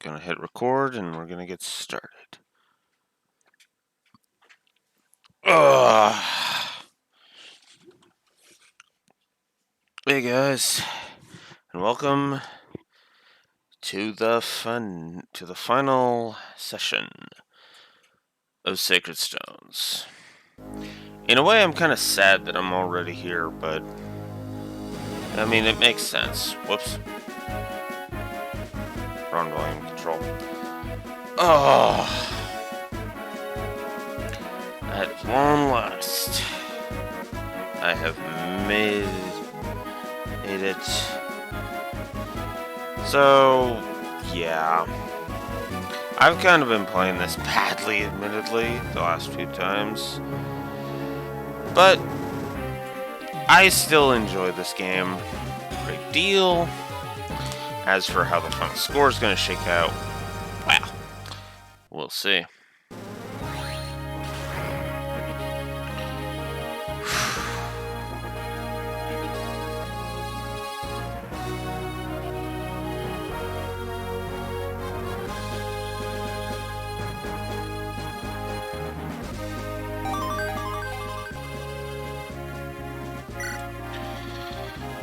Gonna hit record and we're gonna get started. Hey guys, and welcome to the final session of Sacred Stones. In a way, I'm kind of sad that I'm already here, but I mean, it makes sense. Whoops. Wrong volume control. At long last, I have made it. So, yeah. I've kind of been playing this badly, admittedly, the last few times. But I still enjoy this game a great deal. As for how the final score is going to shake out, well, we'll see.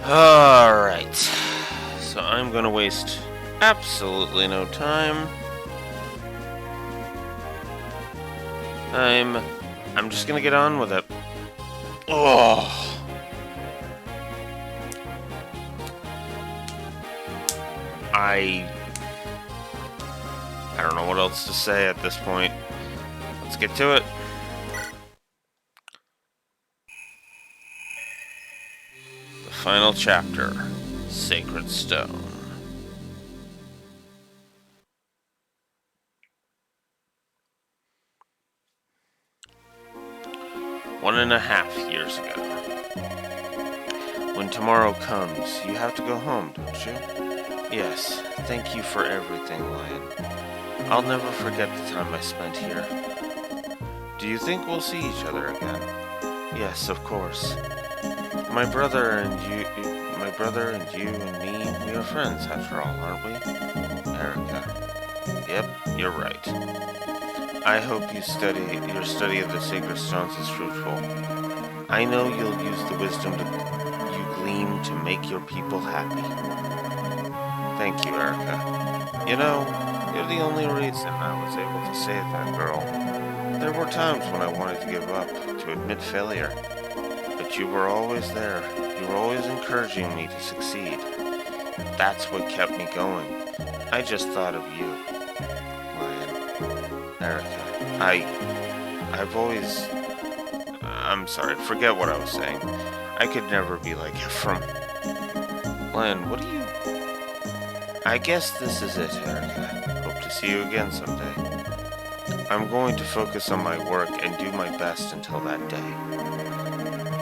Alright, so I'm gonna waste absolutely no time. I'm just gonna get on with it. I don't know what else to say at this point. Let's get to it. The final chapter, Sacred Stone. One and a half years ago. When tomorrow comes, you have to go home, don't you? Yes, thank you for everything, Lion. I'll never forget the time I spent here. Do you think we'll see each other again? Yes, of course. My brother and you and me, we are friends after all, aren't we? Erica. Yep, you're right. I hope your study of the Sacred Stones is fruitful. I know you'll use the wisdom you glean to make your people happy. Thank you, Erica. You know, you're the only reason I was able to save that girl. There were times when I wanted to give up, to admit failure. But you were always there. You were always encouraging me to succeed. That's what kept me going. I just thought of you, Lion. Erica. I'm sorry, forget what I was saying. I could never be like Ephraim. Lion, what do you... I guess this is it, Erica. Hope to see you again someday. I'm going to focus on my work and do my best until that day.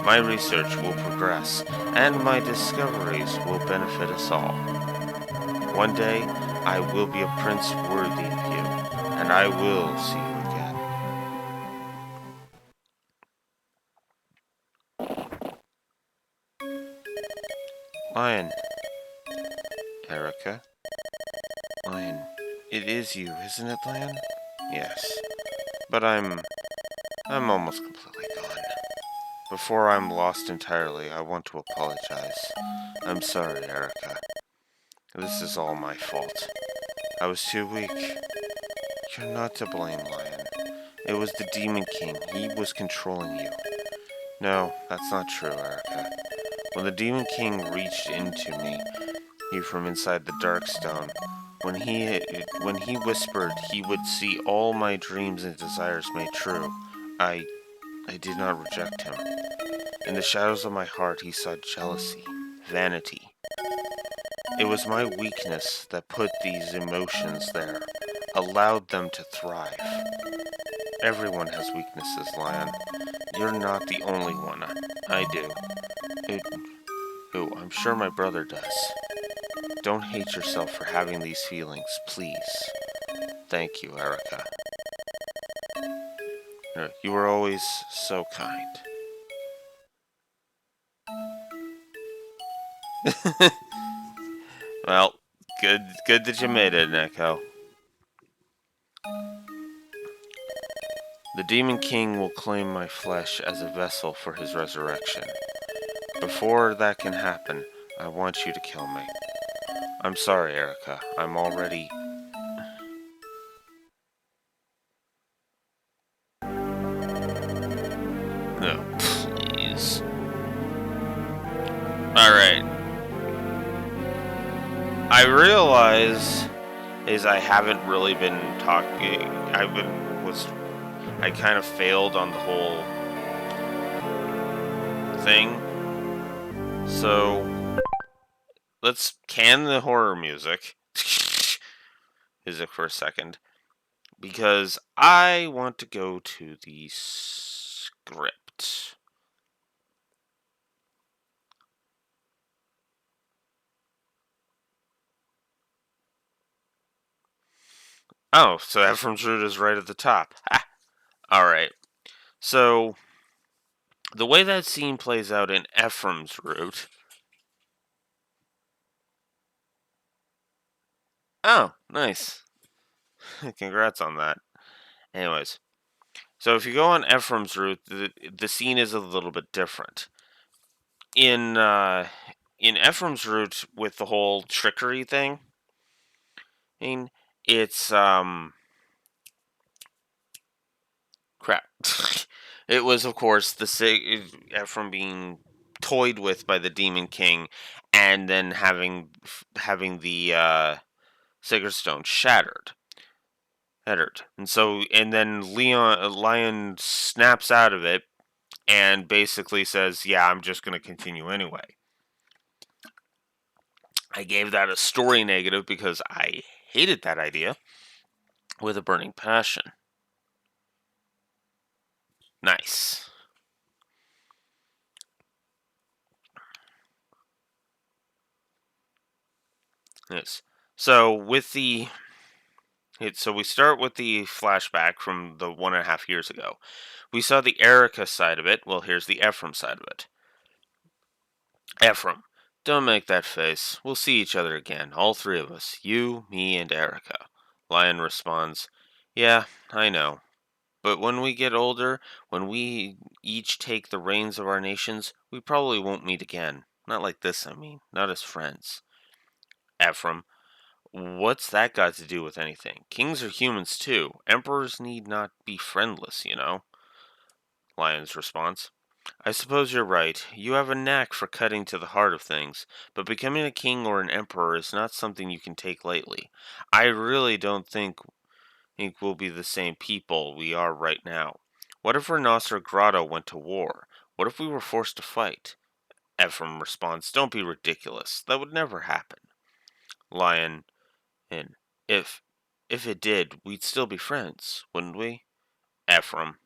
My research will progress, and my discoveries will benefit us all. One day, I will be a prince worthy of you, and I will see you again. Lion. Erica. Lion. It is you, isn't it, Lion? Yes. But I'm almost completely gone. Before I'm lost entirely, I want to apologize. I'm sorry, Erica. This is all my fault. I was too weak. You're not to blame, Lion. It was the Demon King. He was controlling you. No, that's not true, Erica. When the Demon King reached into me, from inside the dark stone, when he whispered he would see all my dreams and desires made true, I did not reject him. In the shadows of my heart, he saw jealousy, vanity. It was my weakness that put these emotions there, allowed them to thrive. Everyone has weaknesses, Lion. You're not the only one. I do. I'm sure my brother does. Don't hate yourself for having these feelings, please. Thank you, Erica. You were always so kind. Well, good that you made it, Neko. The Demon King will claim my flesh as a vessel for his resurrection. Before that can happen, I want you to kill me. I'm sorry, Erica. I'm already... No, please. Alright. I realize I haven't really been talking. I kind of failed on the whole thing. So let's can the horror music for a second, because I want to go to the script. Oh, so Ephraim's root is right at the top. Ah, alright. So, the way that scene plays out in Ephraim's root... Oh, nice. Congrats on that. Anyways, so if you go on Ephraim's root, the scene is a little bit different. In Ephraim's root, with the whole trickery thing, I mean, it's crap. It was, of course, Ephraim being toyed with by the Demon King, and then having the Sacred Stone shattered. And then Lion snaps out of it and basically says, "Yeah, I'm just going to continue anyway." I gave that a story negative because I hated that idea with a burning passion. Nice. Yes. So we start with the flashback from the 1.5 years ago. We saw the Erica side of it. Well, here's the Ephraim side of it. Ephraim, don't make that face. We'll see each other again, all three of us. You, me, and Erica. Lion responds, "Yeah, I know. But when we get older, when we each take the reins of our nations, we probably won't meet again. Not like this, I mean. Not as friends." Ephraim, what's that got to do with anything? Kings are humans too. Emperors need not be friendless, you know. Lion's response, I suppose you're right. You have a knack for cutting to the heart of things, but becoming a king or an emperor is not something you can take lightly. I really don't think we'll be the same people we are right now. What if Rhinoceros Grotto went to war? What if we were forced to fight? Ephraim responds, don't be ridiculous. That would never happen. Lion, and if it did, we'd still be friends, wouldn't we? Ephraim.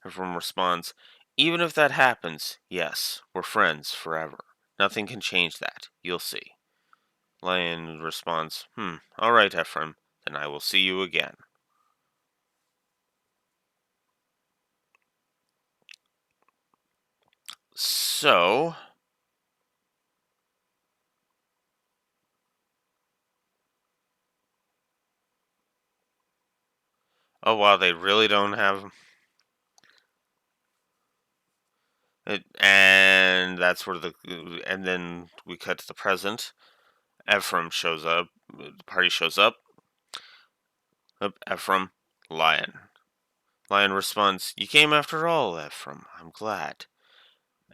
Ephraim responds, even if that happens, yes, we're friends forever. Nothing can change that. You'll see. Lion responds, all right, Ephraim, then I will see you again. So, oh wow, they really don't have it, and that's where and then we cut to the present. Ephraim shows up. The party shows up. Ephraim, Lion. Lion responds, you came after all, Ephraim. I'm glad.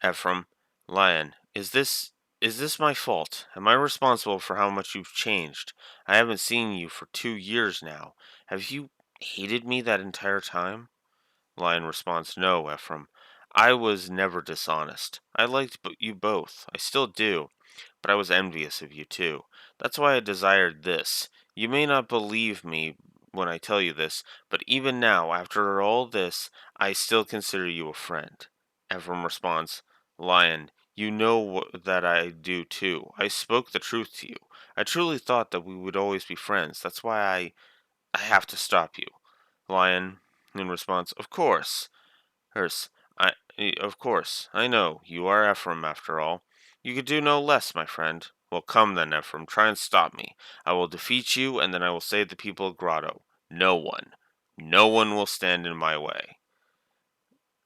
Ephraim, Lion, is this my fault? Am I responsible for how much you've changed? I haven't seen you for 2 years now. Have you hated me that entire time? Lion responds, no, Ephraim. I was never dishonest. I liked you both. I still do. But I was envious of you too. That's why I desired this. You may not believe me when I tell you this, but even now, after all this, I still consider you a friend. Ephraim responds, Lion, you know that I do too. I spoke the truth to you. I truly thought that we would always be friends. That's why I have to stop you. Lion, in response, of course. Hers, of course, I know. You are Ephraim, after all. You could do no less, my friend. Well, come then, Ephraim. Try and stop me. I will defeat you, and then I will save the people of Grotto. No one No one will stand in my way.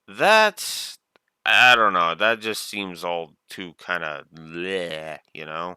That, I don't know, that just seems all too kind of bleh, you know?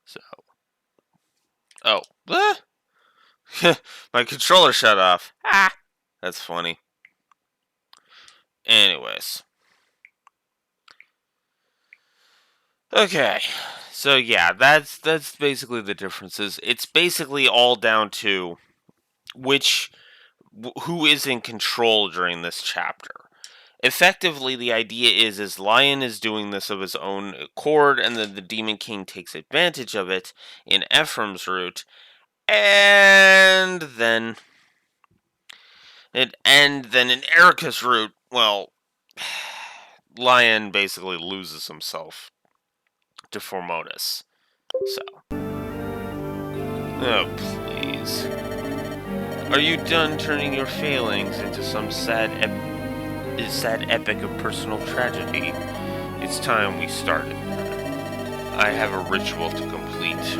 So, oh, my controller shut off. Ah, that's funny. Anyways. Okay. So yeah, that's basically the differences. It's basically all down to who is in control during this chapter. Effectively, the idea is Lion is doing this of his own accord, and then the Demon King takes advantage of it in Ephraim's route, and then in Erica's route, well, Lion basically loses himself to Formotus. So, oh please, are you done turning your failings into some sad epic of personal tragedy? It's time we started. I have a ritual to complete,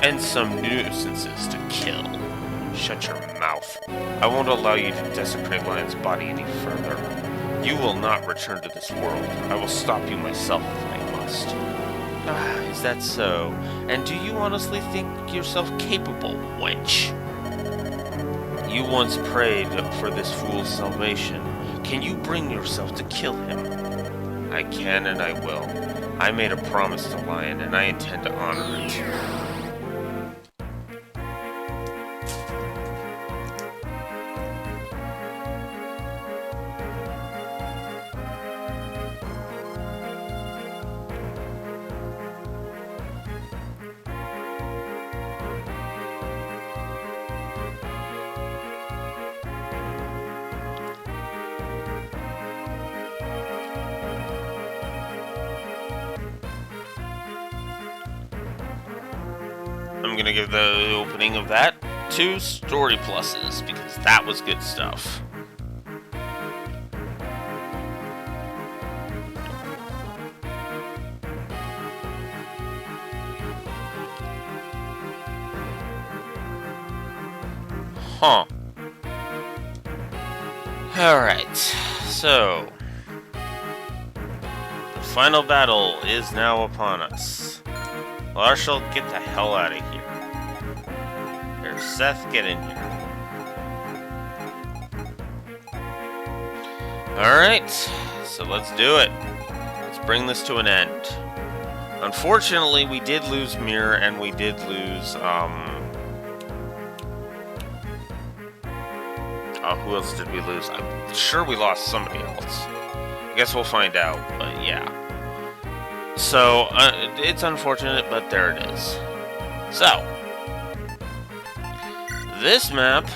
and some nuisances to kill. Shut your mouth. I won't allow you to desecrate Lion's body any further. You will not return to this world. I will stop you myself if I must. Ah, is that so? And do you honestly think yourself capable, wench? You once prayed for this fool's salvation. Can you bring yourself to kill him? I can and I will. I made a promise to Lion, and I intend to honor it. I'm gonna give the opening of that 2 story pluses, because that was good stuff. Huh. Alright, so the final battle is now upon us. Marshall, get the hell out of here. Here, Seth, get in here. Alright, so let's do it. Let's bring this to an end. Unfortunately, we did lose Mir, and we did lose, who else did we lose? I'm sure we lost somebody else. I guess we'll find out, but yeah. So, it's unfortunate, but there it is. So, this map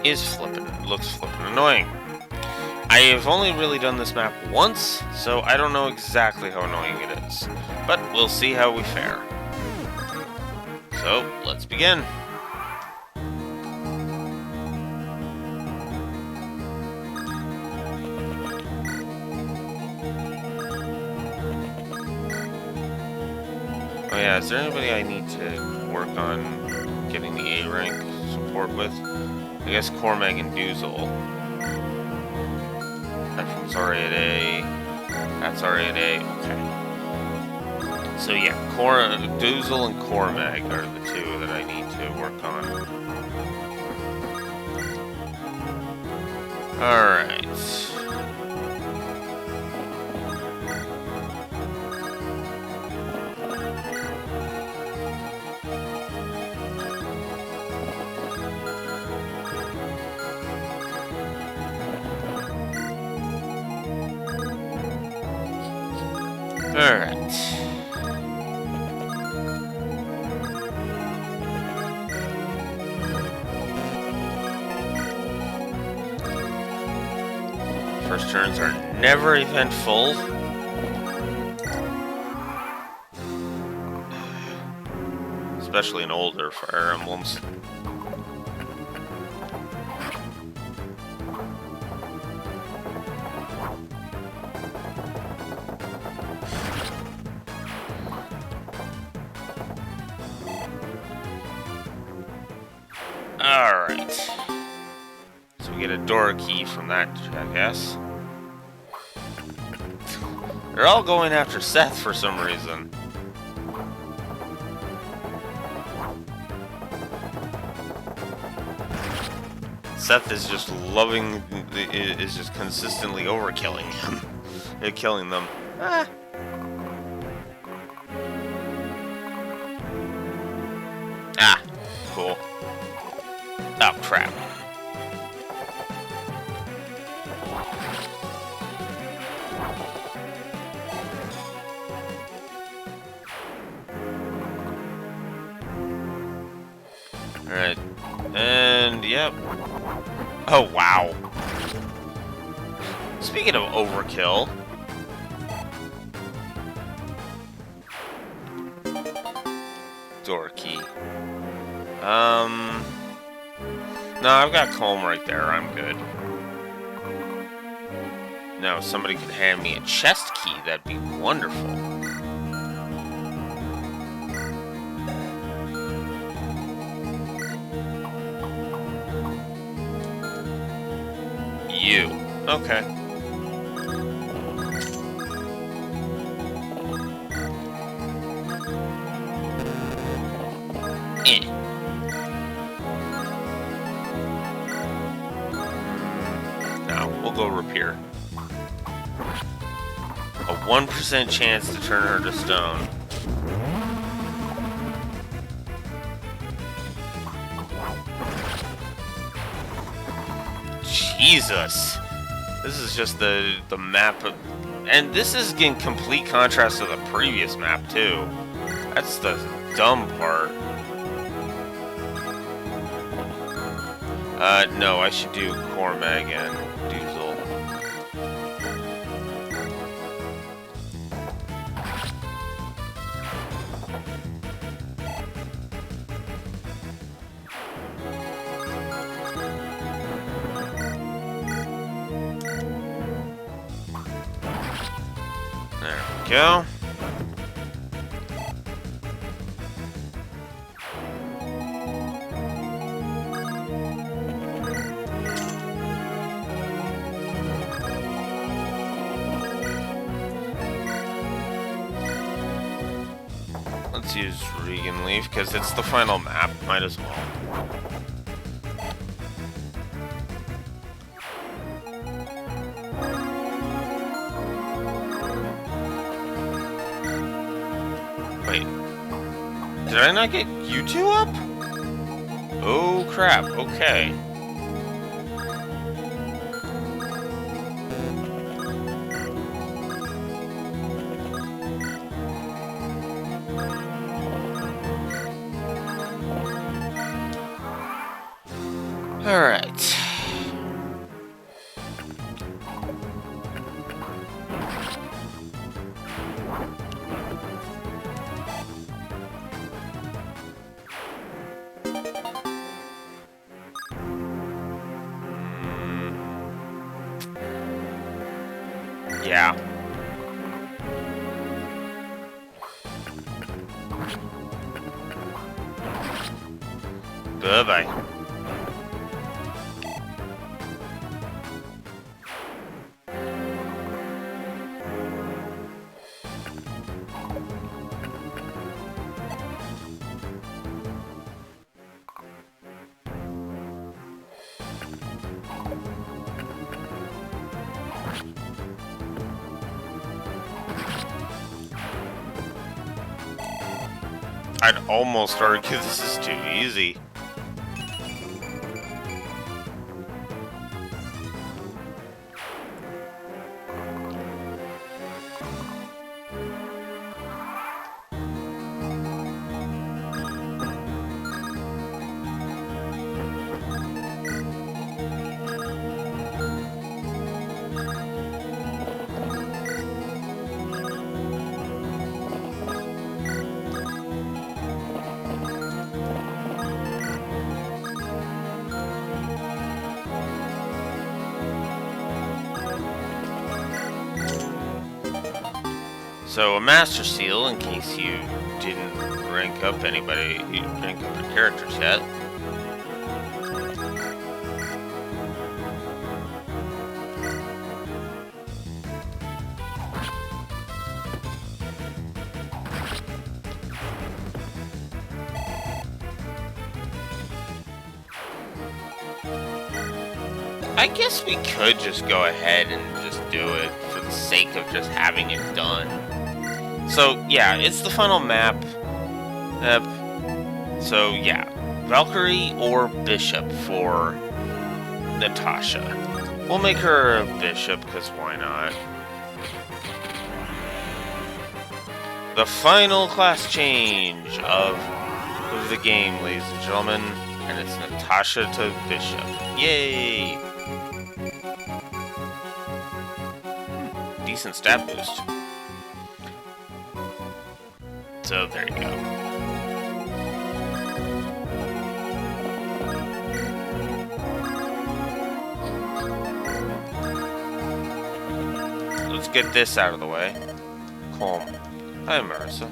looks flippin' annoying. I have only really done this map once, so I don't know exactly how annoying it is. But we'll see how we fare. So, let's begin. Oh yeah, is there anybody I need to work on getting the A rank support with? I guess Cormac and Doozle. Ephraim's already at A. That's already at A. Okay. So yeah, Doozle and Cormac are the 2 that I need to work on. Alright. Alright. first turns are never eventful. Especially in older Fire Emblems. Alright. So we get a door key from that, I guess. They're all going after Seth for some reason. Seth is just is just consistently overkilling him. Killing them. Ah. Ah, cool. Oh, crap. Alright. And, yep. Oh, wow. Speaking of overkill. Door key. No, I've got Colm right there. I'm good. Now, if somebody could hand me a chest key, that'd be wonderful. You. Okay. Now, we'll go repair. A 1% chance to turn her to stone. Jesus! This is just the map of... And this is in complete contrast to the previous map, too. That's the dumb part. No, I should do Cormac and Doozle. There we go. Let's use Regan Leaf because it's the final map. Might as well. Wait. Did I not get you two up? Oh crap, okay. Alright. Yeah. Bye-bye. I'd almost argue this is too easy. So a Master Seal, in case you didn't rank up anybody, you didn't rank up your characters yet. I guess we could just go ahead and just do it for the sake of just having it done. So, yeah, it's the final map. So, yeah, Valkyrie or Bishop for Natasha. We'll make her a Bishop, because why not? The final class change of the game, ladies and gentlemen. And it's Natasha to Bishop. Yay! Decent stat boost. So there you go. Let's get this out of the way. Calm. Hi, Marissa.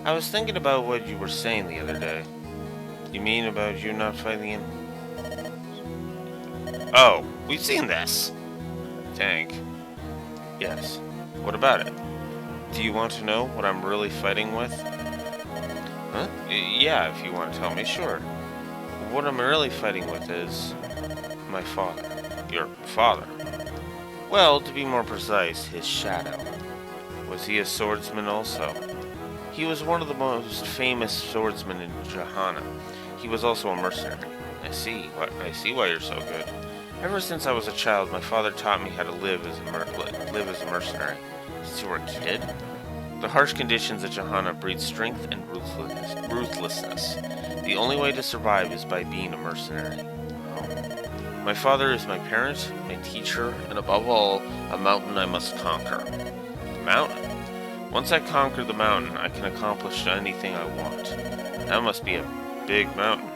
I was thinking about what you were saying the other day. You mean about you not fighting him? Oh, we've seen this. Tank. Yes. What about it? Do you want to know what I'm really fighting with? Huh? Yeah, if you want to tell me, sure. What I'm really fighting with is my father. Your father? Well, to be more precise, his shadow. Was he a swordsman also? He was one of the most famous swordsmen in Johanna. He was also a mercenary. I see why you're so good. Ever since I was a child, my father taught me how to live as a mercenary. Since you were a kid? The harsh conditions of Johanna breed strength and ruthlessness. The only way to survive is by being a mercenary. Oh. My father is my parent, my teacher, and above all, a mountain I must conquer. A mountain? Once I conquer the mountain, I can accomplish anything I want. That must be a big mountain.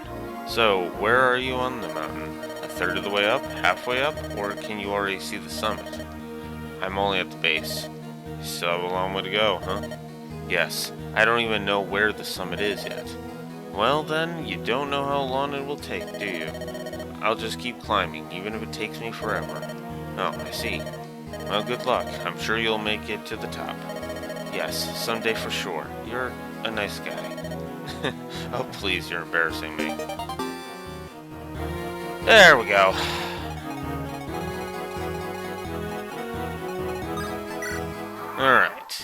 So, where are you on the mountain? A third of the way up? Halfway up? Or can you already see the summit? I'm only at the base. You still have a long way to go, huh? Yes. I don't even know where the summit is yet. Well then, you don't know how long it will take, do you? I'll just keep climbing, even if it takes me forever. Oh, I see. Well, good luck. I'm sure you'll make it to the top. Yes, someday for sure. You're a nice guy. Oh, please, you're embarrassing me. There we go. Alright.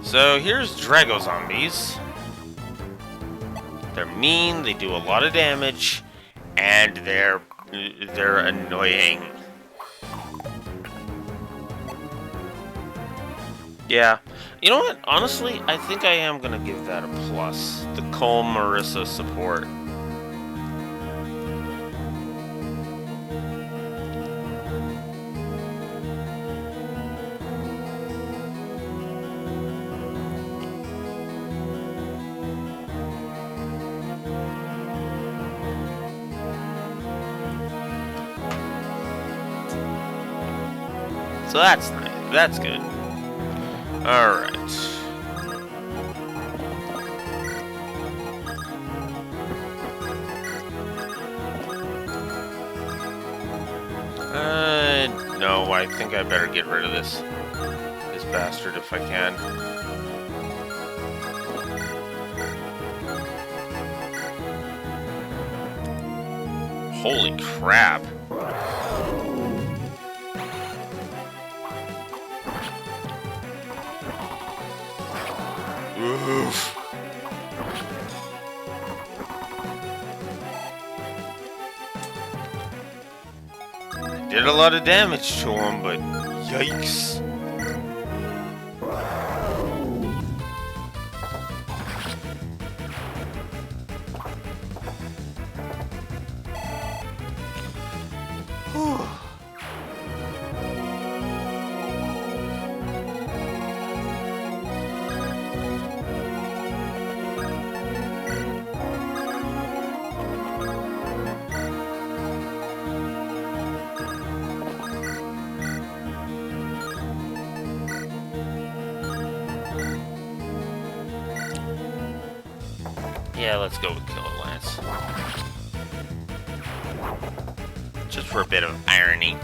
So here's Drago zombies. They're mean, they do a lot of damage, and they're annoying. Yeah. You know what? Honestly, I think I am gonna give that a plus. The Cole Marissa support. So that's nice. That's good. Alright. No, I think I better get rid of this bastard if I can. Holy crap. Oof. Did a lot of damage to him, but yikes. Whew. Yeah, let's go with Kill It, Lance. Just for a bit of irony.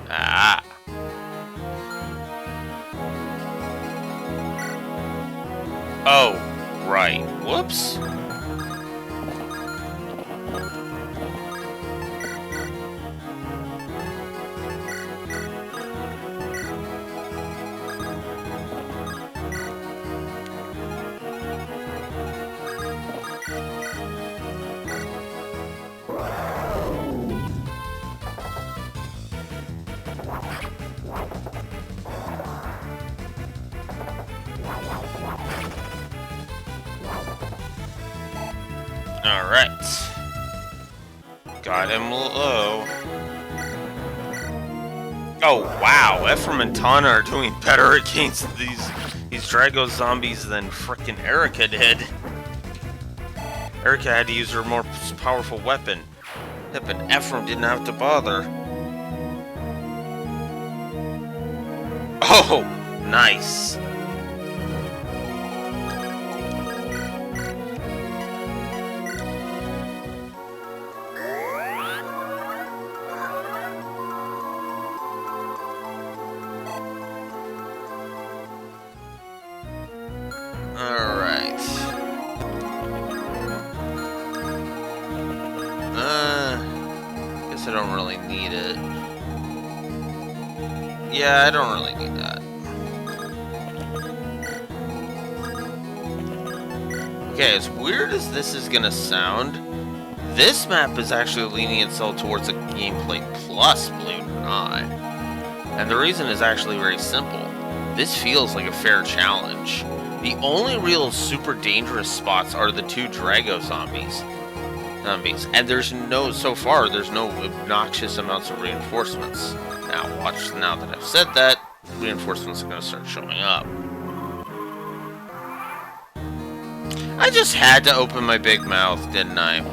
Ah. Oh, right. Whoops. Alright. Got him low. Oh, wow. Ephraim and Tana are doing better against these Drago zombies than frickin' Erica did. Erica had to use her more powerful weapon. Yep, and Ephraim didn't have to bother. Oh, nice. I don't really need it. Yeah, I don't really need that. Okay, as weird as this is gonna sound, this map is actually leaning itself towards a gameplay plus, believe it or not. And the reason is actually very simple. This feels like a fair challenge. The only real super dangerous spots are the two Drago zombies. And there's no, so far, there's no obnoxious amounts of reinforcements. Now, watch, now that I've said that, reinforcements are going to start showing up. I just had to open my big mouth, didn't I?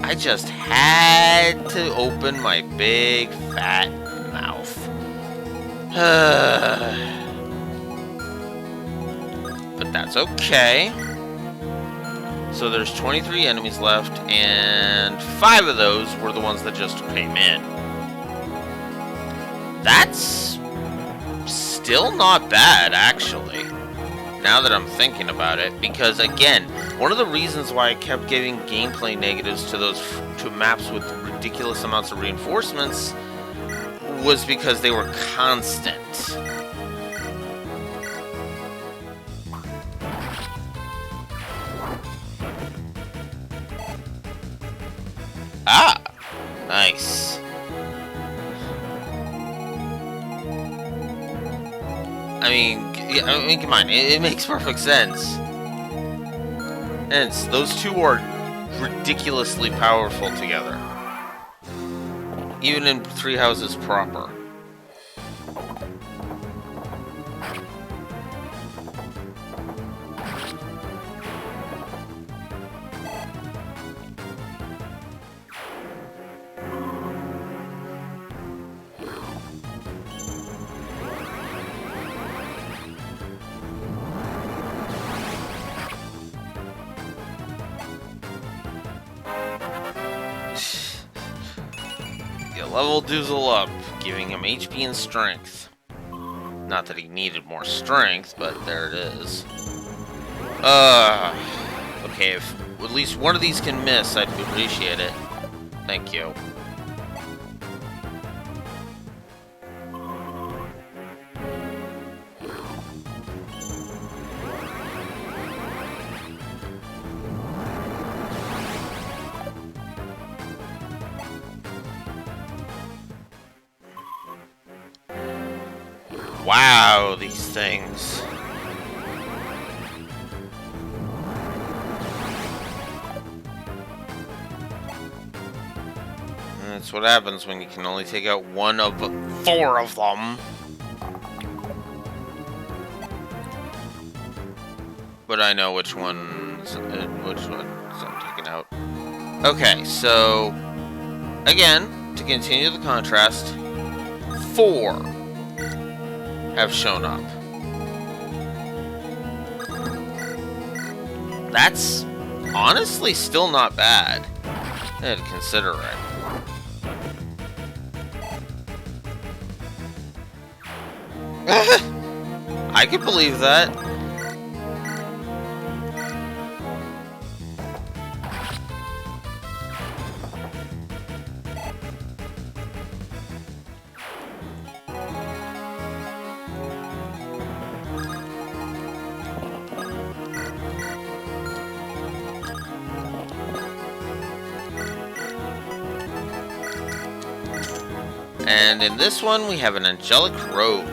I just had to open my big, fat mouth. But that's okay. So there's 23 enemies left, and 5 of those were the ones that just came in. That's still not bad, actually, now that I'm thinking about it, because again, one of the reasons why I kept giving gameplay negatives to those maps with ridiculous amounts of reinforcements was because they were constant. Ah! Nice. I mean, come on, it makes perfect sense. And those two are ridiculously powerful together. Even in Three Houses proper. Level Doozle up, giving him HP and strength. Not that he needed more strength, but there it is. Okay, if at least one of these can miss, I'd appreciate it. Thank you. Wow, these things. That's what happens when you can only take out one of 4 of them. But I know which ones I'm taking out. Okay, so again, to continue the contrast, 4 have shown up. That's honestly still not bad. I had to consider it. I could believe that. And in this one, we have an angelic robe.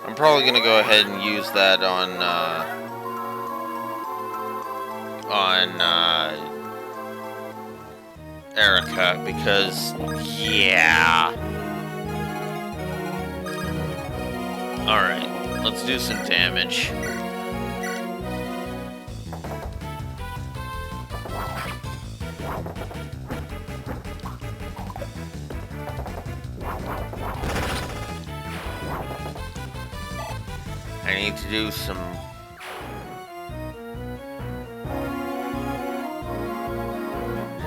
I'm probably going to go ahead and use that on Erica, because, yeah. Alright, let's do some damage. I need to do some...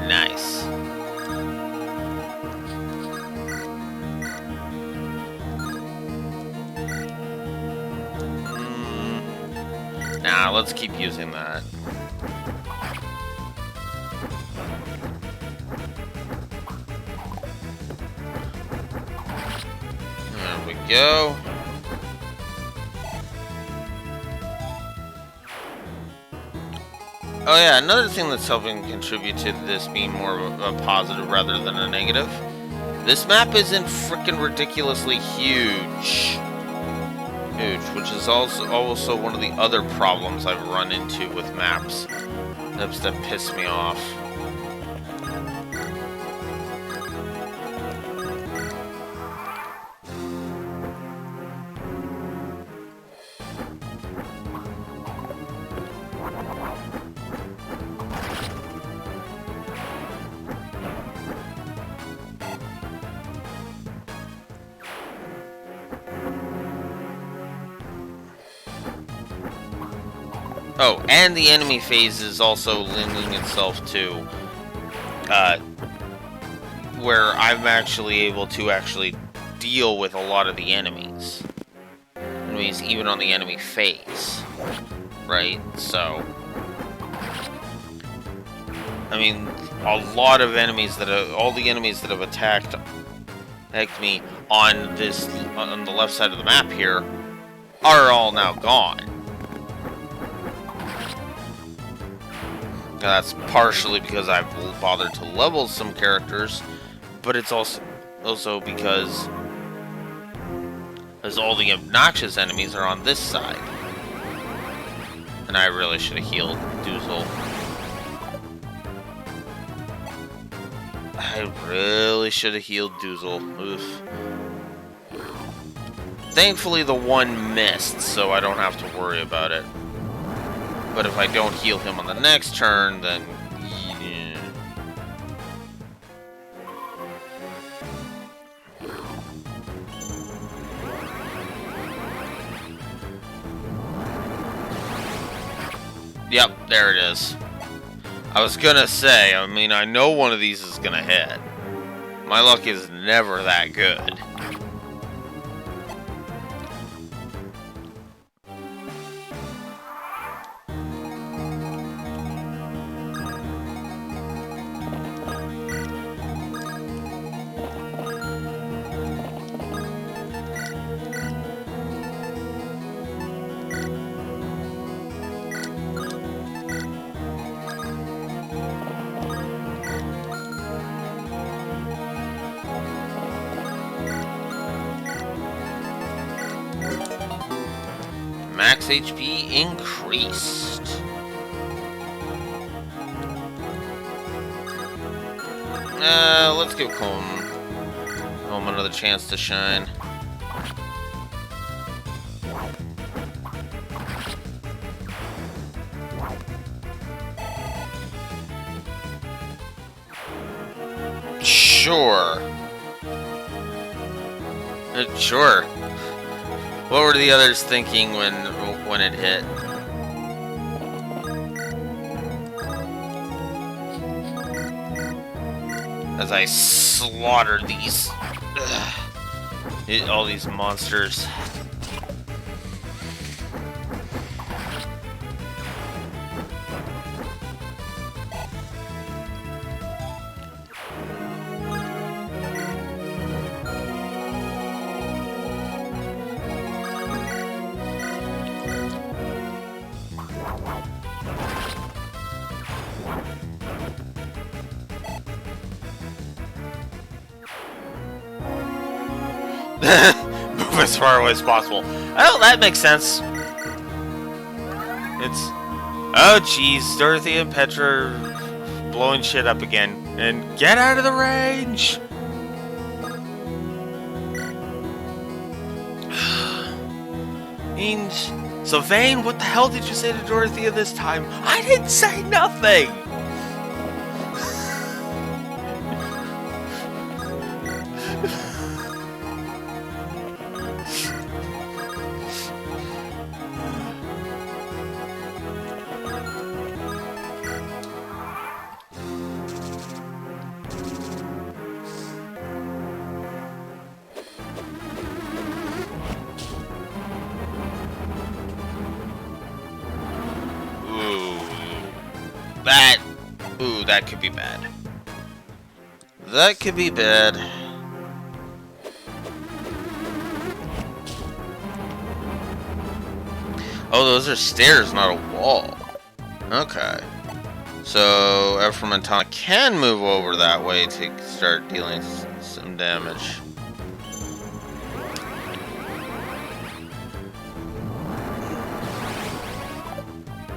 Nice. Nah, let's keep using that. There we go. Oh yeah, another thing that's helping contribute to this being more of a positive rather than a negative. This map isn't freaking ridiculously huge. Which is also one of the other problems I've run into with maps that piss me off. Oh, and the enemy phase is also lending itself to where I'm actually able to deal with a lot of the enemies. Enemies even on the enemy phase. Right? So, I mean, a lot of enemies all the enemies that have attacked me on the left side of the map here are all now gone. That's partially because I've bothered to level some characters, but it's also because all the obnoxious enemies are on this side. And I really should have healed Doozle. I really should have healed Doozle. Oof. Thankfully, the one missed, so I don't have to worry about it. But if I don't heal him on the next turn, then... yeah. Yep, there it is. I was gonna say, I mean, I know one of these is gonna hit. My luck is never that good. Max HP increased. Let's give Home another chance to shine. Sure. Sure. What were the others thinking when it hit? As I slaughtered these, all these monsters. Move as far away as possible. Oh, that makes sense. Oh, jeez. Dorothy and Petra are blowing shit up again. And get out of the range! So, Vane, what the hell did you say to Dorothea this time? I didn't say nothing! That could be bad. That could be bad. Oh, those are stairs, not a wall. Okay. So, Ephraim and Tana can move over that way to start dealing some damage.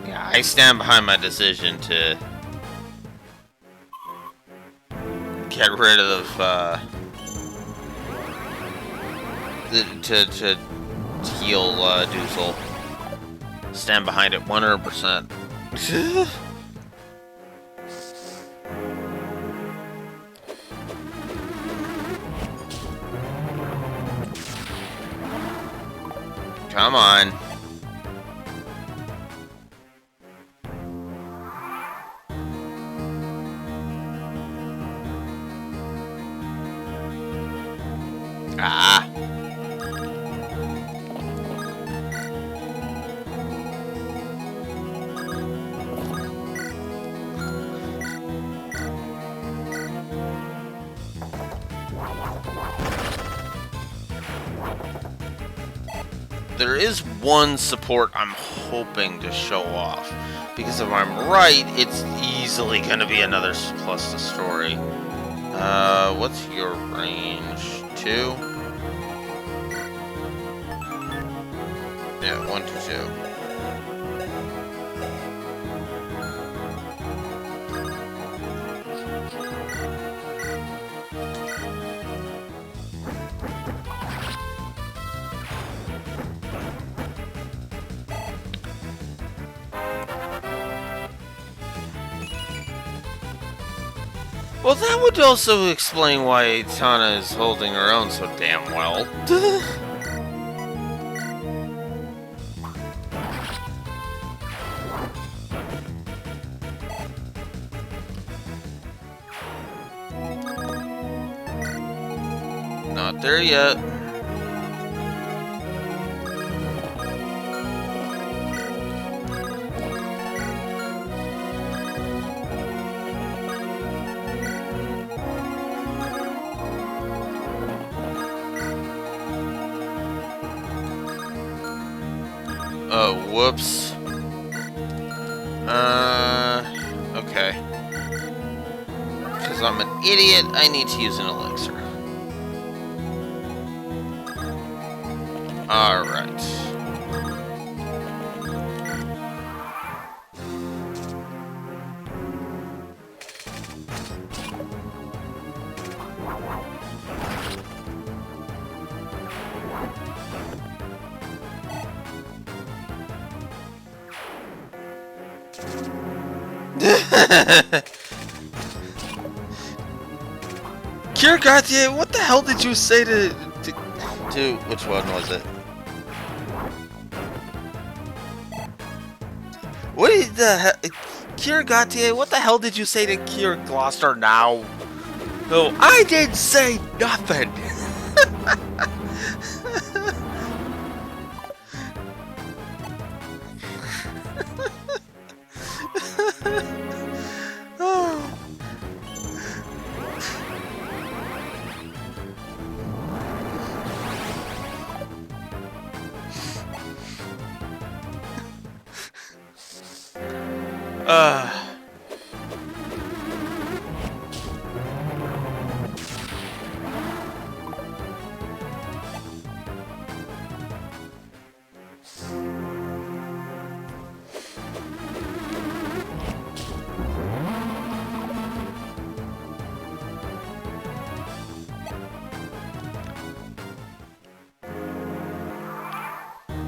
Yeah, I stand behind my decision to get rid of to heal Doozle. Stand behind it 100%. Come on. Ah. There is one support I'm hoping to show off, because if I'm right, it's easily gonna be another plus the story. What's your range? 2? Yeah, 1 to 2. Well, that would also explain why Tana is holding her own so damn well. Not there yet. Whoops. Okay. Because I'm an idiot, I need to use an elixir. Alright. Garrett, what the hell did you say to which one was it? What is the hell? Garrett, what the hell did you say to Kier Gloucester now? No, I didn't say nothing.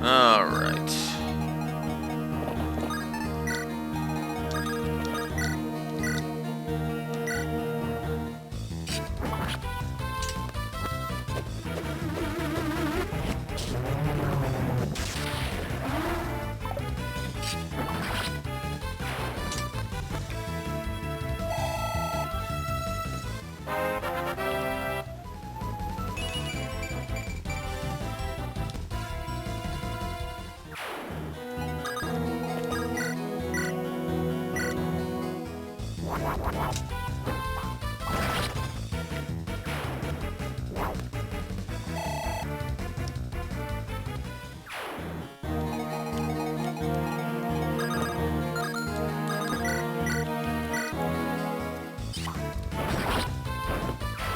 Alright.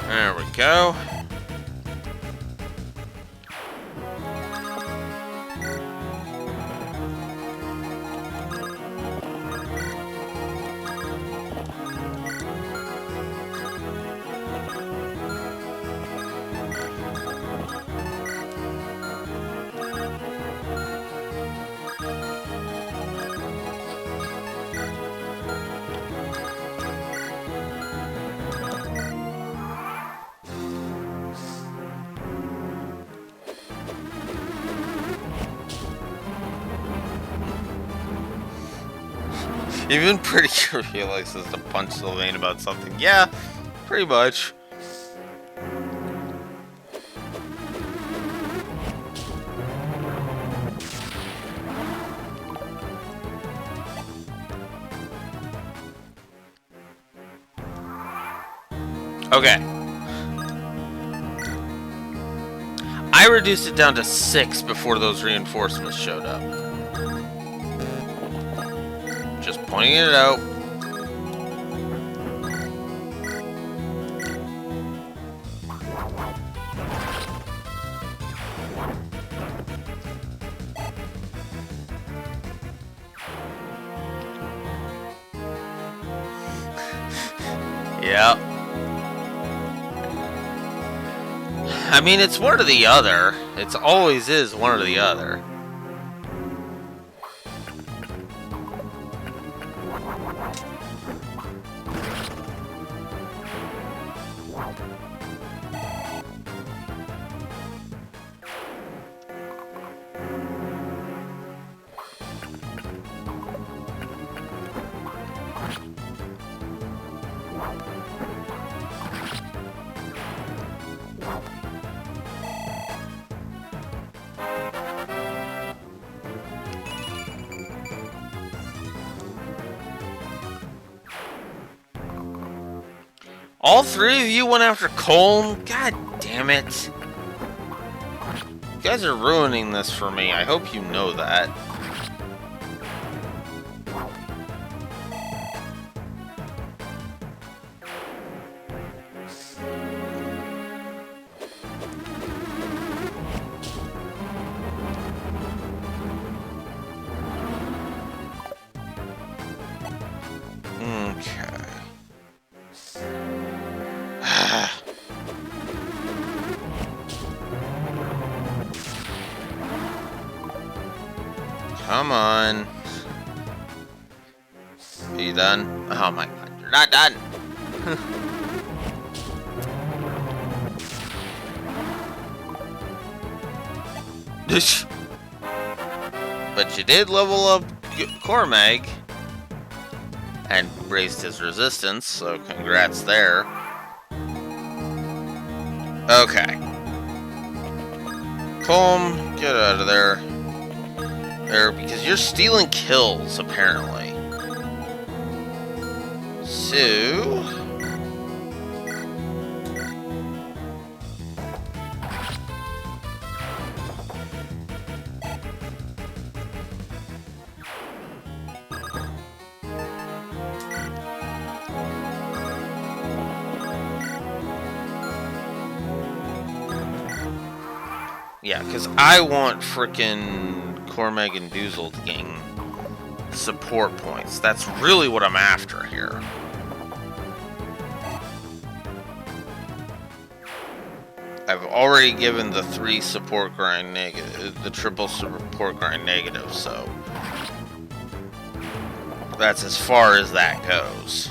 There we go. Even pretty sure he likes us to punch Sylvain about something. Yeah, pretty much. Okay. I reduced it down to 6 before those reinforcements showed up. Just pointing it out. Yep. I mean, it's one or the other. It always is one or the other. All three of you went after Colm? God damn it. You guys are ruining this for me. I hope you know that. Come on. Are you done? Oh my god, you're not done! But you did level up Cormac and raised his resistance, so congrats there. Okay. Colm, get out of there. Because you're stealing kills, apparently. So... yeah, because I want frickin' Cormac and Doozle to gain support points. That's really what I'm after here. I've already given the 3 support grind negative, the triple support grind negative, so that's as far as that goes.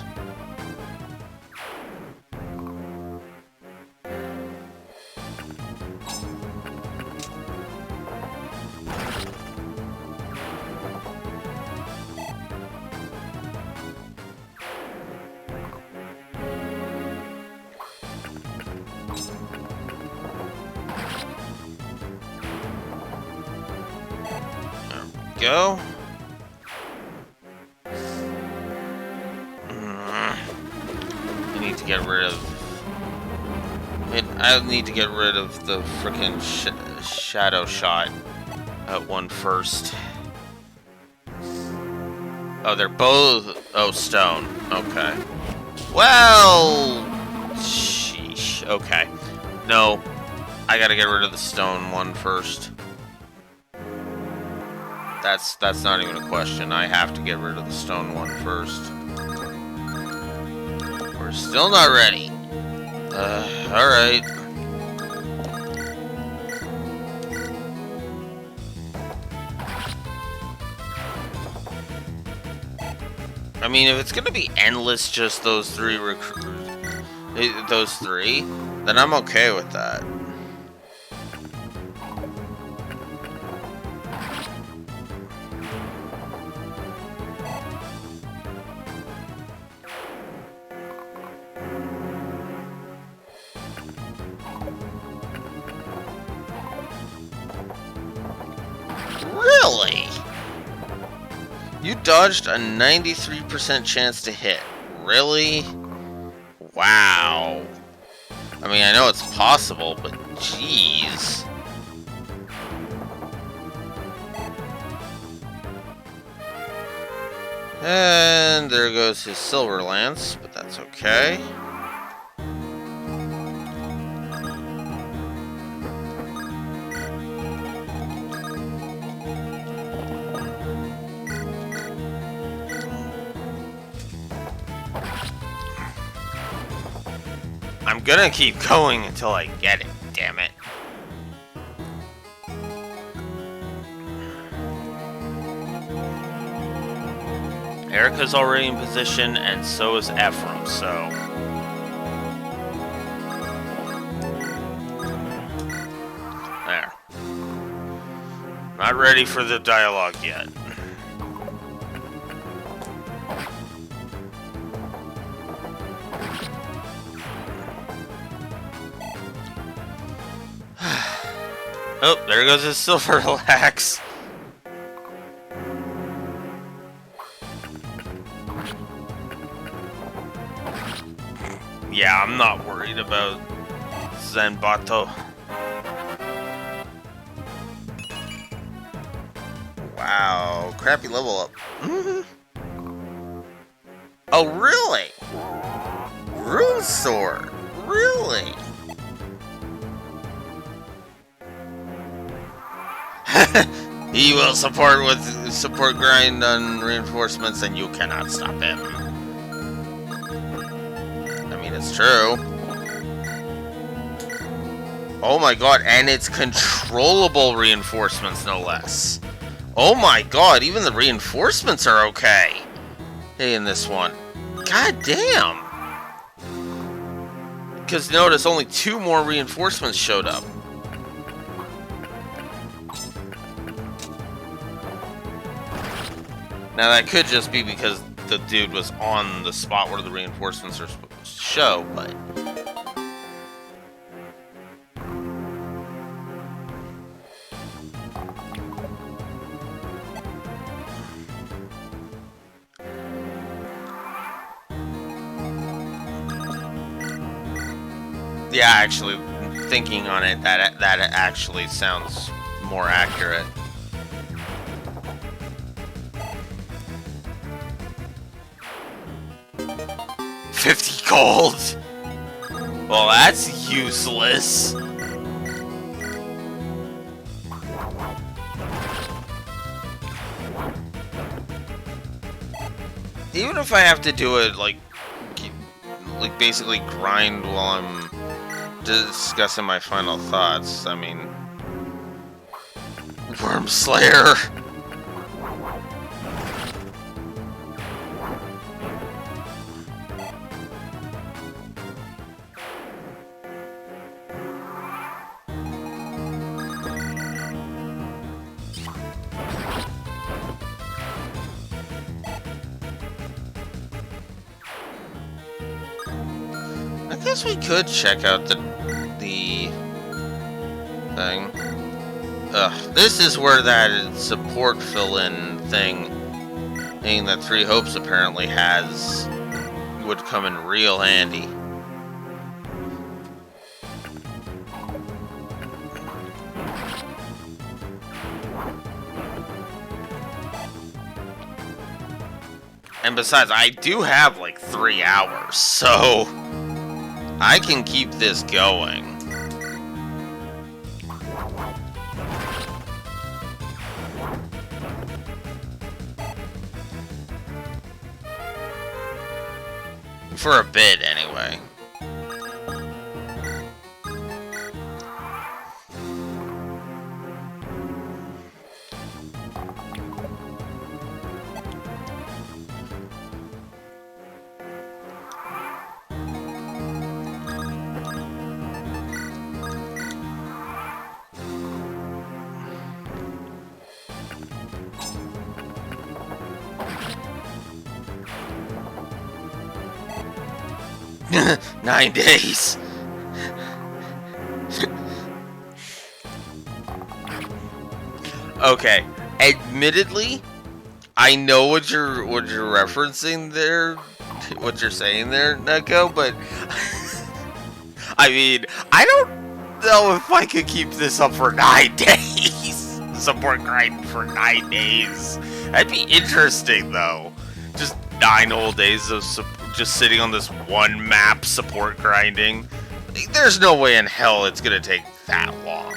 Go. I need to get rid of... I need to get rid of the frickin' shadow shot at one first. Oh, they're both... Oh, stone. Okay. Well... Sheesh. Okay. No. I gotta get rid of the stone one first. That's not even a question. I have to get rid of the stone one first. We're still not ready. Alright. I mean, if it's gonna be endless, just those 3 then I'm okay with that. Really? You dodged a 93% chance to hit. Really? Wow. I mean, I know it's possible, but jeez. And there goes his silver lance, but that's okay. gonna keep going until I get it, damn it. Erica's already in position, and so is Ephraim, so... There. Not ready for the dialogue yet. Oh, there goes his silver lax. Yeah, I'm not worried about Zanbato. Wow, crappy level up. Oh, really? Rune Sword? Really? He will support grind on reinforcements, and you cannot stop him. I mean, it's true. Oh my god, and it's controllable reinforcements, no less. Oh my god, even the reinforcements are okay. Hey, in this one. God damn. Because notice, only 2 more reinforcements showed up. Now that could just be because the dude was on the spot where the reinforcements are supposed to show, but... Yeah, actually, thinking on it, that actually sounds more accurate. $50 gold? Well, that's useless. Even if I have to do it, like basically grind while I'm discussing my final thoughts, I mean... Worm Slayer! I guess we could check out the thing. Ugh, this is where that support fill-in thing that Three Hopes apparently has would come in real handy. And besides, I do have like 3 hours, so I can keep this going. For a bit, anyway. Nine days. Okay, admittedly, I know what you're referencing there, what you're saying there, Neko, but I mean, I don't know if I could keep this up for 9 days. Support grind for 9 days. That'd be interesting, though. Just 9 whole days of just sitting on this one map support grinding. There's no way in hell it's gonna take that long.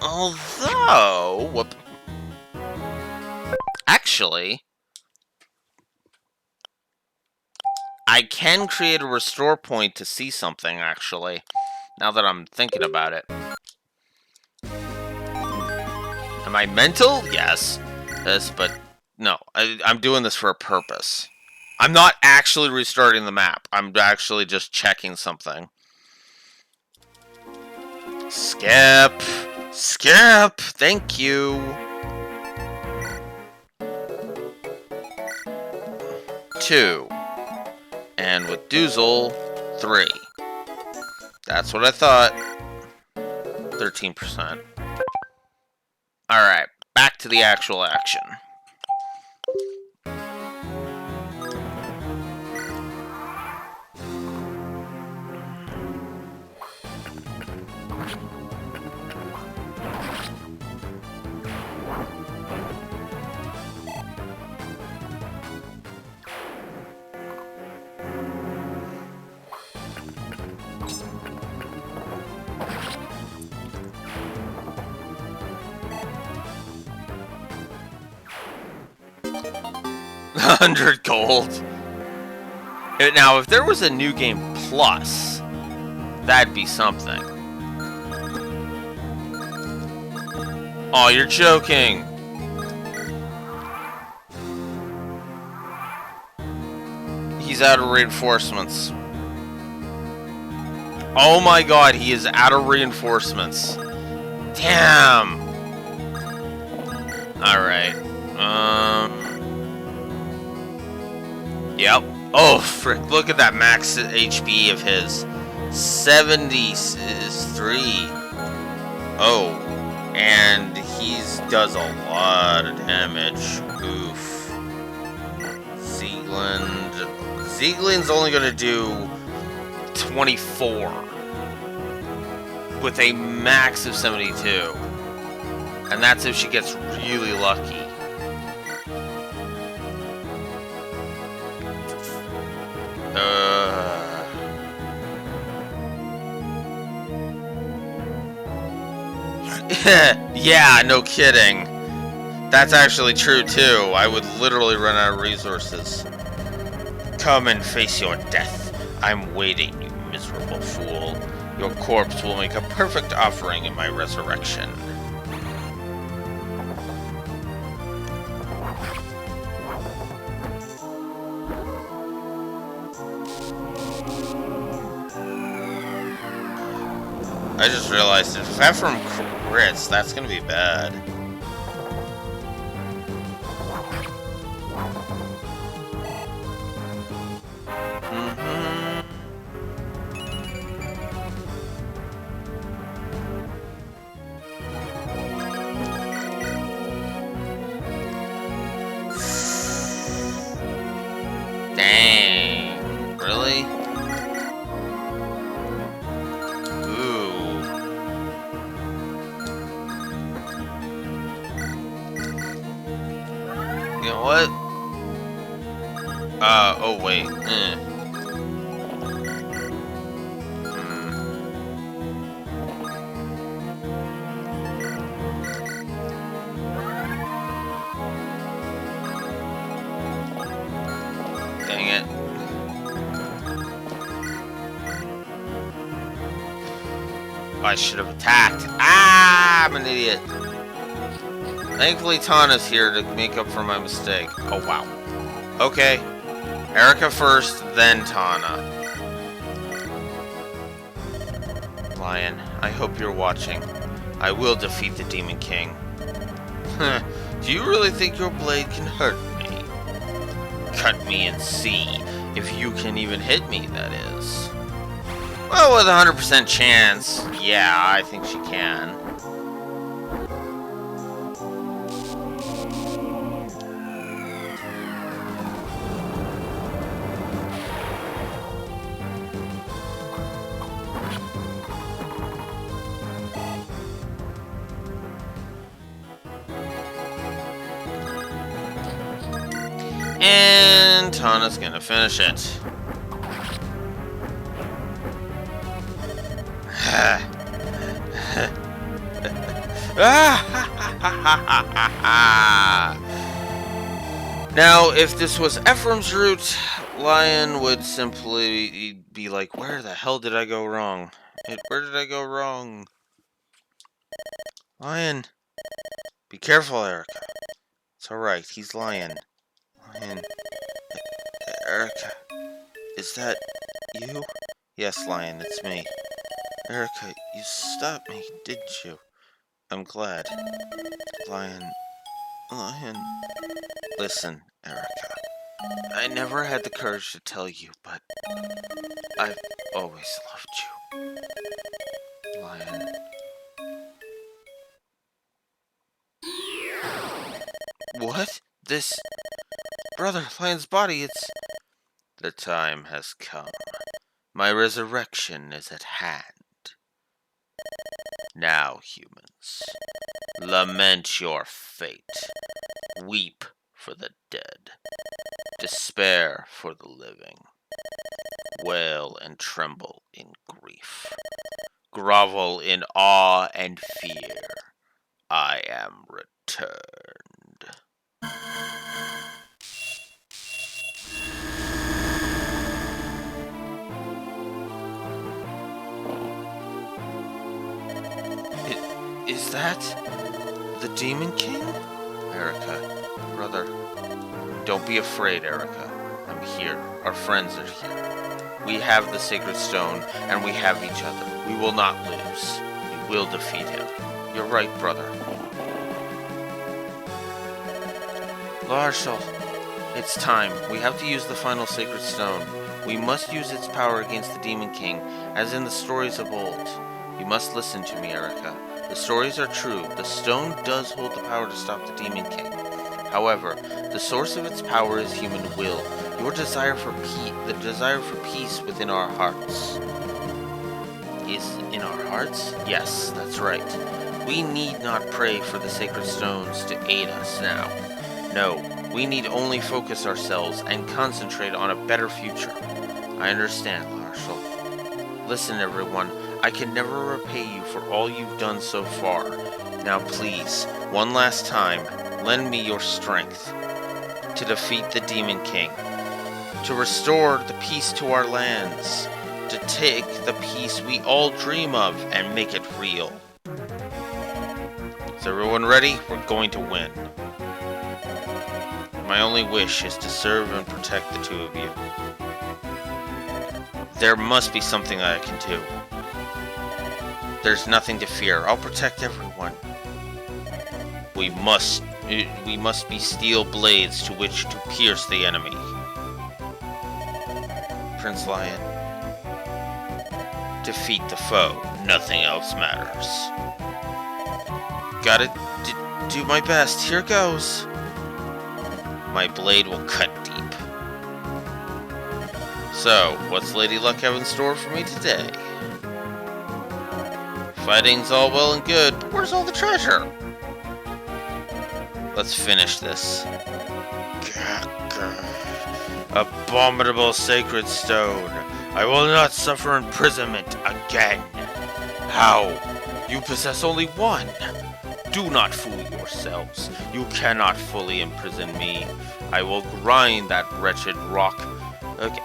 Although, whoop. Actually, I can create a restore point to see something, actually, now that I'm thinking about it. Am I mental? Yes. Yes, but no, I'm doing this for a purpose. I'm not actually restarting the map. I'm actually just checking something. Skip. Skip. Thank you. 2. And with Doozle, 3. That's what I thought. 13%. Alright, back to the actual action. $100 gold. Now, if there was a new game plus, that'd be something. Oh, you're joking. He's out of reinforcements. Oh my god, he is out of reinforcements. Damn. Alright. Yep. Oh, frick. Look at that max HP of his. 73. Oh. And he does a lot of damage. Oof. Zieglin's only going to do 24. With a max of 72. And that's if she gets really lucky. Yeah, no kidding. That's actually true too. I would literally run out of resources. Come and face your death. I'm waiting, you miserable fool. Your corpse will make a perfect offering in my resurrection. I just realized if Ephraim crits, that's gonna be bad. Dang. Really? You know what? Oh wait. Dang it. I should have attacked. Ah, I'm an idiot. Thankfully, Tana's here to make up for my mistake. Oh, wow. Okay. Erica first, then Tana. Lion, I hope you're watching. I will defeat the Demon King. Do you really think your blade can hurt me? Cut me and see if you can even hit me, that is. Well, with a 100% chance, yeah, I think she can. And Tana's gonna finish it. Now, if this was Ephraim's route, Lion would simply be like, where the hell did I go wrong? Where did I go wrong? Lion, be careful, Erica. It's alright, he's Lion. Lion, Erica, is that you? Yes, Lion, it's me. Erica, you stopped me, didn't you? I'm glad. Lion. Listen, Erica. I never had the courage to tell you, but I've always loved you. Lion. What? This... Brother, Lion's body, it's... The time has come. My resurrection is at hand. Now, humans, lament your fate. Weep for the dead. Despair for the living. Wail and tremble in grief. Grovel in awe and fear. I am returned. Is that the Demon King? Erica, brother, don't be afraid, Erica. I'm here. Our friends are here. We have the Sacred Stone, and we have each other. We will not lose. We will defeat him. You're right, brother. Larshal, it's time. We have to use the final Sacred Stone. We must use its power against the Demon King, as in the stories of old. You must listen to me, Erica. The stories are true. The stone does hold the power to stop the Demon King. However, the source of its power is human will. Your desire for peace, the desire for peace within our hearts. Is in our hearts? Yes, that's right. We need not pray for the sacred stones to aid us now. No, we need only focus ourselves and concentrate on a better future. I understand, Larshal. Listen, everyone. I can never repay you for all you've done so far. Now please, one last time, lend me your strength to defeat the Demon King, to restore the peace to our lands, to take the peace we all dream of and make it real. Is everyone ready? We're going to win. My only wish is to serve and protect the two of you. There must be something that I can do. There's nothing to fear. I'll protect everyone. We must be steel blades to which to pierce the enemy. Prince Lion. Defeat the foe. Nothing else matters. Gotta do my best. Here goes. My blade will cut deep. So, what's Lady Luck have in store for me today? Fighting's all well and good, but where's all the treasure? Let's finish this. Abominable sacred stone. I will not suffer imprisonment again. How? You possess only one. Do not fool yourselves. You cannot fully imprison me. I will grind that wretched rock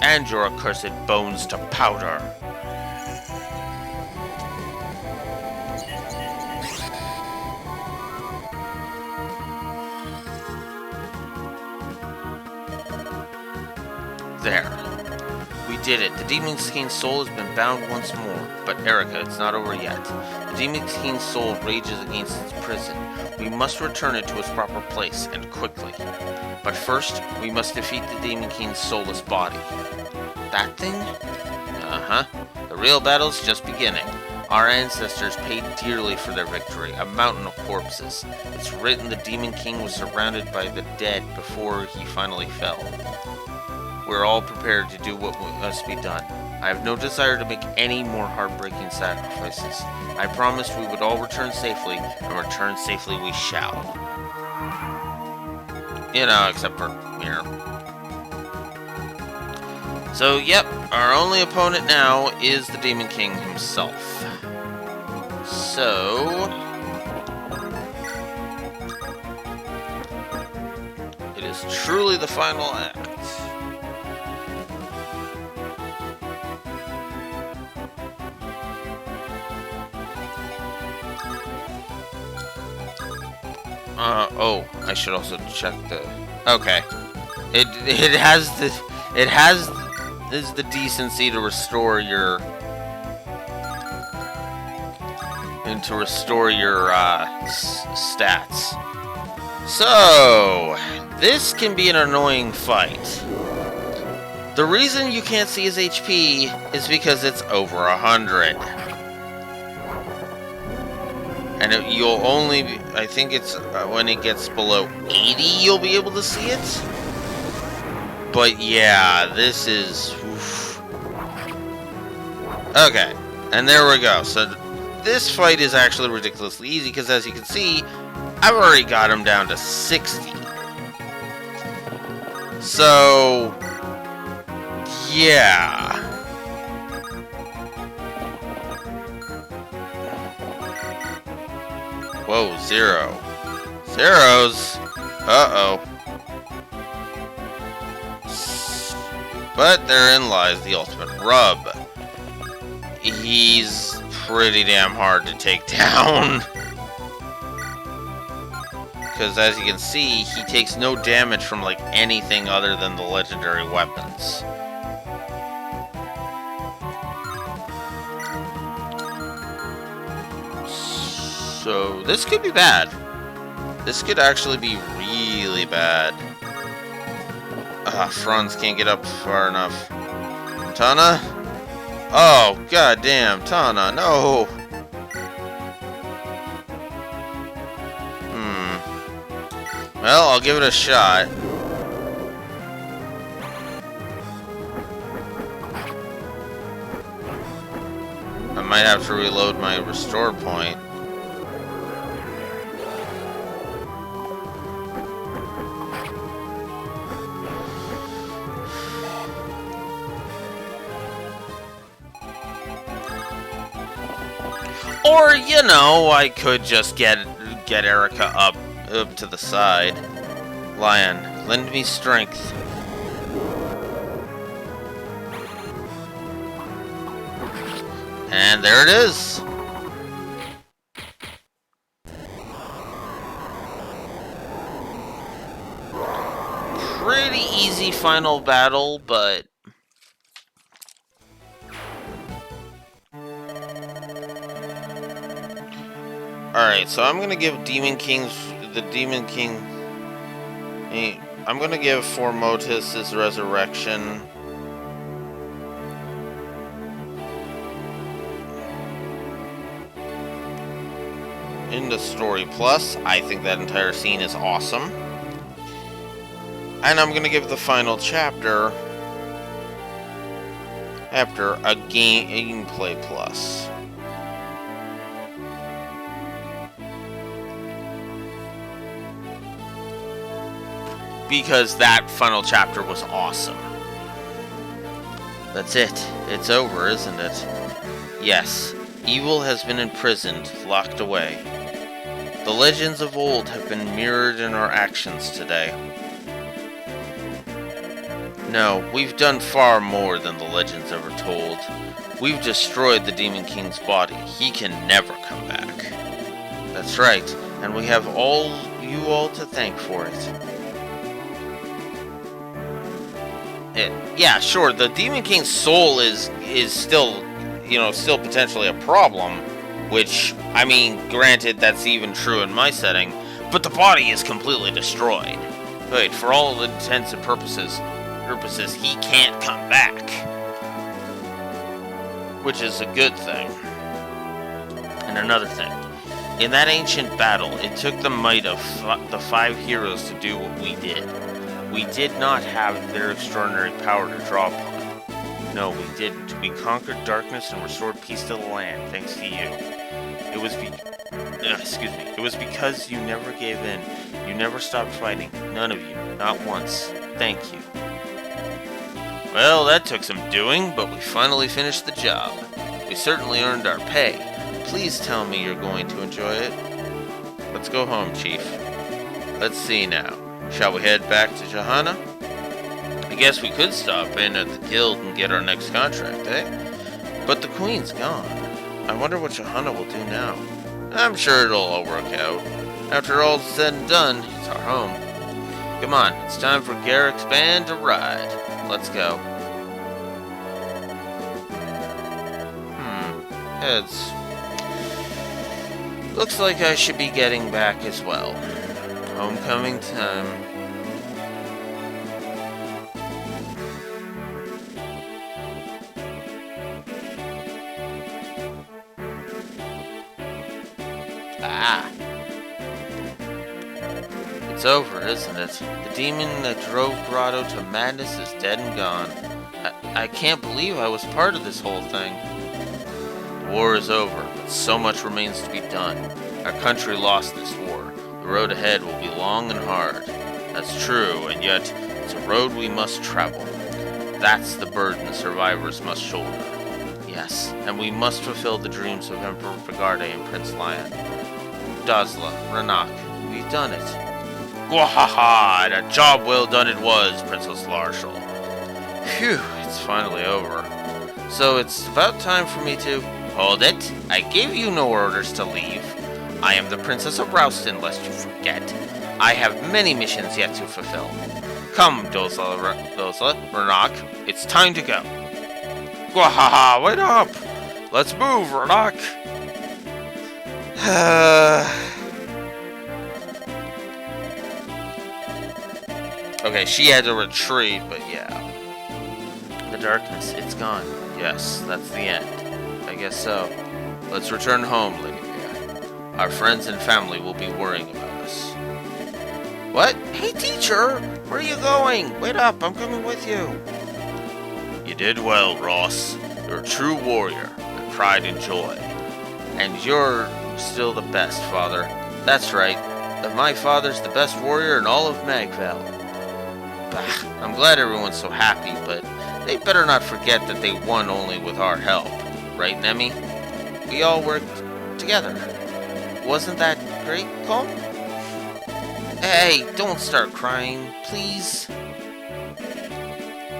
and your accursed bones to powder. There. We did it. The Demon King's soul has been bound once more. But Erica, it's not over yet. The Demon King's soul rages against its prison. We must return it to its proper place, and quickly. But first, we must defeat the Demon King's soulless body. That thing? Uh-huh. The real battle's just beginning. Our ancestors paid dearly for their victory, a mountain of corpses. It's written the Demon King was surrounded by the dead before he finally fell. We're all prepared to do what must be done. I have no desire to make any more heartbreaking sacrifices. I promised we would all return safely, and return safely we shall. You know, except for, So, yep, our only opponent now is the Demon King himself. So... it is truly the final act. Oh, I should also check the... okay. It has the decency to restore your... and to restore your, stats. So, this can be an annoying fight. The reason you can't see his HP is because it's over 100. And you'll only... I think it's when it gets below 80 you'll be able to see it. But yeah, this is... oof. Okay, and there we go. So this fight is actually ridiculously easy because, as you can see, I've already got him down to 60. So... yeah... whoa, 0. Zeros? Uh-oh. But therein lies the ultimate rub. He's pretty damn hard to take down. Because as you can see, he takes no damage from like anything other than the legendary weapons. So this could be bad. This could actually be really bad. Franz can't get up far enough. Tana? Oh, goddamn, Tana, no! Well, I'll give it a shot. I might have to reload my restore point. Or, you know, I could just get Erica up to the side. Lion, lend me strength. And there it is. Pretty easy final battle, but... alright, so I'm gonna give the Demon King... I'm gonna give Formotus his resurrection. In the Story Plus, I think that entire scene is awesome. And I'm gonna give the final chapter after a gameplay plus. Because that final chapter was awesome. That's it. It's over, isn't it? Yes, evil has been imprisoned, locked away. The legends of old have been mirrored in our actions today. No, we've done far more than the legends ever told. We've destroyed the Demon King's body. He can never come back. That's right, and we have you all to thank for it. Yeah, sure, the Demon King's soul is still, still potentially a problem, which, I mean, granted, that's even true in my setting, but the body is completely destroyed. Wait, for all intents and purposes, he can't come back. Which is a good thing. And another thing, in that ancient battle, it took the might of the 5 heroes to do what we did. We did not have their extraordinary power to draw upon. No, we didn't. We conquered darkness and restored peace to the land, thanks to you. It was because you never gave in. You never stopped fighting. None of you. Not once. Thank you. Well, that took some doing, but we finally finished the job. We certainly earned our pay. Please tell me you're going to enjoy it. Let's go home, Chief. Let's see now. Shall we head back to Johanna? I guess we could stop in at the guild and get our next contract, eh? But the Queen's gone. I wonder what Johanna will do now. I'm sure it'll all work out. After all's said and done, it's our home. Come on, it's time for Garrett's band to ride. Let's go. Heads. Looks like I should be getting back as well. Homecoming time. It's over, isn't it? The demon that drove Grotto to madness is dead and gone. I can't believe I was part of this whole thing. The war is over, but so much remains to be done. Our country lost this war. The road ahead will be long and hard. That's true, and yet it's a road we must travel. That's the burden survivors must shoulder. Yes, and we must fulfill the dreams of Emperor Fagarde and Prince Lion. Dazla, Ranak, we've done it. Gwahaha! And a job well done it was, Princess Larshall. Phew, it's finally over. So it's about time for me to... Hold it! I gave you no orders to leave. I am the Princess of Rouston, lest you forget. I have many missions yet to fulfill. Come, Dozla, Ranak, it's time to go. Gwahaha, wait up! Let's move, Ranak! Okay, she had to retreat, but yeah. The darkness, it's gone. Yes, that's the end. I guess so. Let's return home, Lady Mia. Our friends and family will be worrying about us. What? Hey, teacher! Where are you going? Wait up, I'm coming with you. You did well, Ross. You're a true warrior, with pride and joy. And you're still the best, Father. That's right. My father's the best warrior in all of Magvale. Bah, I'm glad everyone's so happy, but they better not forget that they won only with our help. Right, Nemi? We all worked together. Wasn't that great, Colm? Hey, don't start crying, please.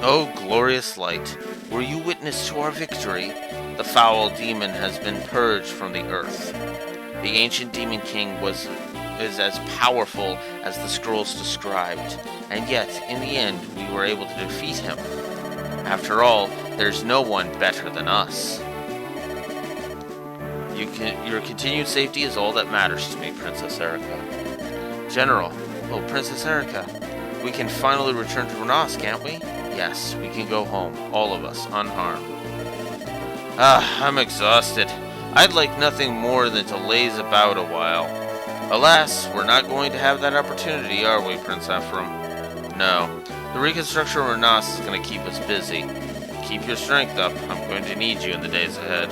Oh, glorious light, were you witness to our victory? The foul demon has been purged from the earth. The ancient demon king is as powerful as the scrolls described, and yet, in the end, we were able to defeat him. After all, there's no one better than us. Your continued safety is all that matters to me, Princess Erica. General, oh, Princess Erica, we can finally return to Renas, can't we? Yes, we can go home, all of us, unharmed. I'm exhausted. I'd like nothing more than to laze about a while. Alas, we're not going to have that opportunity, are we, Prince Ephraim? No. The reconstruction of Renas is going to keep us busy. Keep your strength up. I'm going to need you in the days ahead.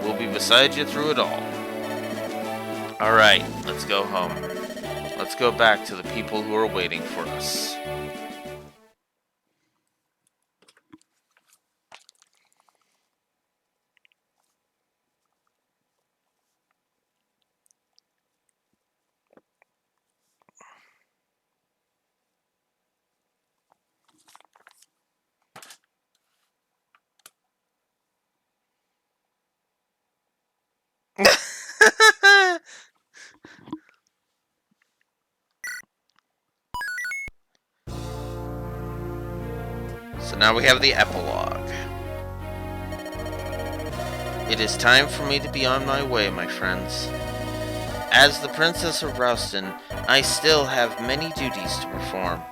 We'll be beside you through it all. Alright, let's go home. Let's go back to the people who are waiting for us. So now we have the epilogue. It is time for me to be on my way, my friends. As the Princess of Rouston, I still have many duties to perform.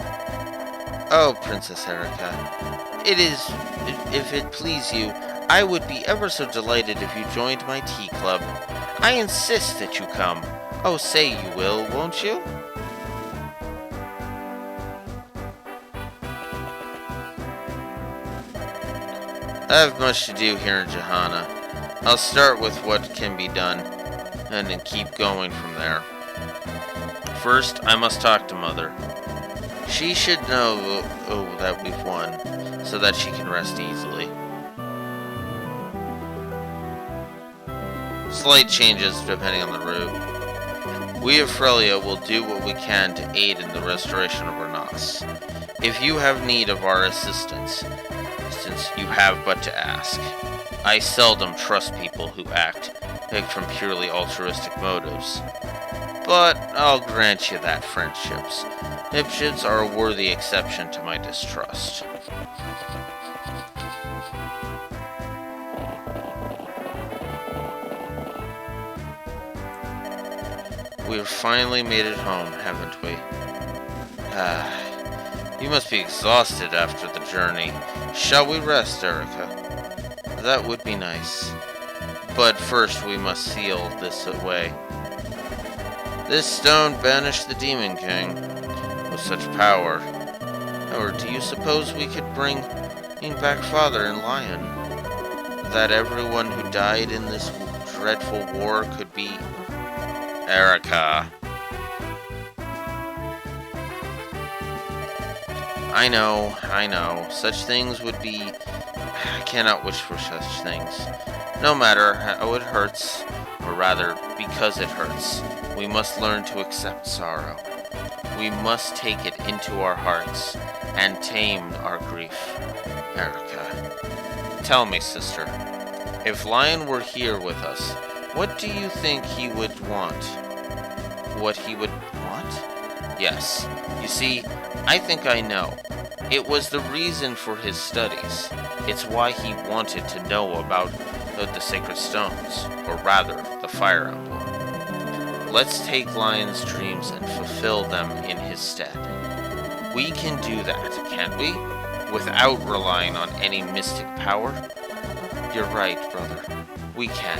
Oh, Princess Erica, if it please you, I would be ever so delighted if you joined my tea club. I insist that you come. Oh, say you will, won't you? I have much to do here in Johanna. I'll start with what can be done, and then keep going from there. First, I must talk to Mother. She should know that we've won. so that she can rest easily. Slight changes depending on the route. We of Frelia will do what we can to aid in the restoration of Renas. If you have need of our assistance, since you have but to ask. I seldom trust people who act from purely altruistic motives. But I'll grant you that friendships are a worthy exception to my distrust. We've finally made it home, haven't we? You must be exhausted after the journey. Shall we rest, Erica? That would be nice. But first we must seal this away. This stone banished the Demon King with such power. Or do you suppose we could bring back Father and Lion? That everyone who died in this dreadful war could be... Erica. I know. Such things would be... I cannot wish for such things. No matter how it hurts, or rather, because it hurts, we must learn to accept sorrow. We must take it into our hearts and tame our grief. Erica. Tell me, sister, if Lion were here with us, what do you think he would want? What he would want? Yes. You see, I think I know. It was the reason for his studies. It's why he wanted to know about the sacred stones, or rather, the Fire Emblem. Let's take Lion's dreams and fulfill them in his stead. We can do that, can't we? Without relying on any mystic power? You're right, brother. We can.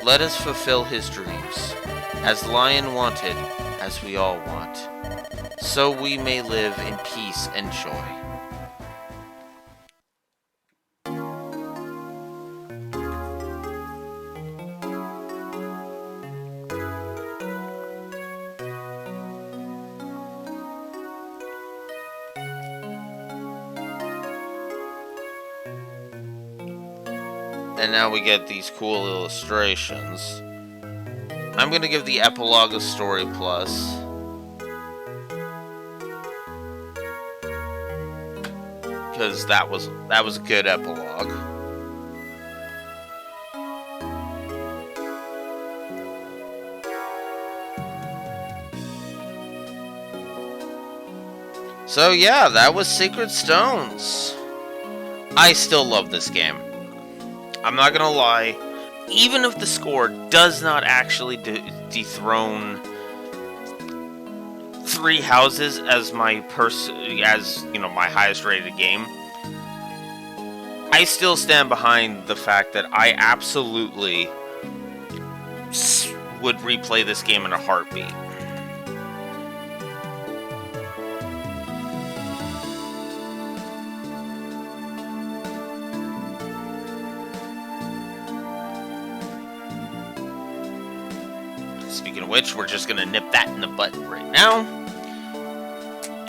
Let us fulfill his dreams, as Lion wanted, as we all want, so we may live in peace and joy. And now we get these cool illustrations. I'm gonna give the Epilogue a Story Plus. Because that was a good epilogue. So yeah, that was Sacred Stones. I still love this game. I'm not gonna lie, even if the score does not actually dethrone Three Houses as my my highest rated game, I still stand behind the fact that I absolutely would replay this game in a heartbeat. Speaking of which, we're just gonna nip that in the butt right now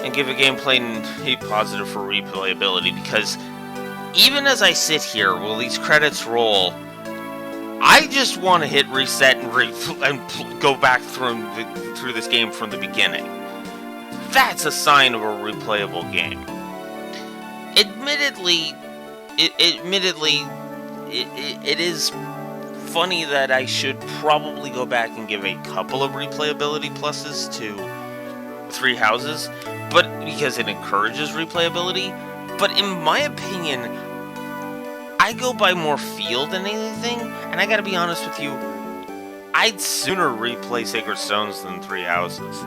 and give a gameplay a positive for replayability, because even as I sit here while these credits roll, I just want to hit reset and go back through this game from the beginning. That's a sign of a replayable game. Admittedly, it is funny that I should probably go back and give a couple of replayability pluses to Three Houses, but because it encourages replayability. But in my opinion, I go by more feel than anything, and I gotta be honest with you, I'd sooner replay Sacred Stones than Three Houses.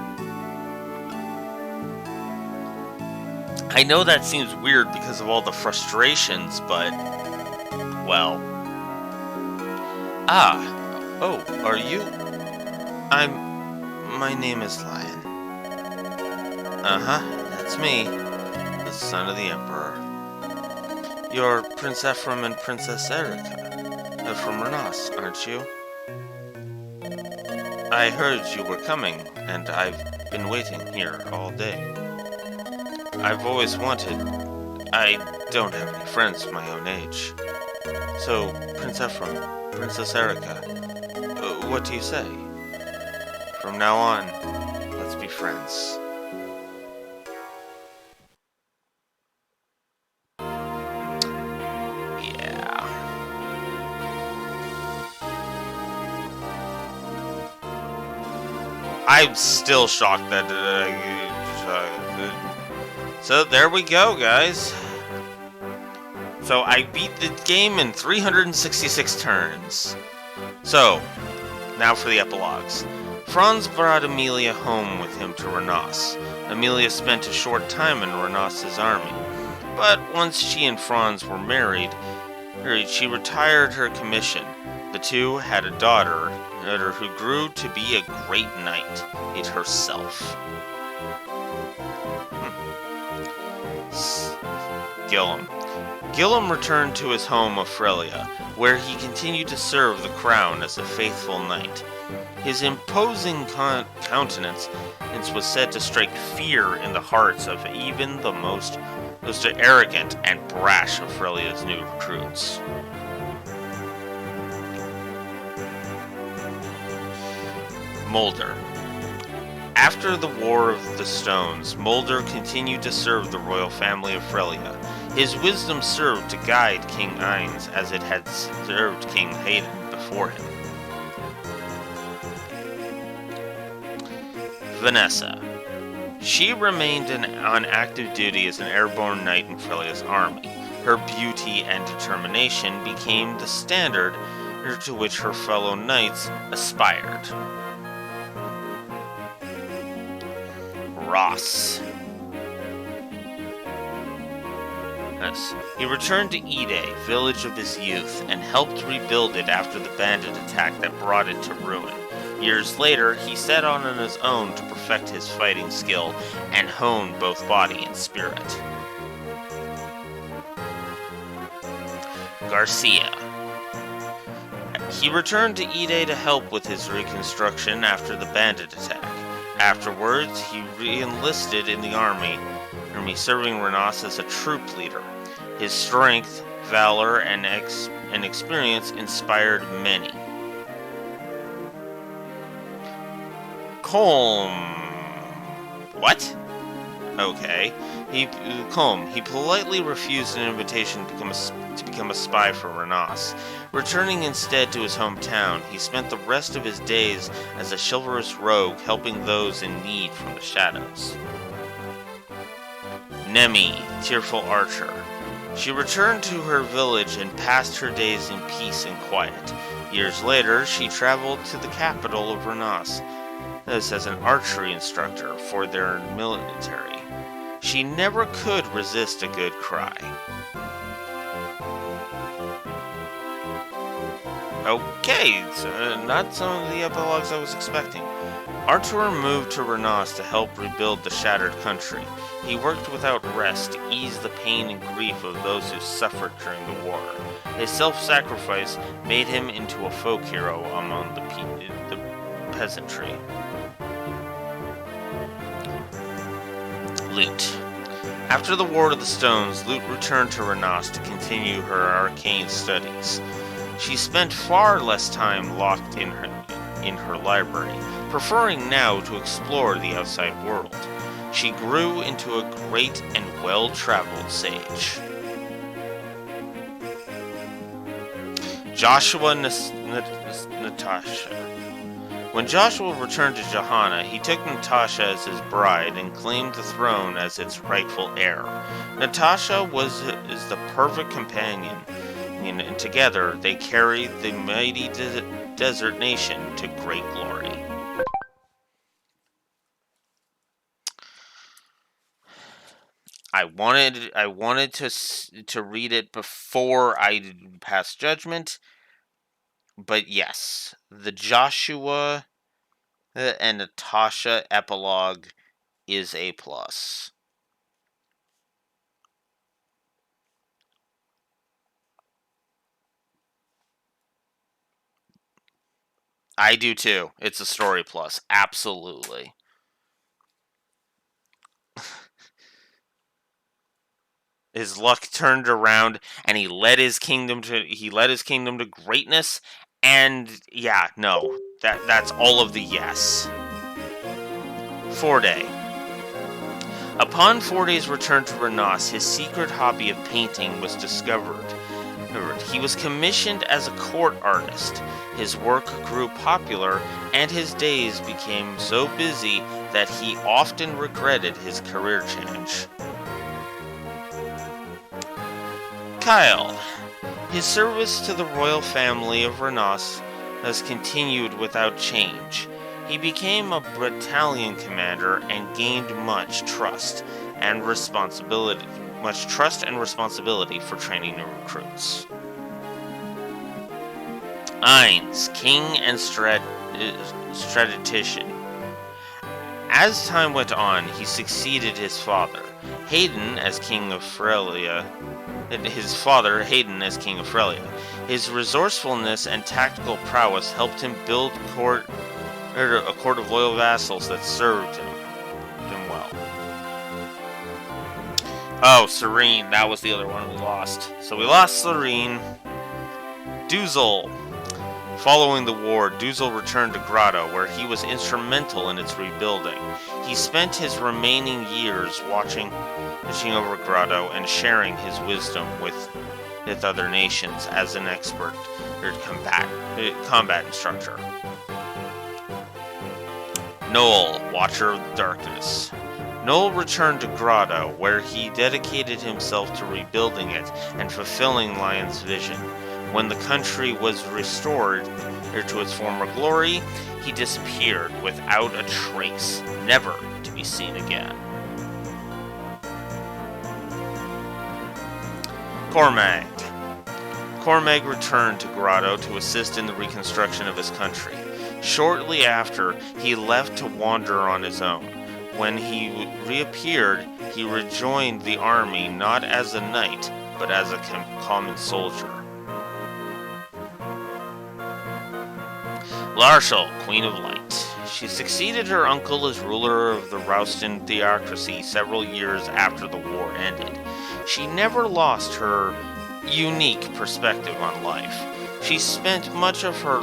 I know that seems weird because of all the frustrations, but, well... Oh, are you? My name is Lion. That's me, the son of the Emperor. You're Prince Ephraim and Princess Erica. From Renas, aren't you? I heard you were coming, and I've been waiting here all day. I've always wanted... I don't have any friends my own age. So, Prince Ephraim, Princess Erica, what do you say? From now on, let's be friends. Yeah. I'm still shocked that... so there we go, guys. So I beat the game in 366 turns. So, now for the epilogues. Franz brought Amelia home with him to Renos. Amelia spent a short time in Renos' army, but once she and Franz were married, she retired her commission. The two had a daughter who grew to be a great knight, it herself. Gillam returned to his home of Frelia, where he continued to serve the crown as a faithful knight. His imposing countenance was said to strike fear in the hearts of even the most arrogant and brash of Frelia's new recruits. Mulder. After the War of the Stones, Mulder continued to serve the royal family of Frelia. His wisdom served to guide King Ainz as it had served King Hayden before him. Vanessa. She remained on active duty as an airborne knight in Frelia's army. Her beauty and determination became the standard to which her fellow knights aspired. Ross. Yes. He returned to Ide, village of his youth, and helped rebuild it after the bandit attack that brought it to ruin. Years later, he set out on his own to perfect his fighting skill and hone both body and spirit. Garcia. He returned to Ide to help with his reconstruction after the bandit attack. Afterwards, he re-enlisted in the army, serving Renos as a troop leader. His strength, valor, and experience inspired many. What? Okay. He politely refused an invitation to become a spy for Renos. Returning instead to his hometown, he spent the rest of his days as a chivalrous rogue helping those in need from the shadows. Nemi, tearful archer. She returned to her village and passed her days in peace and quiet. Years later, she traveled to the capital of Renos as an archery instructor for their military. She never could resist a good cry. Okay, so not some of the epilogues I was expecting. Artur moved to Renos to help rebuild the shattered country. He worked without rest to ease the pain and grief of those who suffered during the war. His self-sacrifice made him into a folk hero among the peasantry. Lute. After the War of the Stones, Lute returned to Renos to continue her arcane studies. She spent far less time locked in her library, preferring now to explore the outside world. She grew into a great and well-traveled sage. Joshua Natasha. When Joshua returned to Johanna, he took Natasha as his bride and claimed the throne as its rightful heir. Natasha is the perfect companion, and together they carried the mighty desert nation to great glory. I wanted to read it before I passed judgment, but yes, the Joshua and Natasha epilogue is A+. I do too. It's a story plus, absolutely. his luck turned around, and he led his kingdom to greatness. And yeah, no, that's all of the yes. Forday. Upon Forday's return to Renos, his secret hobby of painting was discovered. He was commissioned as a court artist. His work grew popular, and his days became so busy that he often regretted his career change. Kyle. His service to the royal family of Renos has continued without change. He became a battalion commander and gained much trust and responsibility for training new recruits. Ainz, king and strategician. As time went on, he succeeded his father, Hayden, as king of Frelia. His resourcefulness and tactical prowess helped him build a court of loyal vassals that served him well. Oh, Serene, that was the other one we lost. So we lost Serene. Duzel. Following the war, Duzel returned to Grotto, where he was instrumental in its rebuilding. He spent his remaining years watching over Grotto and sharing his wisdom with other nations as an expert combat instructor. Noel, Watcher of the Darkness. Noel returned to Grotto, where he dedicated himself to rebuilding it and fulfilling Lion's vision. When the country was restored to its former glory, he disappeared without a trace, never to be seen again. Cormac. Cormac returned to Grotto to assist in the reconstruction of his country. Shortly after, he left to wander on his own. When he reappeared, he rejoined the army not as a knight, but as a common soldier. Larshel, Queen of Light. She succeeded her uncle as ruler of the Roustan theocracy several years after the war ended. She never lost her unique perspective on life. She spent much of her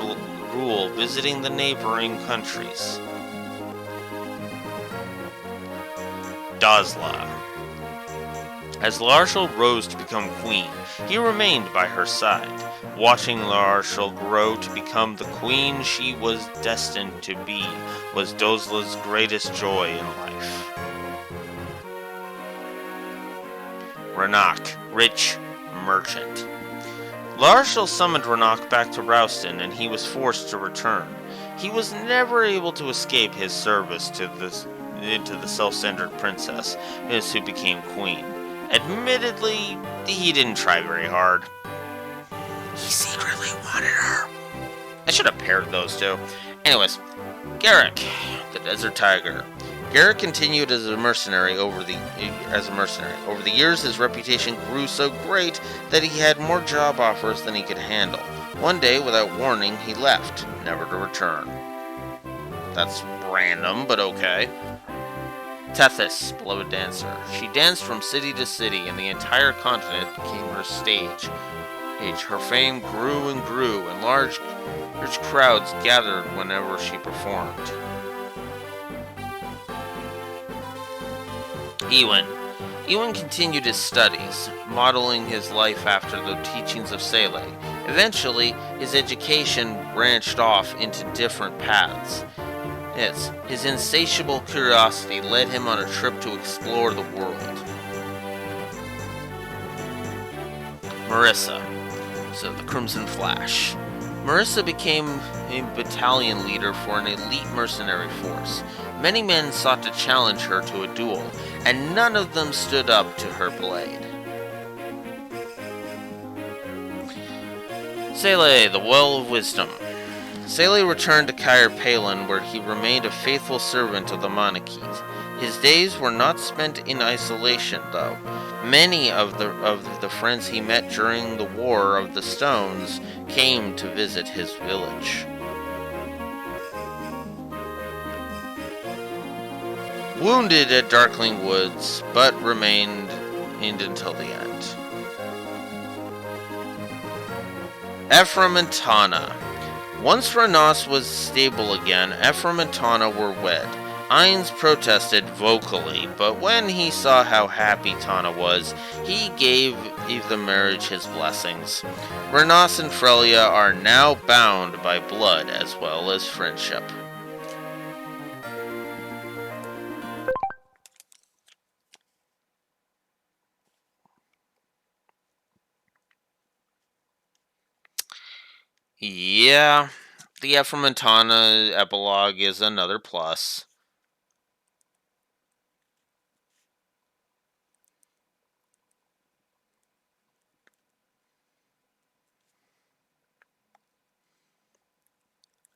rule visiting the neighboring countries. Dazla. As Larshel rose to become queen, he remained by her side. Watching Larshel grow to become the queen she was destined to be was Dozla's greatest joy in life. Renak, rich merchant. Larshel summoned Renak back to Roustan, and he was forced to return. He was never able to escape his service to the self-centered princess, who became queen. Admittedly, he didn't try very hard. He secretly wanted her. I should have paired those two. Anyways, Garrett, the Desert Tiger. Garrett continued as a mercenary. Over the years, his reputation grew so great that he had more job offers than he could handle. One day, without warning, he left, never to return. That's random, but okay. Tethys, beloved dancer. She danced from city to city, and the entire continent became her stage. Her fame grew and grew, and large crowds gathered whenever she performed. Ewan continued his studies, modeling his life after the teachings of Saleh. Eventually, his education branched off into different paths. His insatiable curiosity led him on a trip to explore the world. Marissa, so the Crimson Flash. Marissa became a battalion leader for an elite mercenary force. Many men sought to challenge her to a duel, and none of them stood up to her blade. Saleh, the Well of Wisdom. Saleh returned to Cair Palin, where he remained a faithful servant of the Monarchies. His days were not spent in isolation, though. Many of the friends he met during the War of the Stones came to visit his village. Wounded at Darkling Woods, but remained and until the end. Ephraim and Tana. Once Renos was stable again, Ephraim and Tana were wed. Ainz protested vocally, but when he saw how happy Tana was, he gave the marriage his blessings. Renos and Frelia are now bound by blood as well as friendship. Yeah, the Ephraim and Tana epilogue is another plus.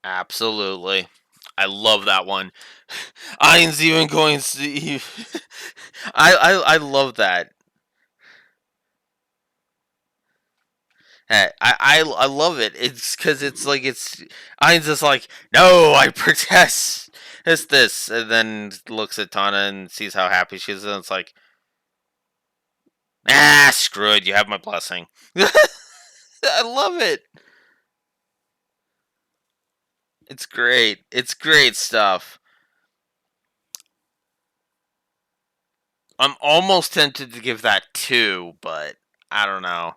Absolutely. I love that one. Ainz even going to... I love that. I love it. It's because it's like Ainz is like, no, I protest. It's this, and then looks at Tana and sees how happy she is, and it's like, screw it. You have my blessing. I love it. It's great. It's great stuff. I'm almost tempted to give that 2, but I don't know.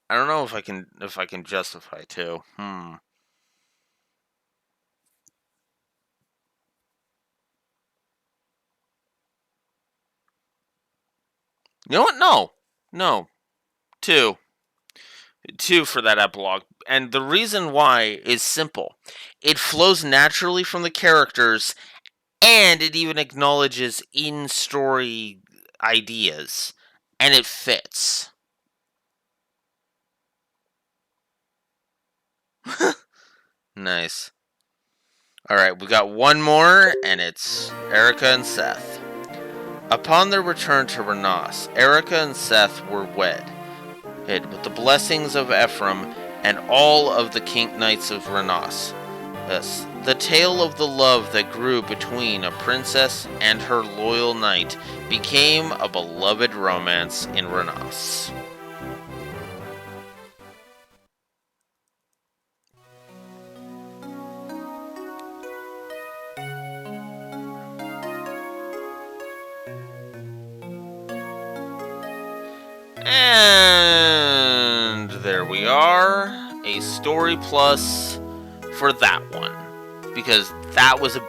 I don't know if I can justify 2. You know what? No. 2. 2 for that epilogue. And the reason why is simple. It flows naturally from the characters, and it even acknowledges in-story ideas. And it fits. Nice. Alright, we got one more, and it's Erica and Seth. Upon their return to Renos, Erica and Seth were wed, with the blessings of Ephraim and all of the King Knights of Renos. Yes, the tale of the love that grew between a princess and her loyal knight became a beloved romance in Renos. And there we are, a story plus for that one, because that's a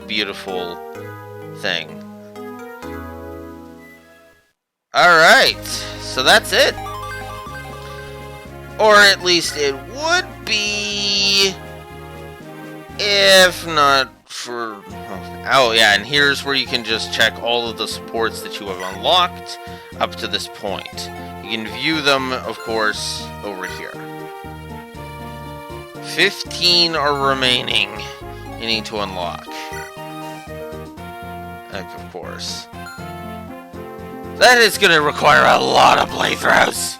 beautiful thing. Alright, so that's it. Or at least it would be, if not for... Oh yeah, and here's where you can just check all of the supports that you have unlocked up to this point. You can view them, of course, over here. 15 are remaining you need to unlock. Of course. That is going to require a lot of playthroughs.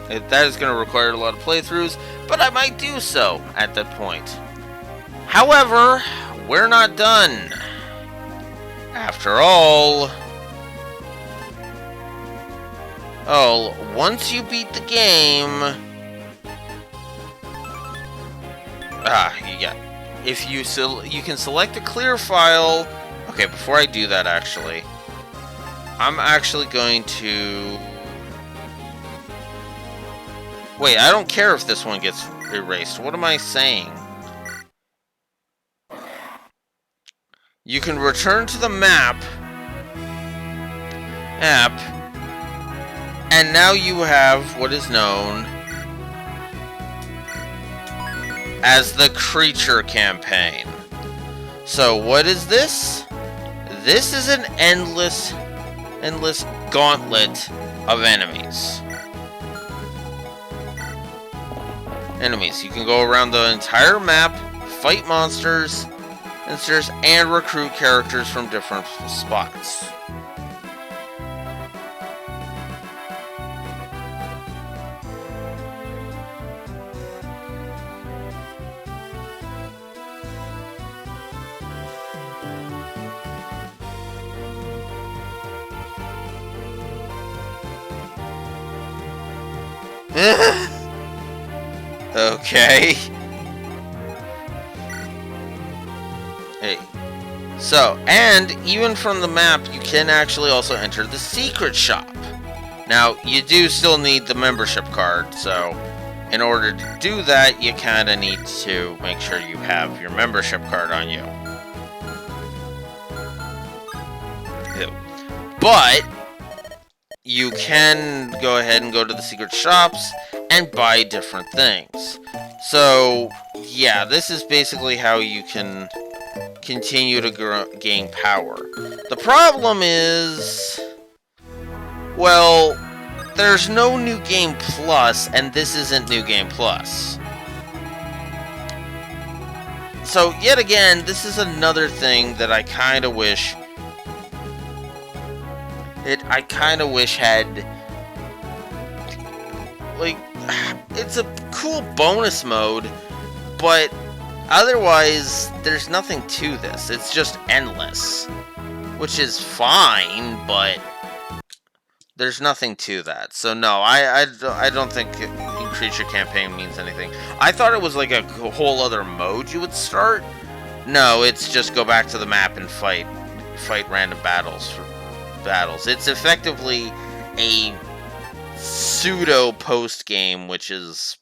That is going to require a lot of playthroughs, but I might do so at that point. However, we're not done. After all... Oh, once you beat the game... If you can select a clear file... Okay, before I do that, actually... I'm actually going to... Wait, I don't care if this one gets erased. What am I saying? You can return to the app, and now you have what is known as the Creature Campaign. So what is this? This is an endless gauntlet of enemies. You can go around the entire map, fight monsters, and recruit characters from different spots. Okay. Hey. So, and even from the map, you can actually also enter the secret shop. Now, you do still need the membership card, so in order to do that, you kind of need to make sure you have your membership card on you. But you can go ahead and go to the secret shops and buy different things. So, yeah, this is basically how you can continue to gain power. The problem is, well, there's no New Game Plus, and this isn't New Game Plus. So, yet again, this is another thing that I kind of wish had, like, it's a cool bonus mode, but otherwise, there's nothing to this. It's just endless, which is fine, but there's nothing to that. So no, I don't think Increase Your Campaign means anything. I thought it was like a whole other mode you would start. No, it's just go back to the map and fight random battles. It's effectively a pseudo post game, which is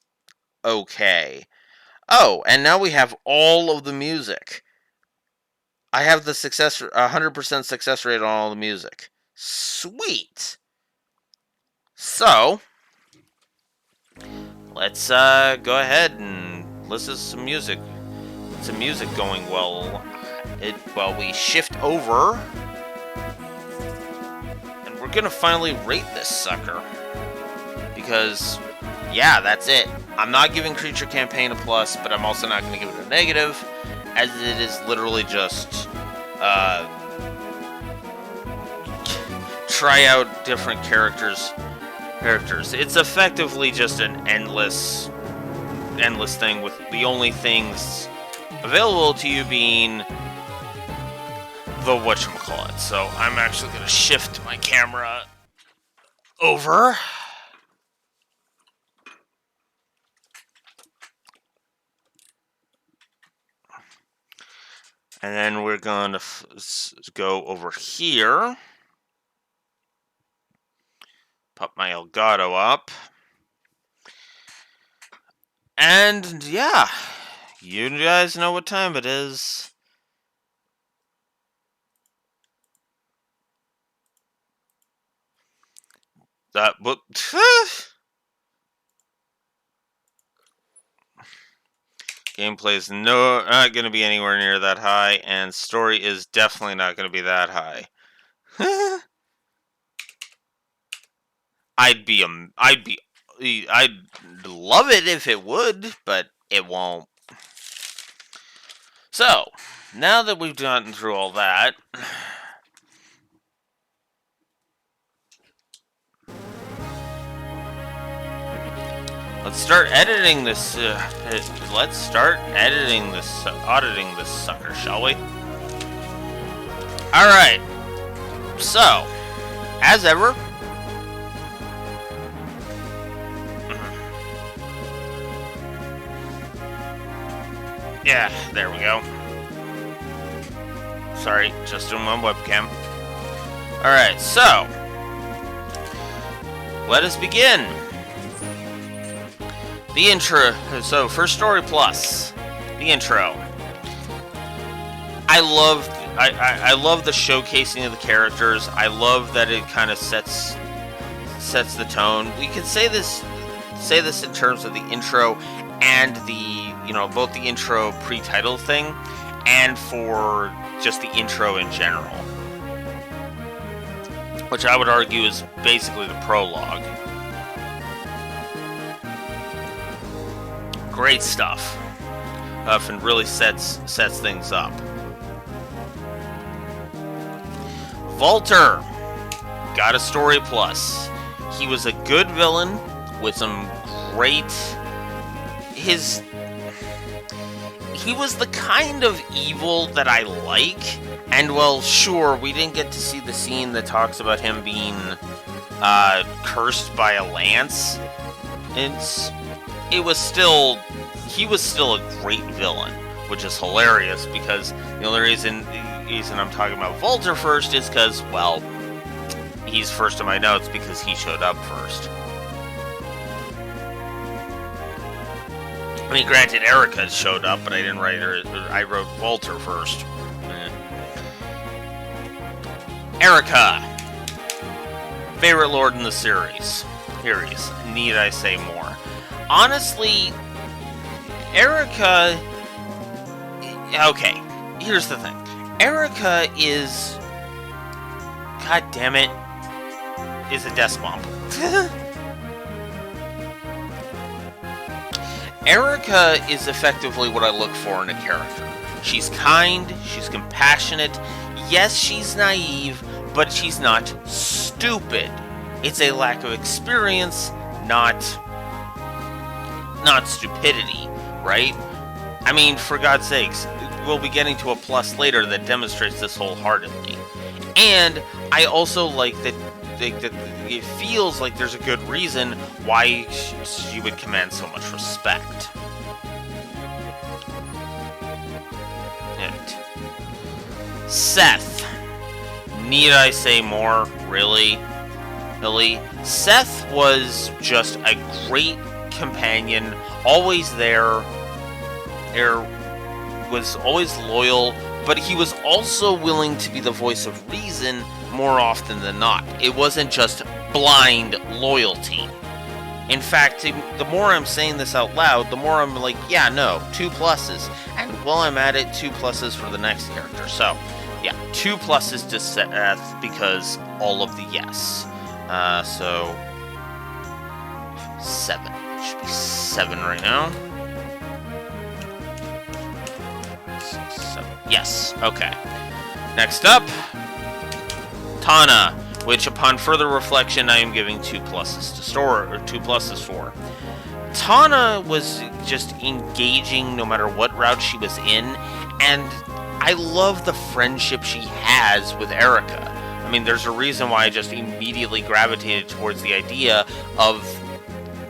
okay. Oh, and now we have all of the music. I have the 100% success rate on all the music. Sweet. So, let's go ahead and listen to some music. Some music going while we shift over. And we're gonna finally rate this sucker. Because, yeah, that's it. I'm not giving Creature Campaign a plus, but I'm also not going to give it a negative, as it is literally just try out different characters. It's effectively just an endless thing, with the only things available to you being the whatchamacallit. So I'm actually going to shift my camera over. And then we're going to go over here. Pop my Elgato up. And yeah, you guys know what time it is. Gameplay is not going to be anywhere near that high, and story is definitely not going to be that high. I'd love it if it would, but it won't. So, now that we've gotten through all that, let's start editing this. Let's start editing this, auditing this sucker, shall we? All right. So, as ever, yeah, there we go. Sorry, just doing my webcam. All right, so let us begin. The intro. So, first story plus the intro. I love the showcasing of the characters. I love that it kind of sets the tone. We could say this in terms of the intro and the, both the intro pre-title thing and for just the intro in general, which I would argue is basically the prologue. Great stuff. And really sets things up. Volter got a story plus. He was a good villain with some great. He was the kind of evil that I like. And well, sure, we didn't get to see the scene that talks about him being cursed by a lance. he was still a great villain, which is hilarious because the only reason I'm talking about Volter first is because, well, he's first in my notes because he showed up first. I mean, granted, Erica showed up, but I didn't write her. I wrote Volter first. Erica, favorite lord in the series. Need I say more? Honestly, Erica. Okay, here's the thing. Erica is, god damn it, is a desk bump. Erica is effectively what I look for in a character. She's kind, she's compassionate, yes, she's naive, but she's not stupid. It's a lack of experience, not stupidity, right? I mean, for God's sakes, we'll be getting to a plus later that demonstrates this wholeheartedly. And I also like that it feels like there's a good reason why she would command so much respect. And Seth. Need I say more? Really? Seth was just a great companion, always there. Was always loyal, but he was also willing to be the voice of reason more often than not. It wasn't just blind loyalty. In fact, the more I'm saying this out loud, the more I'm like, yeah, no, 2 pluses. And while I'm at it, 2 pluses for the next character. So, yeah, 2 pluses to Seth because all of the yes. So 7. It should be 7 right now. 7. Yes, okay. Next up, Tana, which upon further reflection I am giving 2 pluses to 2 pluses for. Tana was just engaging no matter what route she was in, and I love the friendship she has with Erica. I mean, there's a reason why I just immediately gravitated towards the idea of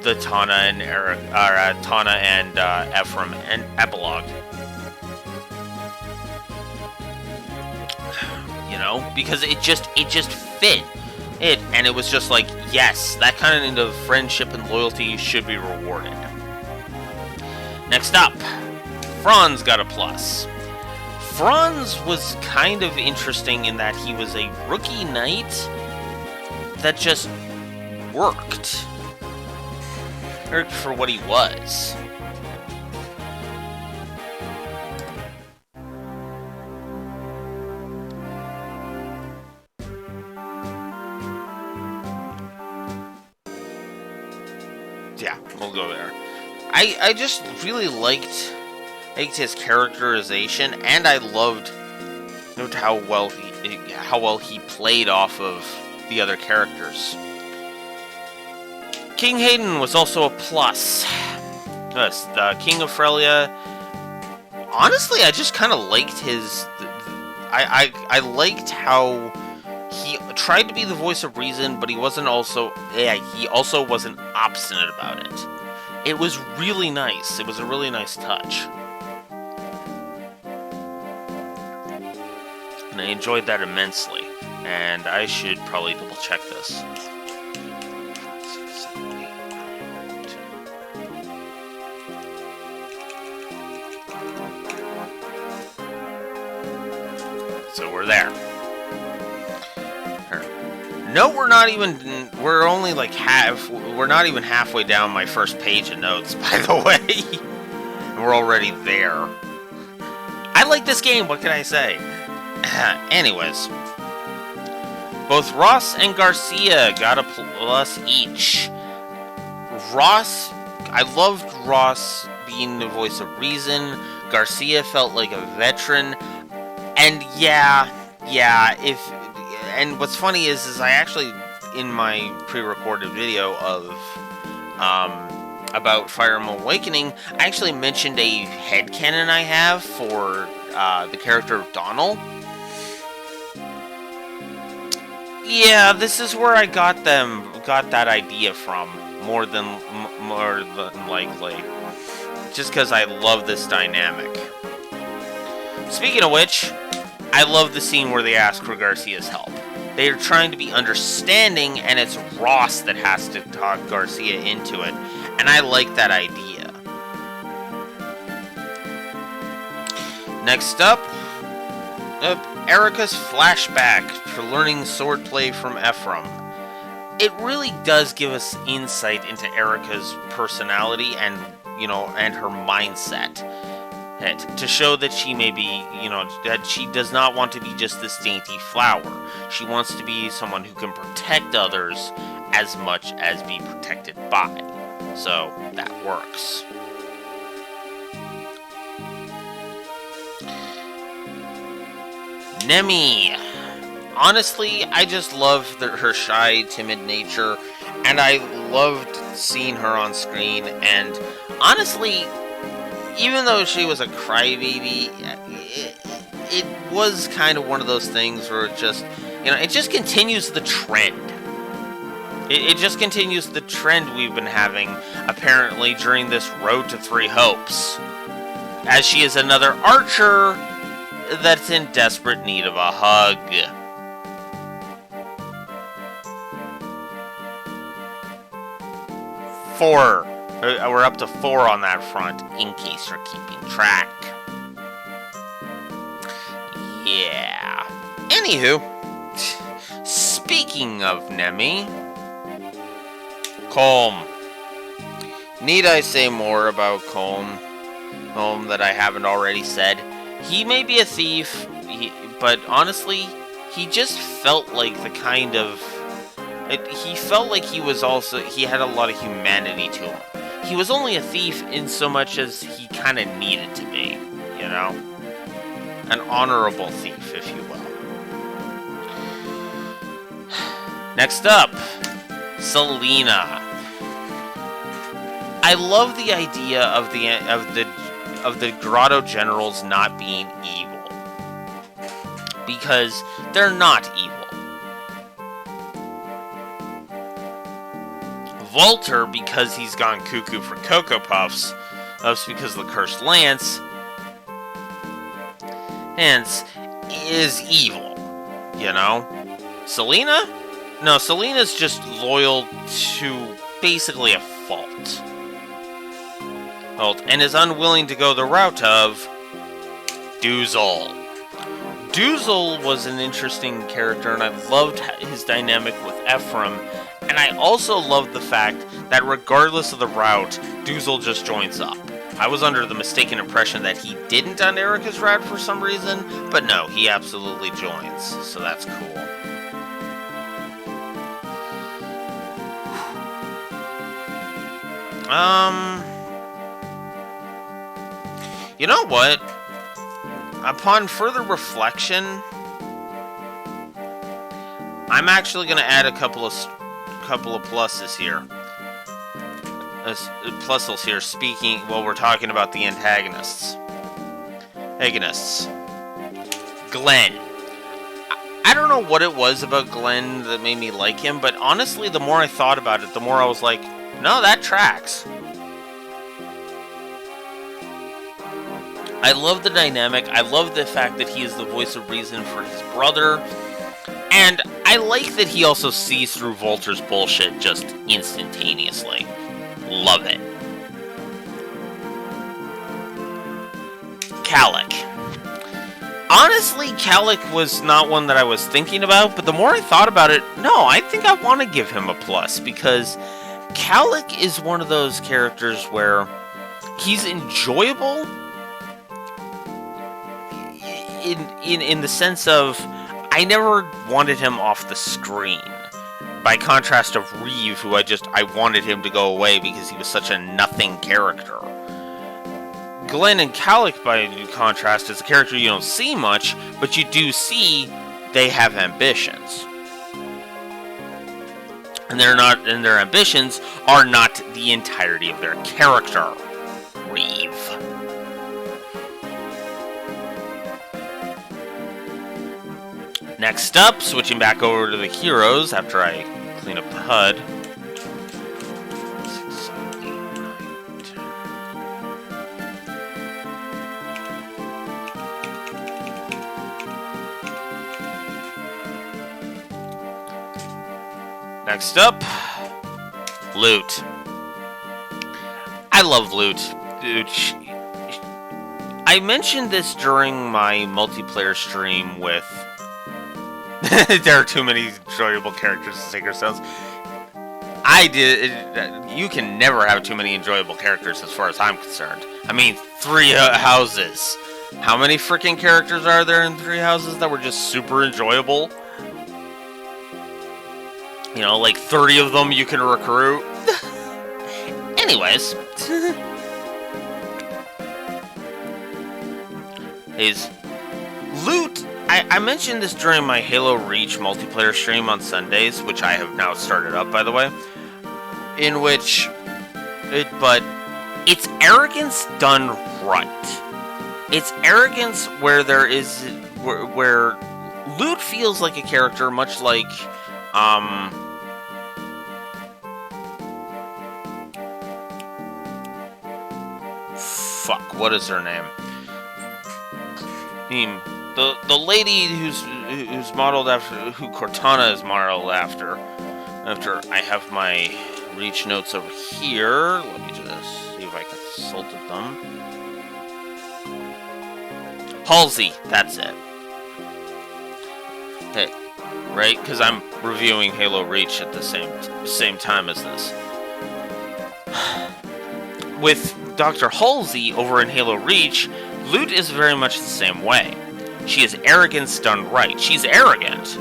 the Tana and Ephraim and Epilogue. You know, because it just fit. And it was just like, yes, that kind of friendship and loyalty should be rewarded. Next up, Franz got a plus. Franz was kind of interesting in that he was a rookie knight that just worked. Worked for what he was. Yeah, we'll go there. I just really liked his characterization, and I loved how well he played off of the other characters. King Hayden was also a plus. Yes, the King of Frelia. Honestly, I just kind of liked his. I liked how he tried to be the voice of reason, but he wasn't also. Yeah, he also wasn't obstinate about it. It was really nice. It was a really nice touch. And I enjoyed that immensely. And I should probably double check this. So we're there. No, we're not even. We're only like we're not even halfway down my first page of notes, by the way. And we're already there. I like this game, what can I say? Anyways. Both Ross and Garcia got a plus each. I loved Ross being the voice of reason. Garcia felt like a veteran. And and what's funny is I actually, in my pre-recorded video of about Fire Emblem Awakening, I actually mentioned a headcanon I have for the character of Donald. Yeah, this is where I got that idea from. more than likely. Just because I love this dynamic. Speaking of which, I love the scene where they ask for Garcia's help. They are trying to be understanding, and it's Ross that has to talk Garcia into it. And I like that idea. Next up, Erica's flashback for learning swordplay from Ephraim. It really does give us insight into Erica's personality and her mindset. To show that she may be, that she does not want to be just this dainty flower. She wants to be someone who can protect others as much as be protected by. So, that works. Nemi. Honestly, I just love her shy, timid nature, and I loved seeing her on screen, and honestly, even though she was a crybaby, it was kind of one of those things where it just continues the trend. It just continues the trend we've been having, apparently, during this Road to Three Hopes. As she is another archer that's in desperate need of a hug. Four. We're up to 4 on that front, in case you're keeping track. Yeah. Anywho, speaking of Nemi, Colm. Need I say more about Colm that I haven't already said? He may be a thief, but honestly, he just felt like the kind of... he felt like he had a lot of humanity to him. He was only a thief in so much as he kind of needed to be, An honorable thief, if you will. Next up, Selena. I love the idea of the Grotto Generals not being evil. Because they're not evil. Volter, because he's gone cuckoo for Cocoa Puffs. That's because of the Cursed Lance. Hence, is evil. Selena? No, Selena's just loyal to basically a fault. And is unwilling to go the route of Doozle. Doozle was an interesting character, and I loved his dynamic with Ephraim. And I also loved the fact that regardless of the route, Doozle just joins up. I was under the mistaken impression that he didn't on Erica's route for some reason, but no, he absolutely joins, so that's cool. You know what? Upon further reflection, I'm actually going to add a couple of pluses here. Pluses here, speaking while we're talking about the antagonists. Glenn. I don't know what it was about Glenn that made me like him, but honestly, the more I thought about it, the more I was like, no, that tracks. I love the dynamic. I love the fact that he is the voice of reason for his brother. And I like that he also sees through Volter's bullshit just instantaneously. Love it. Calic. Honestly, Calic was not one that I was thinking about, but the more I thought about it, no, I think I want to give him a plus, because Calic is one of those characters where he's enjoyable in the sense of I never wanted him off the screen. By contrast of Reeve, who I wanted him to go away because he was such a nothing character. Glenn and Calic, by contrast, is a character you don't see much, but you do see they have ambitions. And their ambitions are not the entirety of their character. Reeve. Next up, switching back over to the heroes after I clean up the HUD. Next up, loot. I love loot. Dude, I mentioned this during my multiplayer stream with... there are too many enjoyable characters to take ourselves. You can never have too many enjoyable characters as far as I'm concerned. I mean, 3 houses. How many freaking characters are there in 3 houses that were just super enjoyable? You know, like 30 of them you can recruit. Anyways. Is loot. I mentioned this during my Halo Reach multiplayer stream on Sundays, which I have now started up, by the way. In which, but it's arrogance done right. It's arrogance where there is, where loot feels like a character, much like, fuck, what is her name? The lady who's modeled after, who Cortana is modeled after. After I have my Reach notes over here, let me just see if I consulted them. Halsey, that's it. Hey, right? Because I'm reviewing Halo Reach at the same time as this. With Dr. Halsey over in Halo Reach, loot is very much the same way. She is arrogance done right. She's arrogant,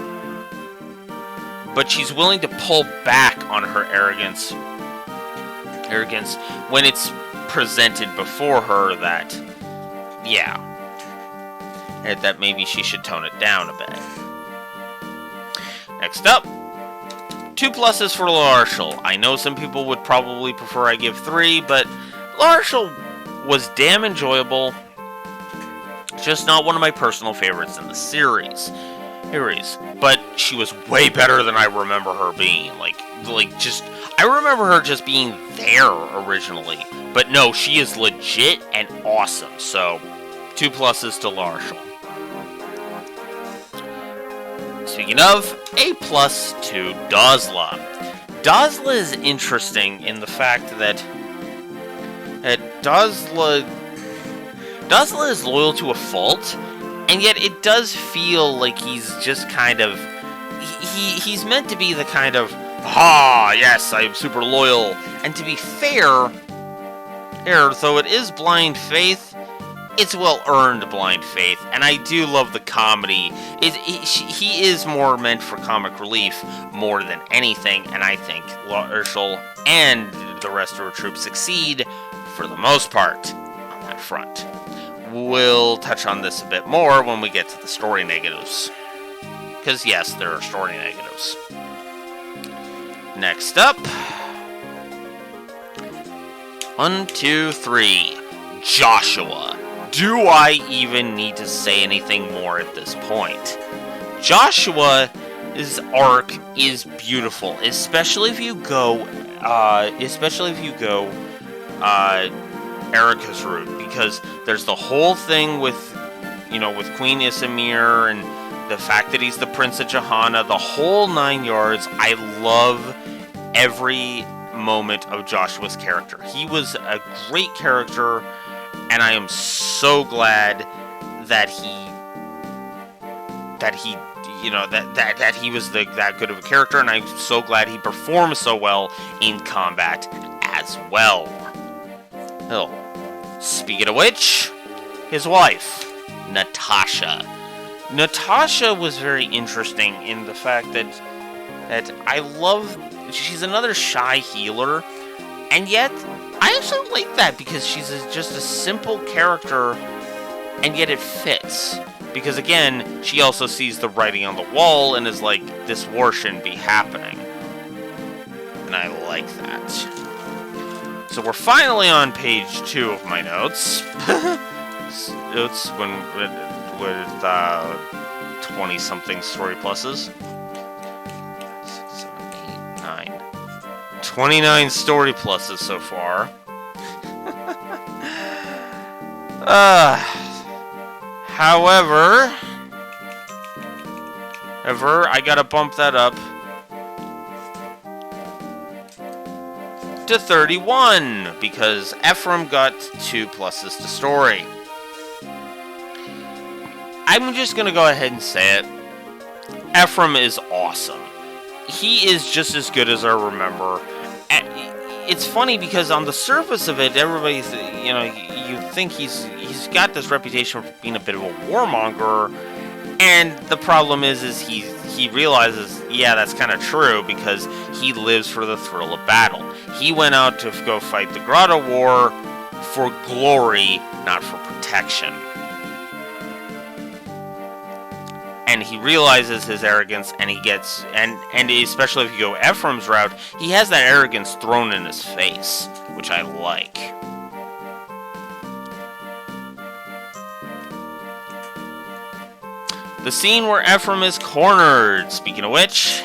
but she's willing to pull back on her arrogance when it's presented before her that, yeah, that maybe she should tone it down a bit. Next up, 2 pluses for Larshall. I know some people would probably prefer I give 3, but Larshall was damn enjoyable. Just not one of my personal favorites in the series. But she was way better than I remember her being. I remember her just being there originally. But no, she is legit and awesome. So, 2 pluses to Larshall. Speaking of, A plus to Dazla. Dazla is interesting in the fact that Dazla is loyal to a fault, and yet it does feel like he's just kind of... He's meant to be the kind of, yes, I'm super loyal. And to be fair, though it is blind faith, it's well-earned blind faith, and I do love the comedy. He is more meant for comic relief more than anything, and I think Larshall and the rest of her troops succeed for the most part on that front. We'll touch on this a bit more when we get to the story negatives. Because, yes, there are story negatives. Next up. 1, 2, 3. Joshua. Do I even need to say anything more at this point? Joshua's arc is beautiful, especially if you go Erica's route, because there's the whole thing with Queen Isamir and the fact that he's the Prince of Johanna, the whole 9 yards. I love every moment of Joshua's character. He was a great character, and I am so glad that he was that good of a character, and I'm so glad he performed so well in combat as well. Oh. Speaking of which, his wife, Natasha. Natasha was very interesting in the fact that she's another shy healer, and yet I actually like that because she's just a simple character, and yet it fits. Because again, she also sees the writing on the wall and is like, this war shouldn't be happening. And I like that. So we're finally on page 2 of my notes. Notes with 20-something story pluses. 6, 7, 8, 9. 29 story pluses so far. However, I gotta bump that up to 31, because Ephraim got 2 pluses to story. I'm just going to go ahead and say it. Ephraim is awesome. He is just as good as I remember. It's funny because on the surface of it, everybody's, you think he's got this reputation for being a bit of a warmonger, and the problem is he realizes, yeah, that's kind of true, because he lives for the thrill of battle. He went out to go fight the Grotto War for glory, not for protection. And he realizes his arrogance, and he gets, and especially if you go Ephraim's route, he has that arrogance thrown in his face, which I like. The scene where Ephraim is cornered, speaking of which,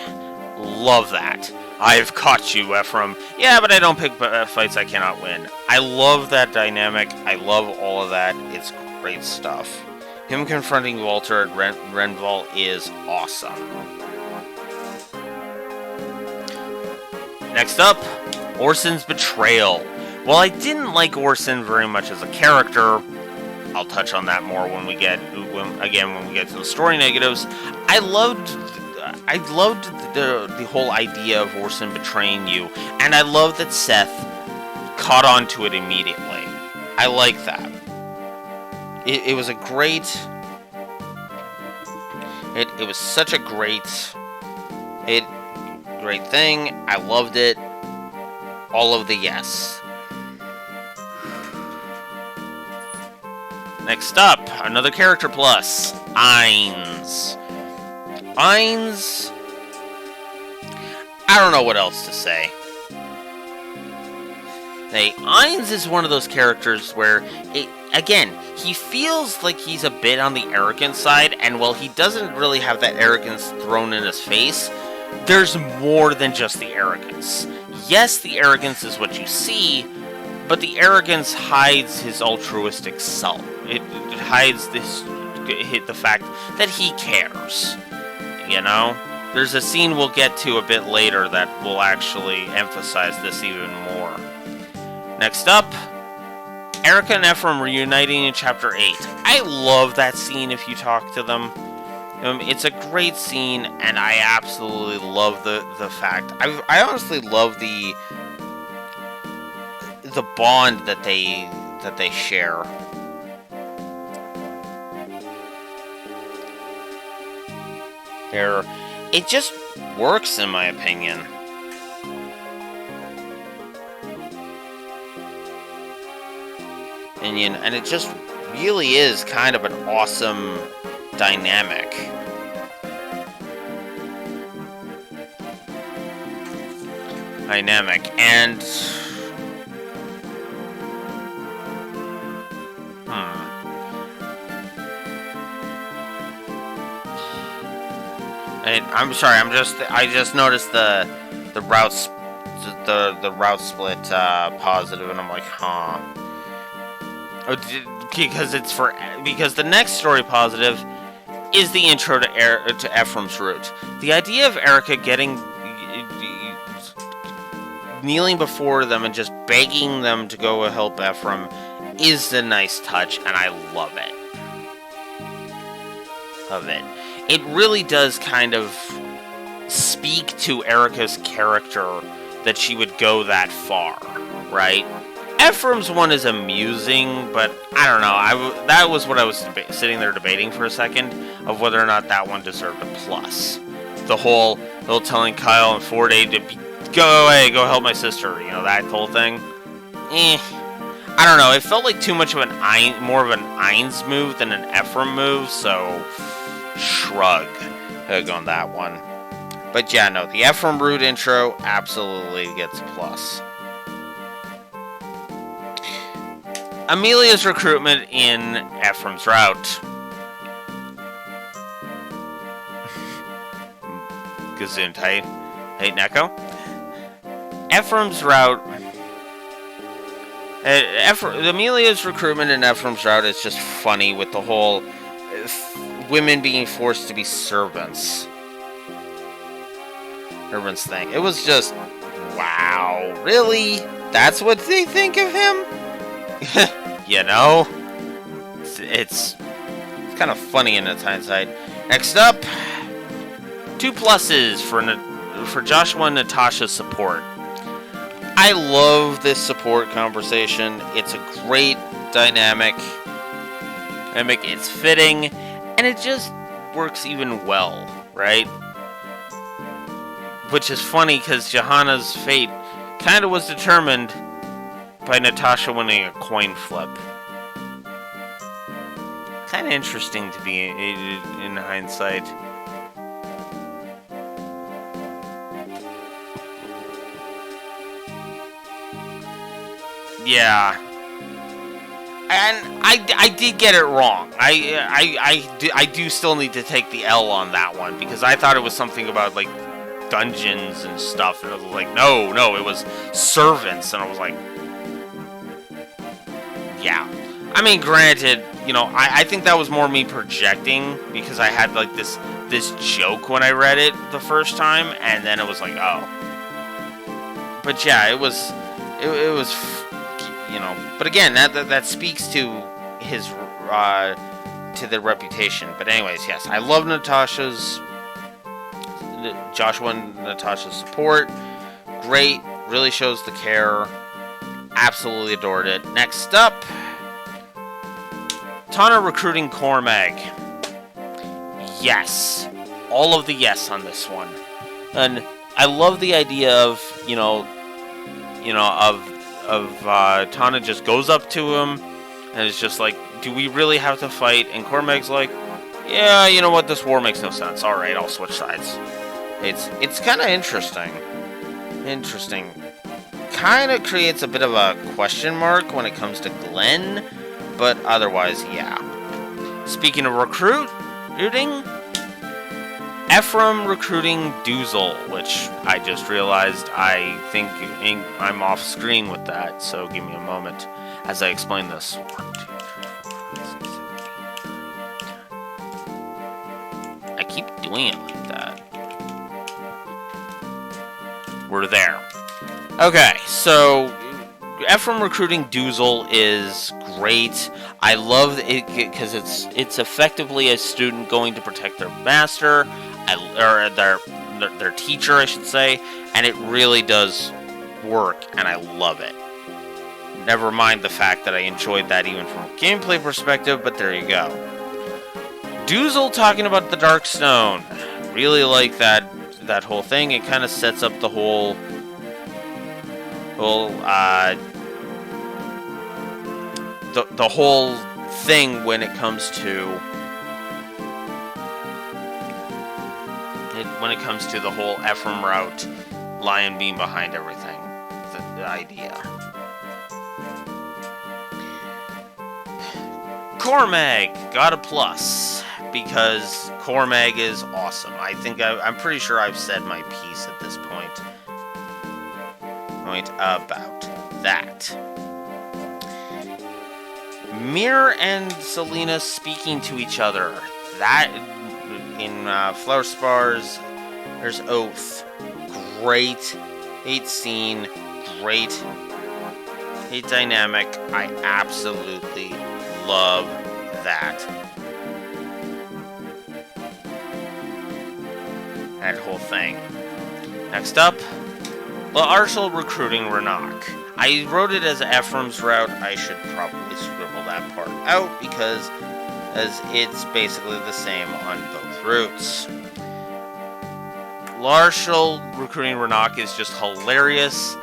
love that. I've caught you, Ephraim. Yeah, but I don't pick fights I cannot win. I love that dynamic. I love all of that. It's great stuff. Him confronting Walter at Revolt is awesome. Next up, Orson's Betrayal. While I didn't like Orson very much as a character, I'll touch on that more when we get to the story negatives. I loved the whole idea of Orson betraying you, and I love that Seth caught on to it immediately. I like that. It was a great... It was such a great thing. I loved it. All of the yes. Next up, another character plus. Ainz. Ainz... I don't know what else to say. Ainz is one of those characters where, again, he feels like he's a bit on the arrogant side, and while he doesn't really have that arrogance thrown in his face, there's more than just the arrogance. Yes, the arrogance is what you see, but the arrogance hides his altruistic self. It hides the fact that he cares, There's a scene we'll get to a bit later that will actually emphasize this even more. Next up, Erica and Ephraim reuniting in Chapter 8. I love that scene if you talk to them. It's a great scene, and I absolutely love the fact. I honestly love the bond that they share. It just works, in my opinion. And it just really is kind of an awesome dynamic. And I'm sorry. I just noticed the route split positive, and I'm like, huh. Because the next story positive is the intro to Ephraim's route. The idea of Erica kneeling before them and just begging them to go help Ephraim is a nice touch, and I love it. It really does kind of speak to Erica's character that she would go that far, right? Ephraim's one is amusing, but I don't know. That was what I was sitting there debating for a second, of whether or not that one deserved a plus. The whole telling Kyle and Forday to go away, go help my sister, that whole thing. I don't know. It felt like too much of more of an Ainz move than an Ephraim move, so shrug on that one. But yeah, no, the Ephraim route intro absolutely gets a plus. Amelia's recruitment in Ephraim's route. Gesundheit. Hey, Neko. Ephraim's route. Amelia's recruitment in Ephraim's route is just funny with the whole women being forced to be servants thing. It was just, wow, really? That's what they think of him? You know? It's kind of funny in its hindsight. Next up, 2 pluses for Joshua and Natasha's support. I love this support conversation. It's a great dynamic. It's fitting, and it just works even well, right? Which is funny because Johanna's fate kind of was determined by Natasha winning a coin flip. Kind of interesting to be in hindsight. Yeah. And I did get it wrong. I do still need to take the L on that one, because I thought it was something about, like, dungeons and stuff, and I was like, no, it was servants, and I was like, yeah. I mean, granted, you know, I think that was more me projecting, because I had, like, this joke when I read it the first time, and then it was like, oh. But yeah, it was, you know, but again, that speaks to his, to the reputation. But anyways, yes, I love Joshua and Natasha's support. Great, really shows the care. Absolutely adored it. Next up, Tana recruiting Cormac. Yes, all of the yes on this one, and I love the idea of Tana just goes up to him and is just like, do we really have to fight? And Cormac's like, yeah, you know what, this war makes no sense. Alright, I'll switch sides. It's kind of interesting. Kind of creates a bit of a question mark when it comes to Glenn, but otherwise, yeah. Speaking of recruiting, Ephraim recruiting Doozle, which I just realized I think I'm off screen with that, so give me a moment as I explain this. 1, 2, 3, 4, 5, 6, 7, 8, 9. I keep doing it like that. We're there. Okay, so Ephraim recruiting Doozle is great. I love it because it's effectively a student going to protect their master, or their teacher, I should say, and it really does work, and I love it. Never mind the fact that I enjoyed that even from a gameplay perspective, but there you go. Doozle talking about the Darkstone. Really like that whole thing. It kind of sets up the whole the whole thing when it comes to the whole Ephraim route, Lion being behind everything, the idea. Cormac got a plus because Cormac is awesome. I'm pretty sure I've said my piece at this point about that. Mir and Selena speaking to each other. That in Flower Spars, there's Oath. Great scene. Great dynamic. I absolutely love that. That whole thing. Next up, Arshel recruiting Renak. I wrote it as Ephraim's route. I should probably scribble that part out because as it's basically the same on both routes. Arshel recruiting Renak is just hilarious,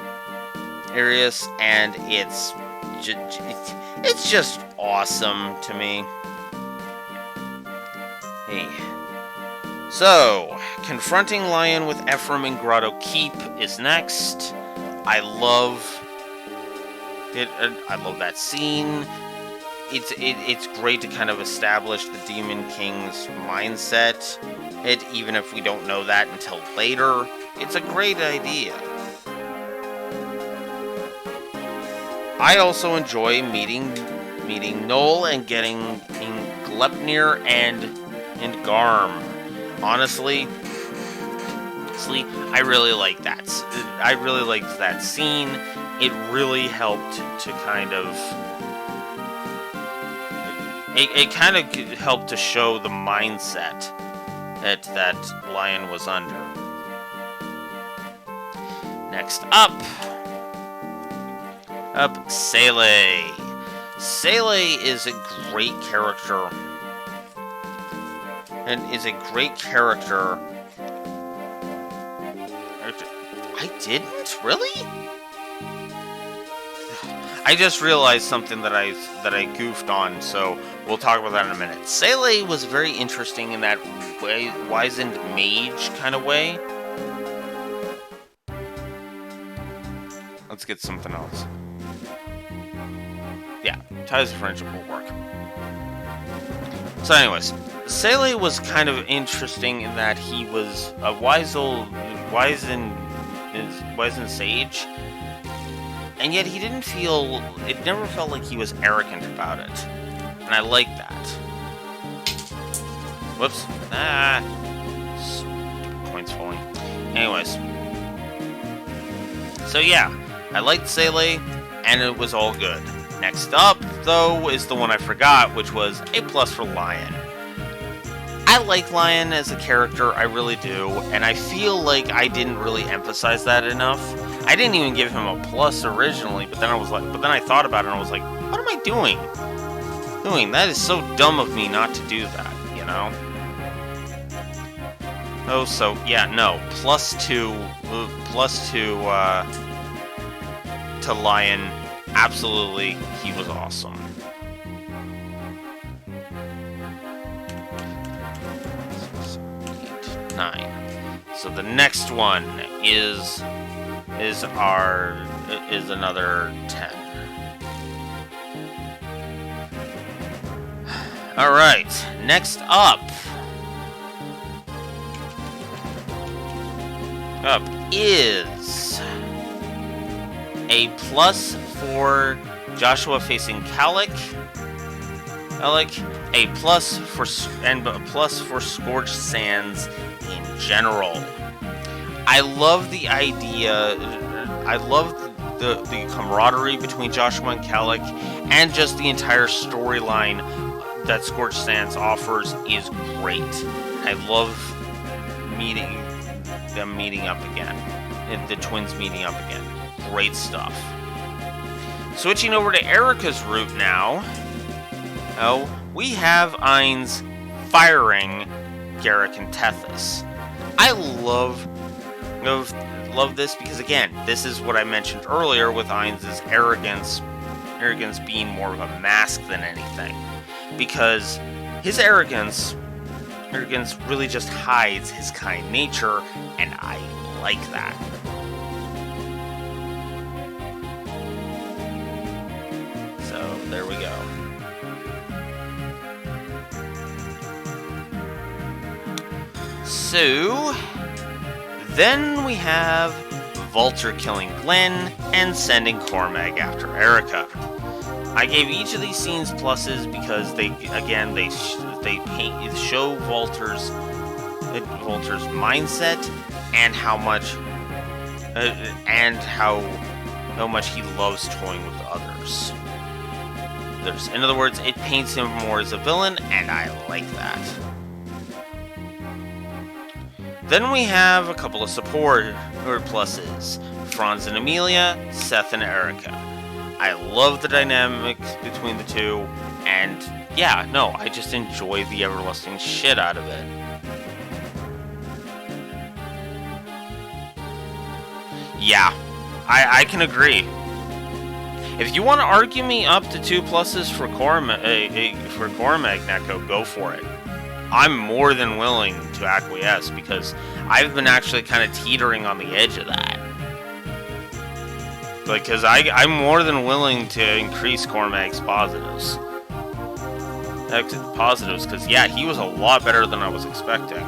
and it's just awesome to me. Hey. So, Confronting Lion with Ephraim in Grotto Keep is next. I love it. I love that scene. It's great to kind of establish the Demon King's mindset. Even if we don't know that until later, it's a great idea. I also enjoy meeting Noel and getting Glepnir and Garm. Honestly, I really like that. I really liked that scene. it really helped to kind of... It kind of helped to show the mindset that Lion was under. Next up, Saleh. Saleh is a great character. And is a great character. I didn't? Really? I just realized something that I goofed on, so we'll talk about that in a minute. Saleh was very interesting in that wizened mage kind of way. Let's get something else. Yeah, ties of friendship will work. So anyways, Saleh was kind of interesting in that he was a wizened sage, and yet he didn't feel, it never felt like he was arrogant about it. And I like that. Whoops. Points falling. Anyways. So yeah, I liked Saleh, and it was all good. Next up, though, is the one I forgot, which was A+ for Lion. I like Lion as a character, I really do, and I feel like I didn't really emphasize that enough. I didn't even give him a plus originally, but then I thought about it and I was like, what am I doing? That is so dumb of me not to do that, you know? Oh, so yeah, no, +2 to Lion. Absolutely, he was awesome. 6, 8, 9. So the next one is another 10. All right, next up is A+ for Joshua facing Alec, A+ for Scorched Sands in general. I love the idea. I love the camaraderie between Joshua and Alec, and just the entire storyline that Scorched Sands offers is great. I love them meeting up again, and the twins meeting up again. Great stuff. Switching over to Erica's route now. We have Ainz firing Garrett and Tethys. I love this because, again, this is what I mentioned earlier with Ainz's arrogance being more of a mask than anything. Because his arrogance really just hides his kind nature, and I like that. So, there we go. So, then we have Vulture killing Glenn and sending Cormac after Erica. I gave each of these scenes pluses because they show Vulture's mindset and how much he loves toying with others. In other words, it paints him more as a villain, and I like that. Then we have a couple of support pluses: Franz and Amelia, Seth and Erica. I love the dynamics between the two, and yeah, no, I just enjoy the everlasting shit out of it. Yeah, I can agree. If you want to argue me up to 2 pluses for Cormac, Neko, go for it. I'm more than willing to acquiesce because I've been actually kind of teetering on the edge of that. Because I'm more than willing to increase Cormac's positives. Because, yeah, he was a lot better than I was expecting.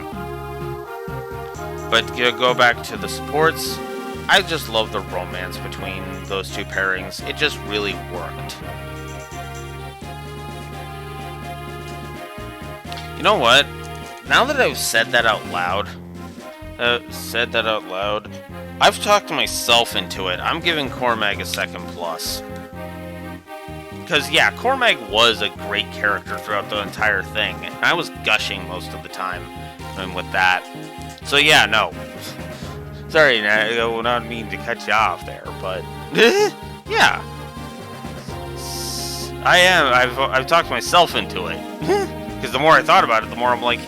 But to go back to the supports, I just love the romance between those two pairings. It just really worked. You know what? Now that I've said that out loud, I've talked myself into it. I'm giving Cormac a second plus. Because, yeah, Cormac was a great character throughout the entire thing. And I was gushing most of the time with that. So, yeah, no. Sorry, I don't mean to cut you off there, but... yeah. I am. I've talked myself into it. Because the more I thought about it, the more I'm like,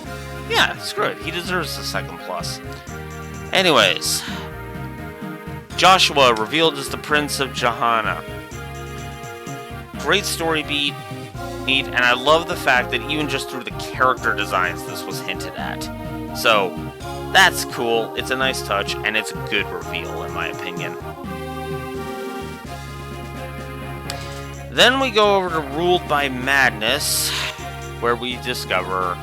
yeah, screw it. He deserves a second plus. Anyways. Joshua, revealed as the Prince of Johanna. Great story beat, and I love the fact that even just through the character designs this was hinted at. So, that's cool, it's a nice touch, and it's a good reveal, in my opinion. Then we go over to Ruled by Madness, where we discover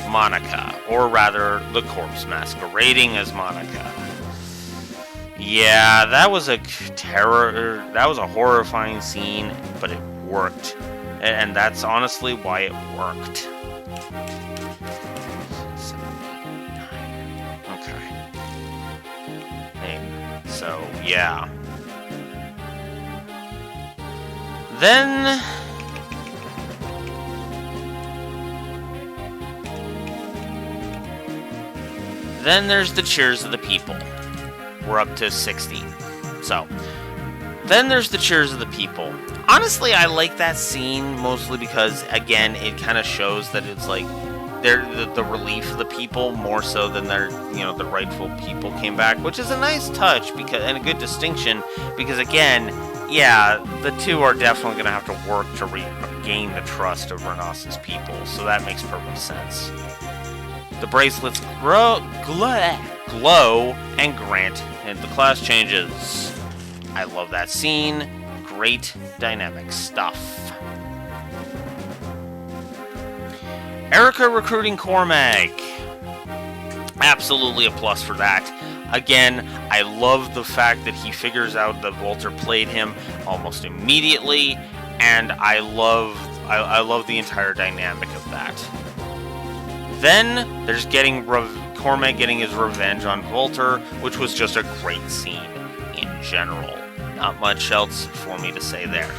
Monica, or rather, the corpse masquerading as Monica. Yeah, that was a horrifying scene, but it worked. And that's honestly why it worked. 7, 8, 9. Okay. So, yeah. Then there's the cheers of the people. We're up to 60. So, then there's the cheers of the people. Honestly, I like that scene mostly because, again, it kind of shows that it's like they're the relief of the people more so than the rightful people came back, which is a nice touch and a good distinction because, again, yeah, the two are definitely going to have to work to regain the trust of Renaiss's people, so that makes perfect sense. The bracelets glow and grant, and the class changes. I love that scene. Great dynamic stuff. Erica recruiting Cormac. Absolutely a plus for that. Again, I love the fact that he figures out that Walter played him almost immediately, and I love the entire dynamic of that. Then there's Cormac getting his revenge on Walter, which was just a great scene in general. Not much else for me to say there.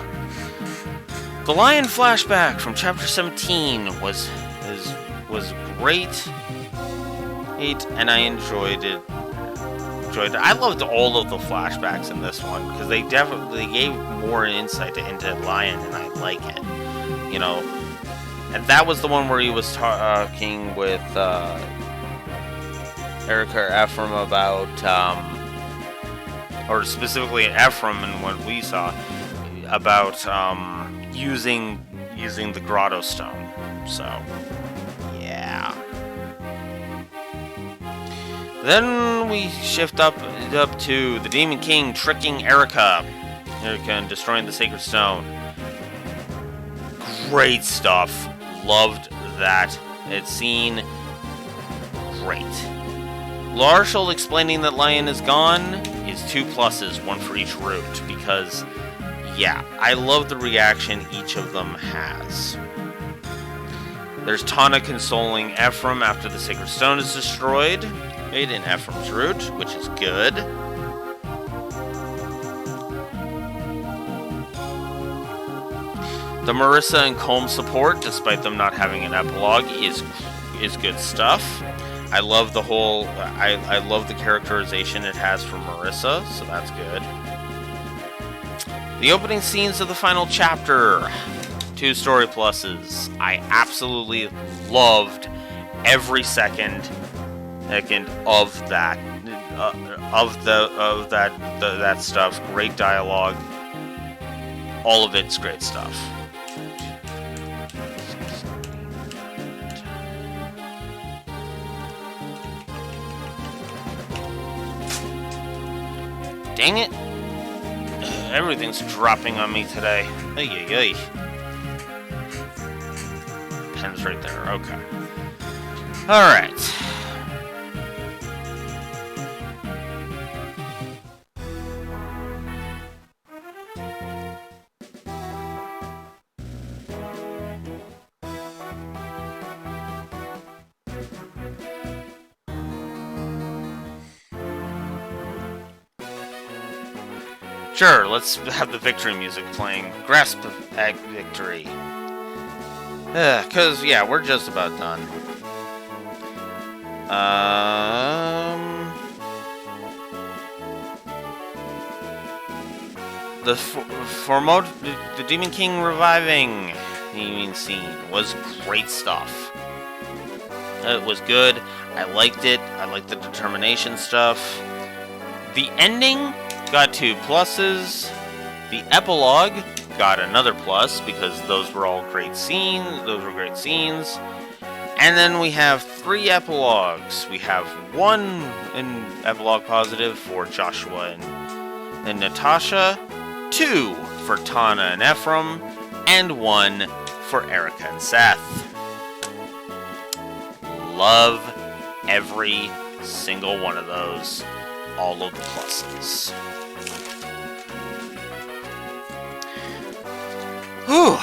The Lion flashback from Chapter 17 was great, and I enjoyed it. I loved all of the flashbacks in this one because they definitely gave more insight into Lion, and I like it. And that was the one where he was talking with Erica or Ephraim about, or specifically Ephraim and what we saw, about using the Grotto Stone. So, yeah. Then we shift up to the Demon King tricking Erica and destroying the Sacred Stone. Great stuff. Loved that. It's seen great. Larshall explaining that Lion is gone is 2 pluses, 1 for each route, because, yeah, I love the reaction each of them has. There's Tana consoling Ephraim after the Sacred Stone is destroyed, made in Ephraim's route, which is good. The Marissa and Colm support, despite them not having an epilogue, is good stuff. I love the whole. I love the characterization it has for Marissa, so that's good. The opening scenes of the final chapter, 2 story pluses. I absolutely loved every second of that that stuff. Great dialogue. All of it's great stuff. Dang it. Everything's dropping on me today. Ay, ay, ay. Pen's right there. Okay. Alright. Sure, let's have the victory music playing. Grasp at victory. Cause yeah, we're just about done. The Demon King reviving scene was great stuff. It was good. I liked it. I liked the determination stuff. The ending got 2 pluses. The epilogue got another plus because those were all great scenes. Those were great scenes. And then we have 3 epilogues. We have 1 in epilogue positive for Joshua and Natasha, 2 for Tana and Ephraim, and 1 for Erica and Seth. Love every single one of those. All of the pluses. Whew.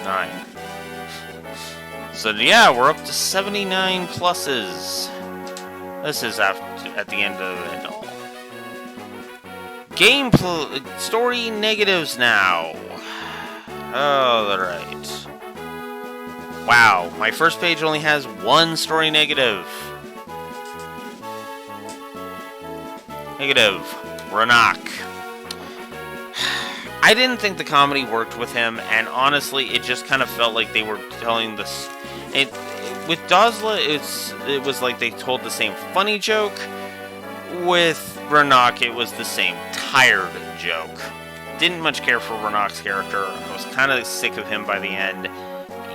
Nine. So yeah, we're up to 79 pluses. This is at the end of it all. Story negatives now. Oh, alright. Wow, my first page only has 1 story negative. Negative. Renak. I didn't think the comedy worked with him, and honestly, it just kind of felt like they were telling this. With Dazla, it was like they told the same funny joke. With Renak, it was the same tired joke. Didn't much care for Renak's character. I was kind of sick of him by the end.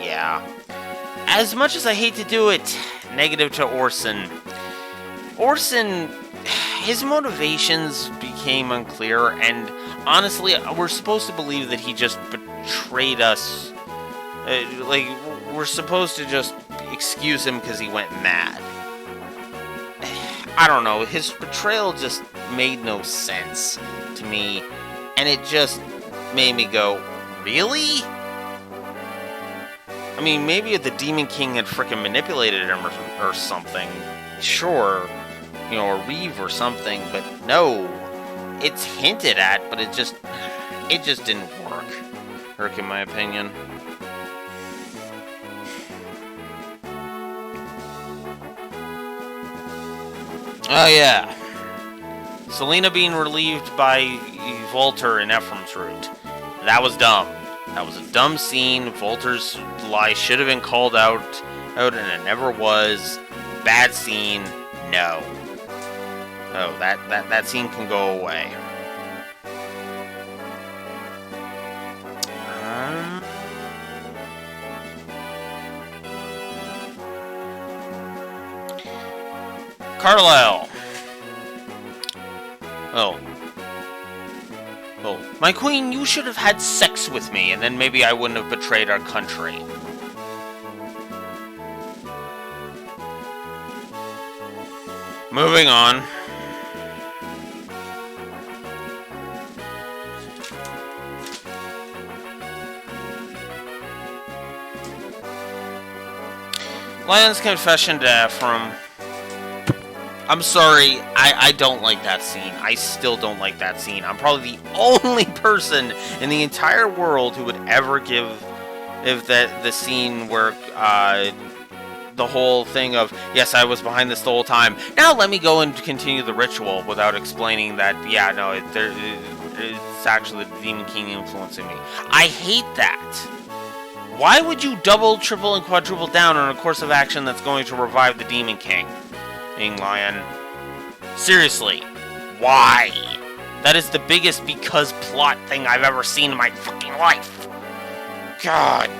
Yeah. As much as I hate to do it, negative to Orson. Orson, his motivations became unclear, and honestly, we're supposed to believe that he just betrayed us. We're supposed to just excuse him because he went mad. I don't know, his betrayal just made no sense to me, and it just made me go, really? I mean, maybe if the Demon King had frickin' manipulated him or something, sure, you know, or Reeve or something, but no. It's hinted at, but it just didn't work, in my opinion. Oh yeah. Selena being relieved by Volter in Ephraim's route. That was dumb. That was a dumb scene. Volter's lie should have been called out, and it never was. Bad scene. No. Oh, that scene can go away. Carlisle. Oh. My queen, you should have had sex with me, and then maybe I wouldn't have betrayed our country. Moving on. Lion's confession to Ephraim. I'm sorry, I don't like that scene. I still don't like that scene. I'm probably the only person in the entire world who would ever give the scene where the whole thing of, yes, I was behind this the whole time. Now let me go and continue the ritual without explaining that, yeah, no, it's actually the Demon King influencing me. I hate that. Why would you double, triple, and quadruple down on a course of action that's going to revive the Demon King? Lion. Seriously, why? That is the biggest because plot thing I've ever seen in my fucking life. God.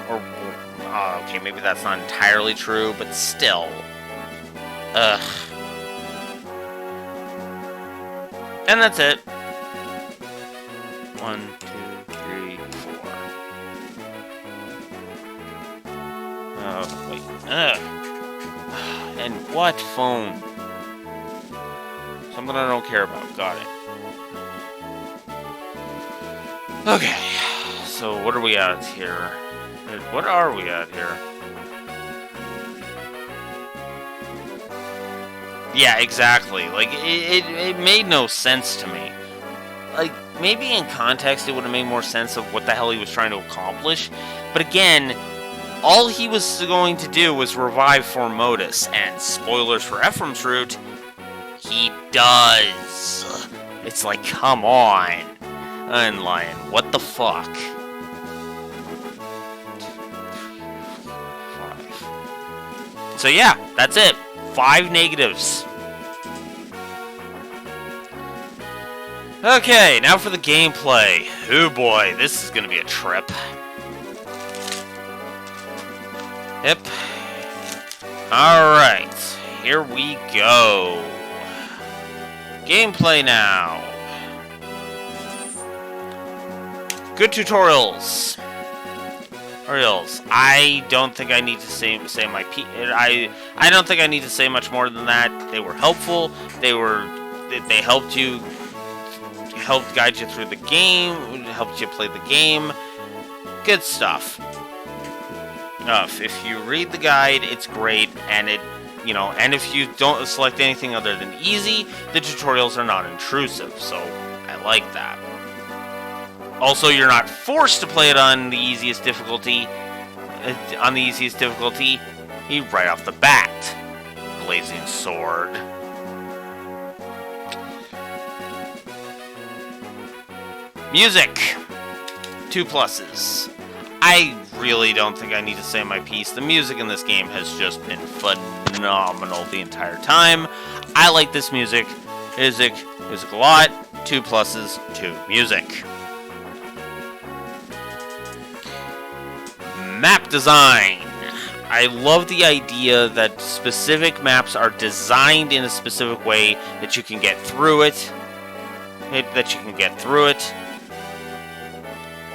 Or, okay, maybe that's not entirely true, but still. Ugh. And that's it. 1, 2, 3, 4. Oh, wait. Ugh. And what phone? Something I don't care about. Got it. Okay. So what are we at here? What are we at here? Yeah, exactly. Like, it made no sense to me. Like, maybe in context it would have made more sense of what the hell he was trying to accomplish. But again, all he was going to do was revive Formodus, and spoilers for Ephraim's route, he does. It's like, come on. Lion, what the fuck? 5. So yeah, that's it. 5 negatives. Okay, now for the gameplay. Oh boy, this is gonna be a trip. Yep. Alright, here we go. Gameplay now. Good tutorials. I don't think I need to say my I don't think I need to say much more than that. They were helpful. They helped you, helped guide you through the game, helped you play the game. Good stuff. If you read the guide, it's great, and and if you don't select anything other than easy, the tutorials are not intrusive, so I like that. Also, you're not forced to play it on the easiest difficulty. Right off the bat. Blazing sword. Music. 2 pluses. I really don't think I need to say my piece. The music in this game has just been phenomenal the entire time. I like this music a lot. 2 pluses, 2 music. Map design. I love the idea that specific maps are designed in a specific way that you can get through it.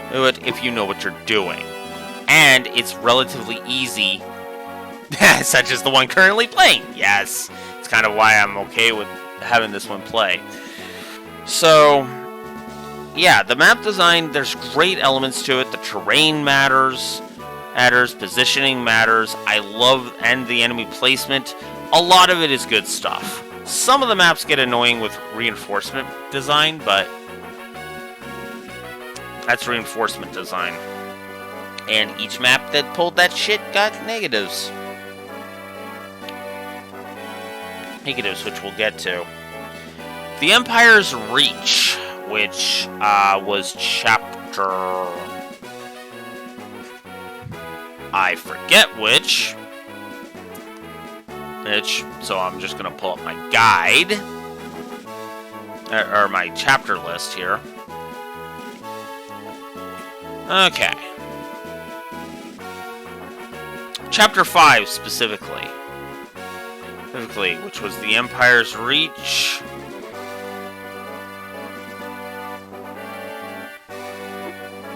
If you know what you're doing. And it's relatively easy, such as the one currently playing. Yes, it's kind of why I'm okay with having this one play. So, yeah, the map design, there's great elements to it. The terrain matters, positioning matters. I love, and the enemy placement. A lot of it is good stuff. Some of the maps get annoying with reinforcement design, but that's reinforcement design. And each map that pulled that shit got negatives. Which we'll get to. The Empire's Reach, which was chapter... I forget which, so I'm just going to pull up my guide, or my chapter list here. Okay. Chapter 5, specifically, which was the Empire's Reach.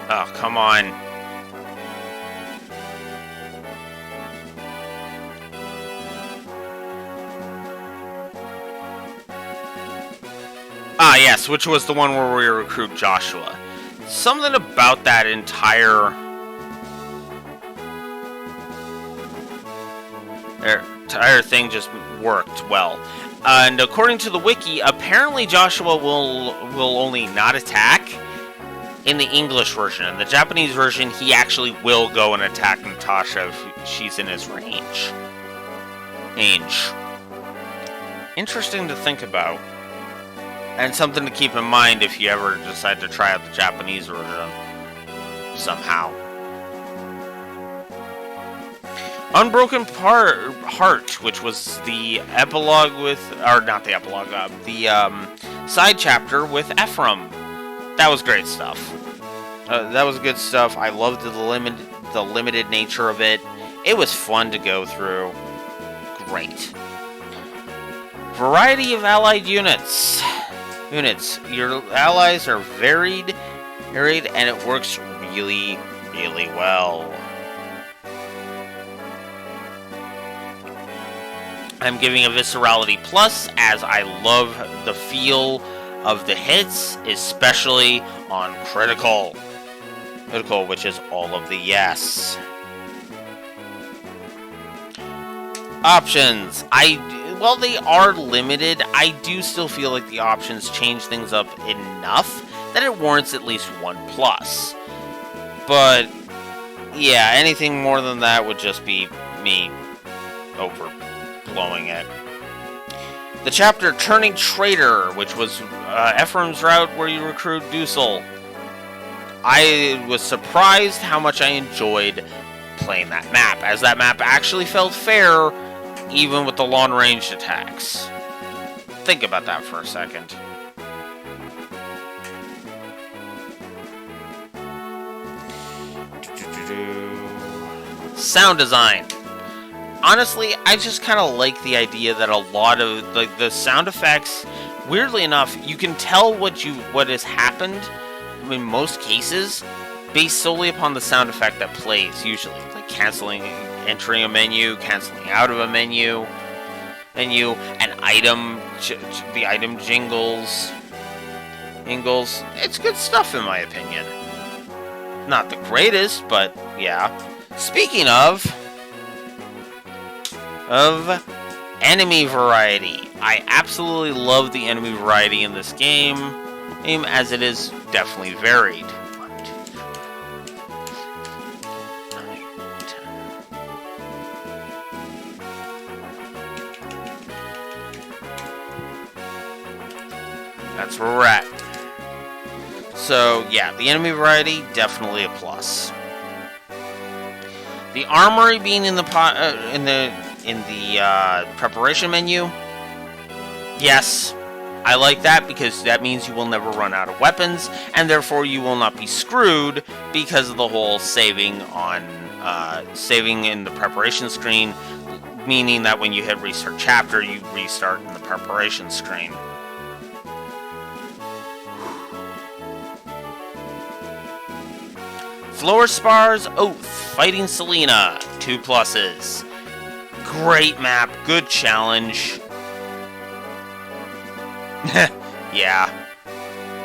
Oh, come on. Ah, yes, which was the one where we recruit Joshua. Something about that entire thing just worked well. And according to the wiki, apparently Joshua will only not attack in the English version. In the Japanese version, he actually will go and attack Natasha if she's in his range. Interesting to think about. And something to keep in mind if you ever decide to try out the Japanese version somehow. Unbroken Heart, which was the epilogue with, or not the epilogue, the side chapter with Ephraim. That was great stuff. That was good stuff. I loved the limited nature of it. It was fun to go through. Great. Variety of allied units. Your allies are varied, and it works really, really well. I'm giving a Viscerality Plus, as I love the feel of the hits, especially on Critical. Which is all of the yes. Options. while they are limited, I do still feel like the options change things up enough that it warrants at least 1+. But, yeah, anything more than that would just be me overblowing it. The chapter Turning Traitor, which was Ephraim's route where you recruit Dusel. I was surprised how much I enjoyed playing that map, as that map actually felt fair, even with the long-range attacks. Think about that for a second. Sound design. Honestly, I just kind of like the idea that a lot of the sound effects, weirdly enough, you can tell what has happened in most cases based solely upon the sound effect that plays, usually. Like canceling, entering a menu, canceling out of a menu, an item, the item jingles. It's good stuff in my opinion. Not the greatest, but yeah. Speaking of enemy variety, I absolutely love the enemy variety in this game, as it is definitely varied. 1, 2, 3, 9, 10. That's where we're at. So yeah, the enemy variety, definitely a plus. The armory being in the preparation menu, yes, I like that because that means you will never run out of weapons, and therefore you will not be screwed because of the whole saving in the preparation screen, meaning that when you hit restart chapter, you restart in the preparation screen. Florspar's Oath, fighting Selena, 2+. Great map, good challenge. Yeah.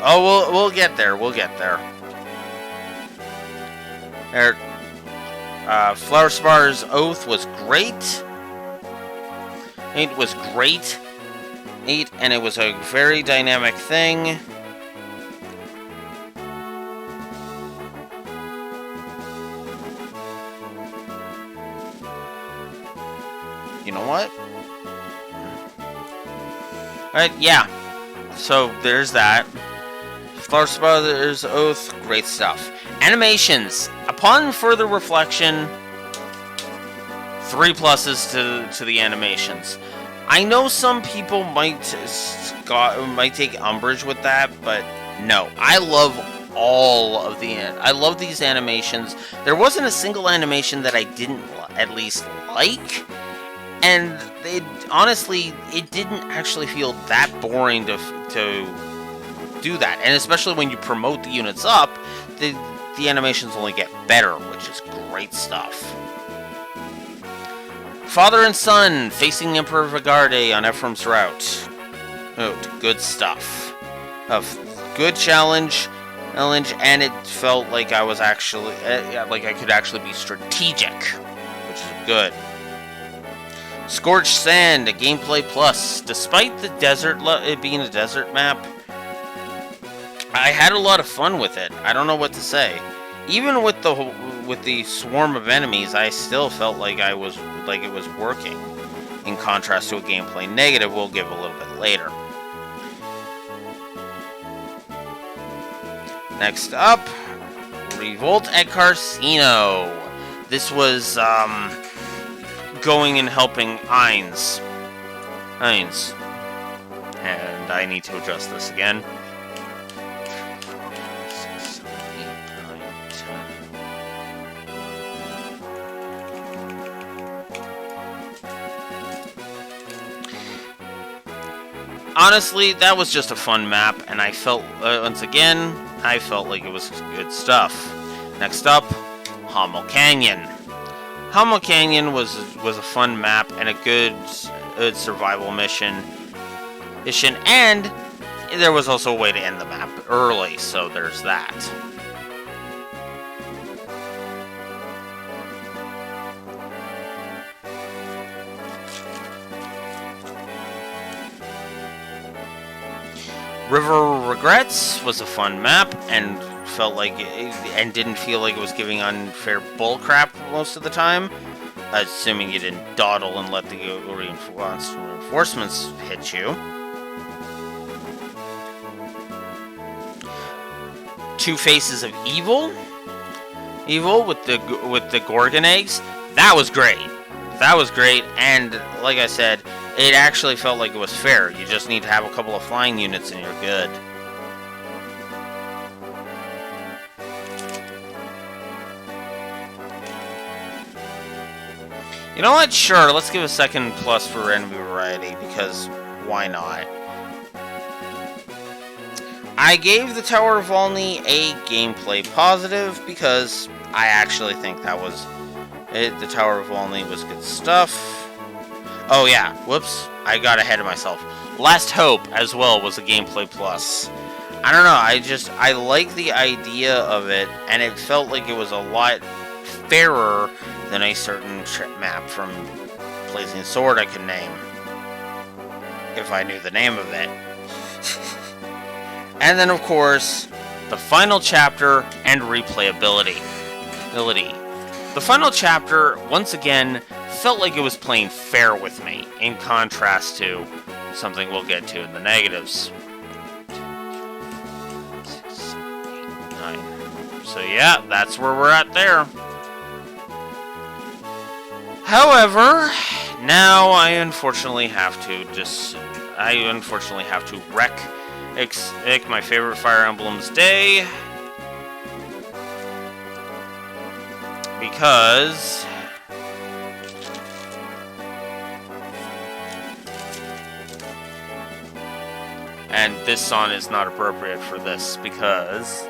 Oh, we'll get there. Florspar's Oath was great. It was great. And it was a very dynamic thing. You know what? Alright, yeah. So, there's that. Florspar's Oath, great stuff. Animations. Upon further reflection, 3+ to the animations. I know some people might take umbrage with that, but no. I love I love these animations. There wasn't a single animation that I didn't at least like. And honestly, it didn't actually feel that boring to do that. And especially when you promote the units up, the animations only get better, which is great stuff. Father and son facing Emperor Vigarde on Ephraim's route. Oh, good stuff. A good challenge, and it felt like I was actually like I could actually be strategic, which is good. Scorched Sand, a gameplay plus. Despite the desert, it being a desert map, I had a lot of fun with it. I don't know what to say. Even with the swarm of enemies, I still felt like it was working. In contrast to a gameplay negative, we'll give a little bit later. Next up, Revolt at Carcino. This was going and helping Ainz. And I need to adjust this again. 6, 7, 8, 9, 10. Honestly, that was just a fun map, and I felt, once again, I felt like it was good stuff. Next up, Hummel Canyon. Hummel Canyon was a fun map and a good survival mission, and there was also a way to end the map early, so there's that. River Regrets was a fun map and felt like and didn't feel like it was giving unfair bullcrap most of the time, assuming you didn't dawdle and let the reinforcements hit you. Two Faces of Evil with the Gorgon eggs. That was great. And like I said, it actually felt like it was fair. You just need to have a couple of flying units and you're good. You know what? Sure, let's give a second plus for enemy variety, because why not? I gave the Tower of Volney a gameplay positive, because I actually think that was it. The Tower of Volney was good stuff. Oh yeah, whoops, I got ahead of myself. Last Hope as well was a gameplay plus. I don't know, I like the idea of it, and it felt like it was a lot fairer than a certain map from Blazing Sword I could name, if I knew the name of it. And then, of course, the final chapter and replayability. The final chapter, once again, felt like it was playing fair with me, in contrast to something we'll get to in the negatives. 6, 7, 8, 9. So yeah, that's where we're at there. However, now I unfortunately have to wreck my favorite Fire Emblem's day, because and this song is not appropriate for this, because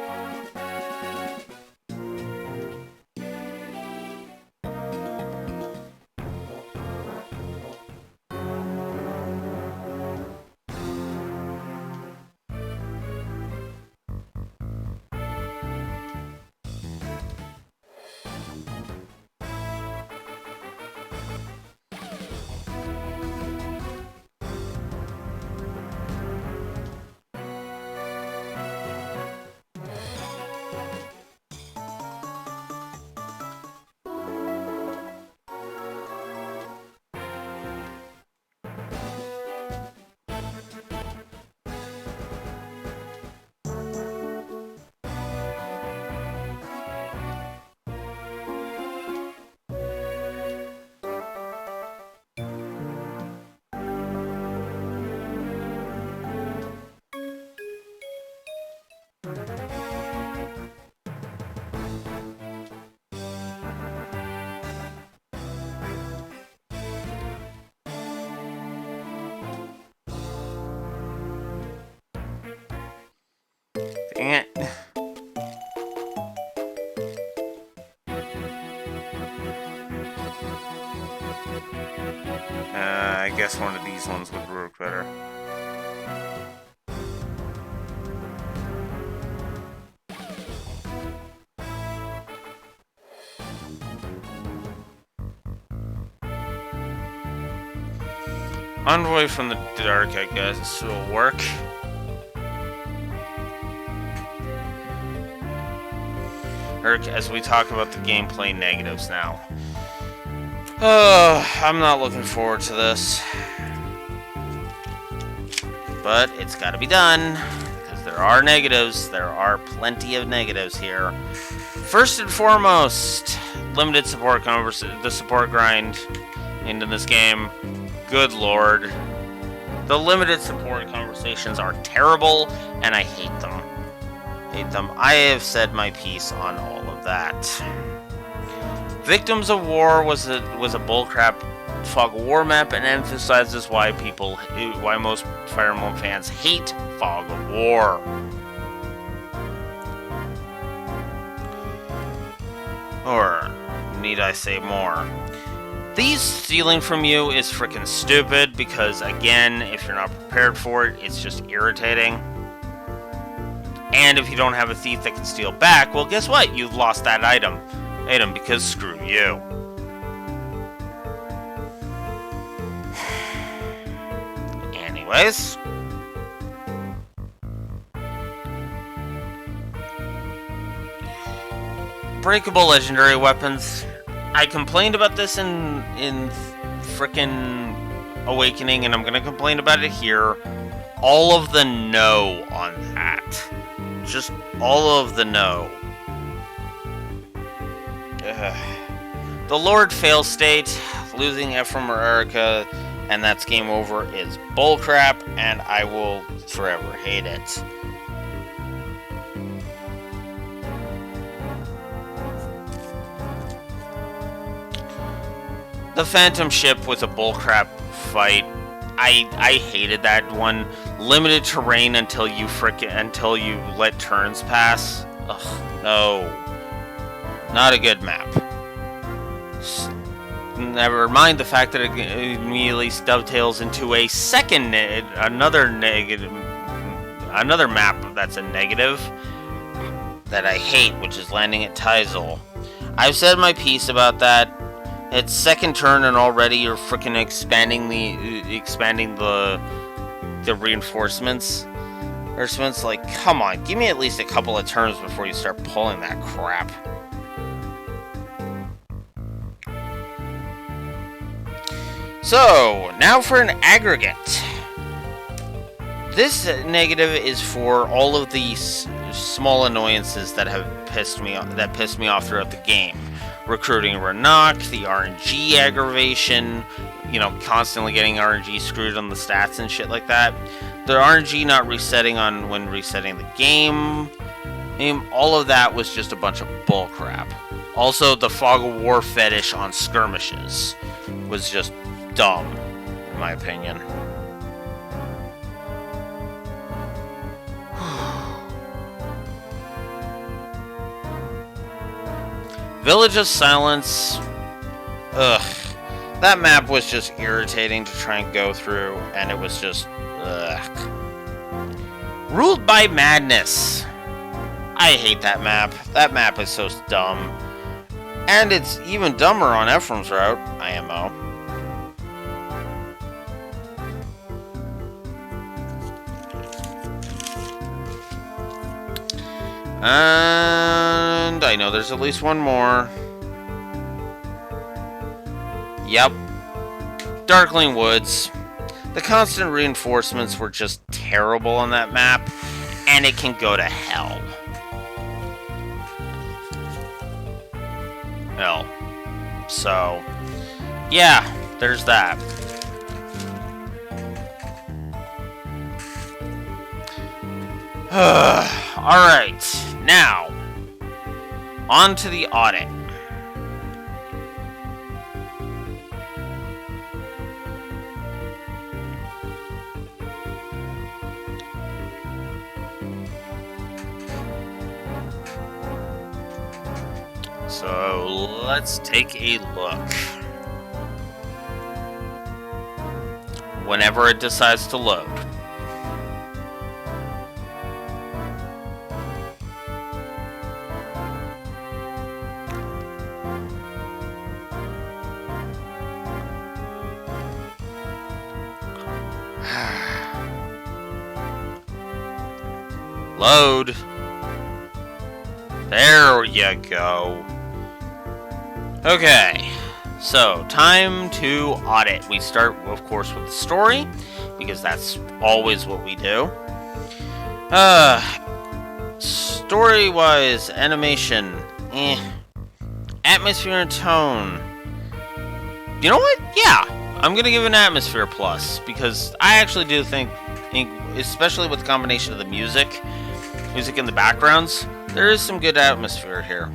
dang it. I guess one of these ones would work better. Envoy from the Dark, I guess, will work. As we talk about the gameplay negatives now. I'm not looking forward to this. But it's gotta be done, because there are negatives. There are plenty of negatives here. First and foremost, limited support the support grind into this game. Good lord. The limited support conversations are terrible, and I hate them. I have said my piece on all of that. Victims of War was a bullcrap Fog of War map, and emphasizes why most Fire Emblem fans hate Fog of War. Or need I say more? These stealing from you is freaking stupid, because again, if you're not prepared for it, it's just irritating. And if you don't have a thief that can steal back, well, guess what? You've lost that item, because screw you. Anyways. unbreakable legendary weapons. I complained about this in frickin' Awakening, and I'm gonna complain about it here. All of the no on that. Just all of the no. The Lord fail state, losing Ephraim or Erica, and that's game over, is bullcrap, and I will forever hate it. The Phantom Ship was a bullcrap fight. I hated that one. Limited terrain until you let turns pass. Ugh, no. Not a good map. Never mind the fact that it immediately dovetails into a another map that's a negative that I hate, which is landing at Tizol. I've said my piece about that. It's second turn and already you're freaking expanding the reinforcements. Orson, like, come on, give me at least a couple of turns before you start pulling that crap. So, now for an aggregate. This negative is for all of these small annoyances that have pissed me off throughout the game. Recruiting Renak, the RNG aggravation, constantly getting RNG screwed on the stats and shit like that. The RNG not resetting on when resetting the game. All of that was just a bunch of bullcrap. Also, the Fog of War fetish on skirmishes was just dumb, in my opinion. Village of Silence. Ugh. That map was just irritating to try and go through, and it was just... ugh. Ruled by Madness. I hate that map. That map is so dumb. And it's even dumber on Ephraim's route, IMO. And I know there's at least one more. Yep. Darkling Woods. The constant reinforcements were just terrible on that map, and it can go to hell. Hell. So, yeah, there's that. Alright, now, on to the audit. So, let's take a look. Whenever it decides to load. Load. There you go. Okay, so time to audit. We start, of course, with the story, because that's always what we do. Story-wise, animation, Atmosphere and tone. You know what? Yeah, I'm gonna give an atmosphere plus, because I actually do think, especially with the combination of the music in the backgrounds, there is some good atmosphere here.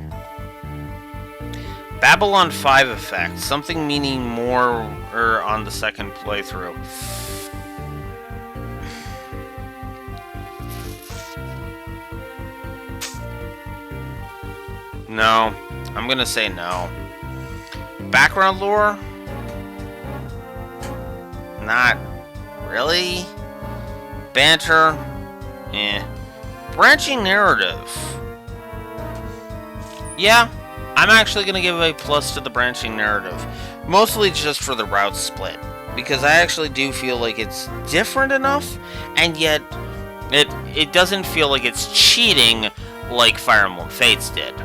Babylon 5 effect, something meaning more on the second playthrough. No, I'm gonna say no. Background lore? Not really. Banter? Branching narrative. Yeah, I'm actually going to give a plus to the branching narrative. Mostly just for the route split. Because I actually do feel like it's different enough, and yet it doesn't feel like it's cheating like Fire Emblem Fates did.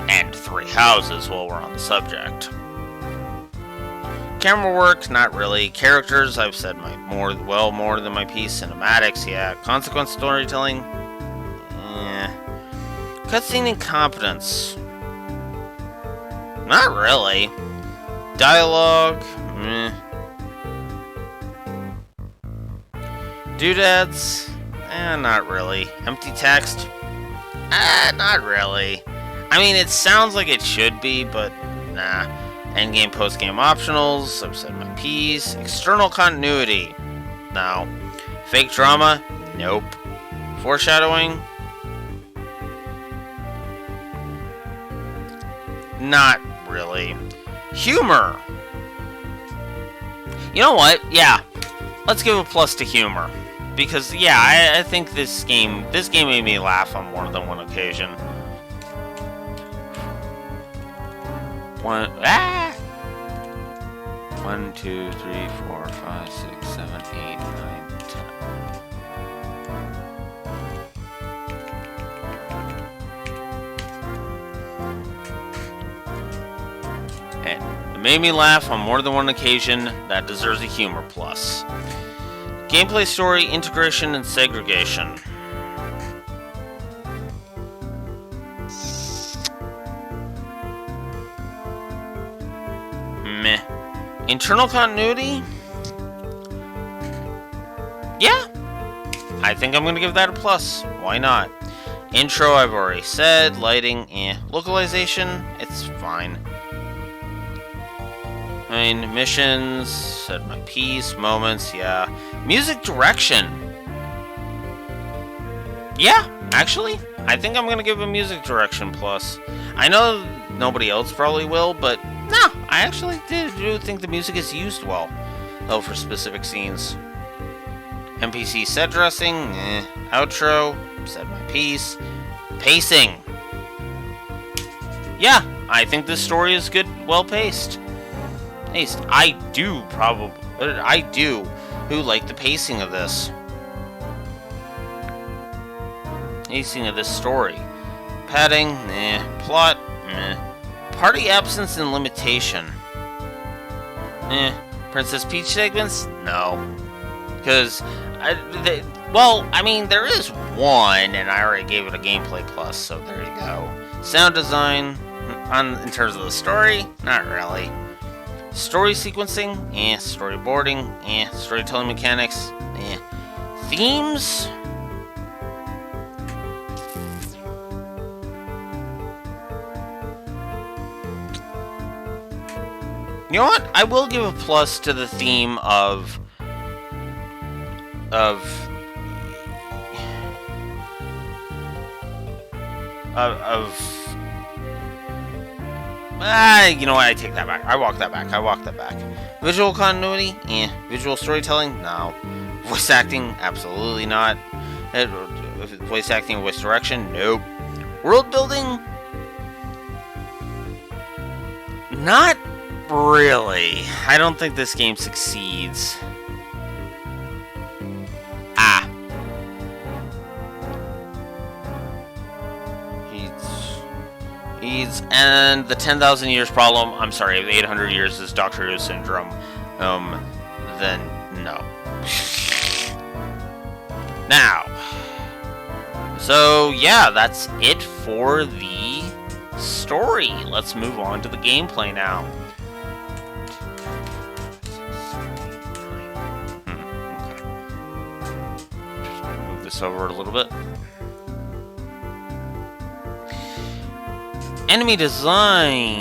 and 3 houses while we're on the subject. Camera work, not really. Characters, I've said more than my piece. Cinematics, yeah. Consequence storytelling, Cutscene incompetence, not really. Dialogue, Doodads, not really. Empty text, not really. I mean, it sounds like it should be, but nah. Endgame, postgame optionals, I've said my piece. External continuity, no. Fake drama, nope. Foreshadowing, not really. Humor, you know what? Yeah, let's give a plus to humor, because yeah, I think this game made me laugh on more than one occasion. 1, 2, 3, 4, 5, 6, 7, 8, 9, 10. It made me laugh on more than one occasion. That deserves a humor plus. Gameplay, story, integration, and segregation. Meh. Internal continuity? Yeah. I think I'm going to give that a plus. Why not? Intro, I've already said. Lighting, Localization, it's fine. I mean, missions, said my piece. Moments, yeah. Music direction. Yeah, actually, I think I'm going to give a music direction plus. I know nobody else probably will, but no, I actually do think the music is used well, though for specific scenes. NPC set dressing, outro, said my piece. Pacing. Yeah, I think this story is good, well paced. I do like the pacing of this. Pacing of this story. Padding, plot, Party absence and limitation. Princess Peach segments? No. Because, I mean, there is one, and I already gave it a gameplay plus, so there you go. Sound design, in terms of the story, not really. Story sequencing, storyboarding, storytelling mechanics, Themes? You know what? I will give a plus to the theme of you know what? I take that back. I walk that back. Visual continuity? Visual storytelling? No. Voice acting? Absolutely not. Voice acting and voice direction? Nope. World building? Not really. I don't think this game succeeds. And the 10,000 years problem, I'm sorry, if 800 years is Doctor Who syndrome, then no. Now, so yeah, that's it for the story. Let's move on to the gameplay now. Just move this over a little bit. Enemy design.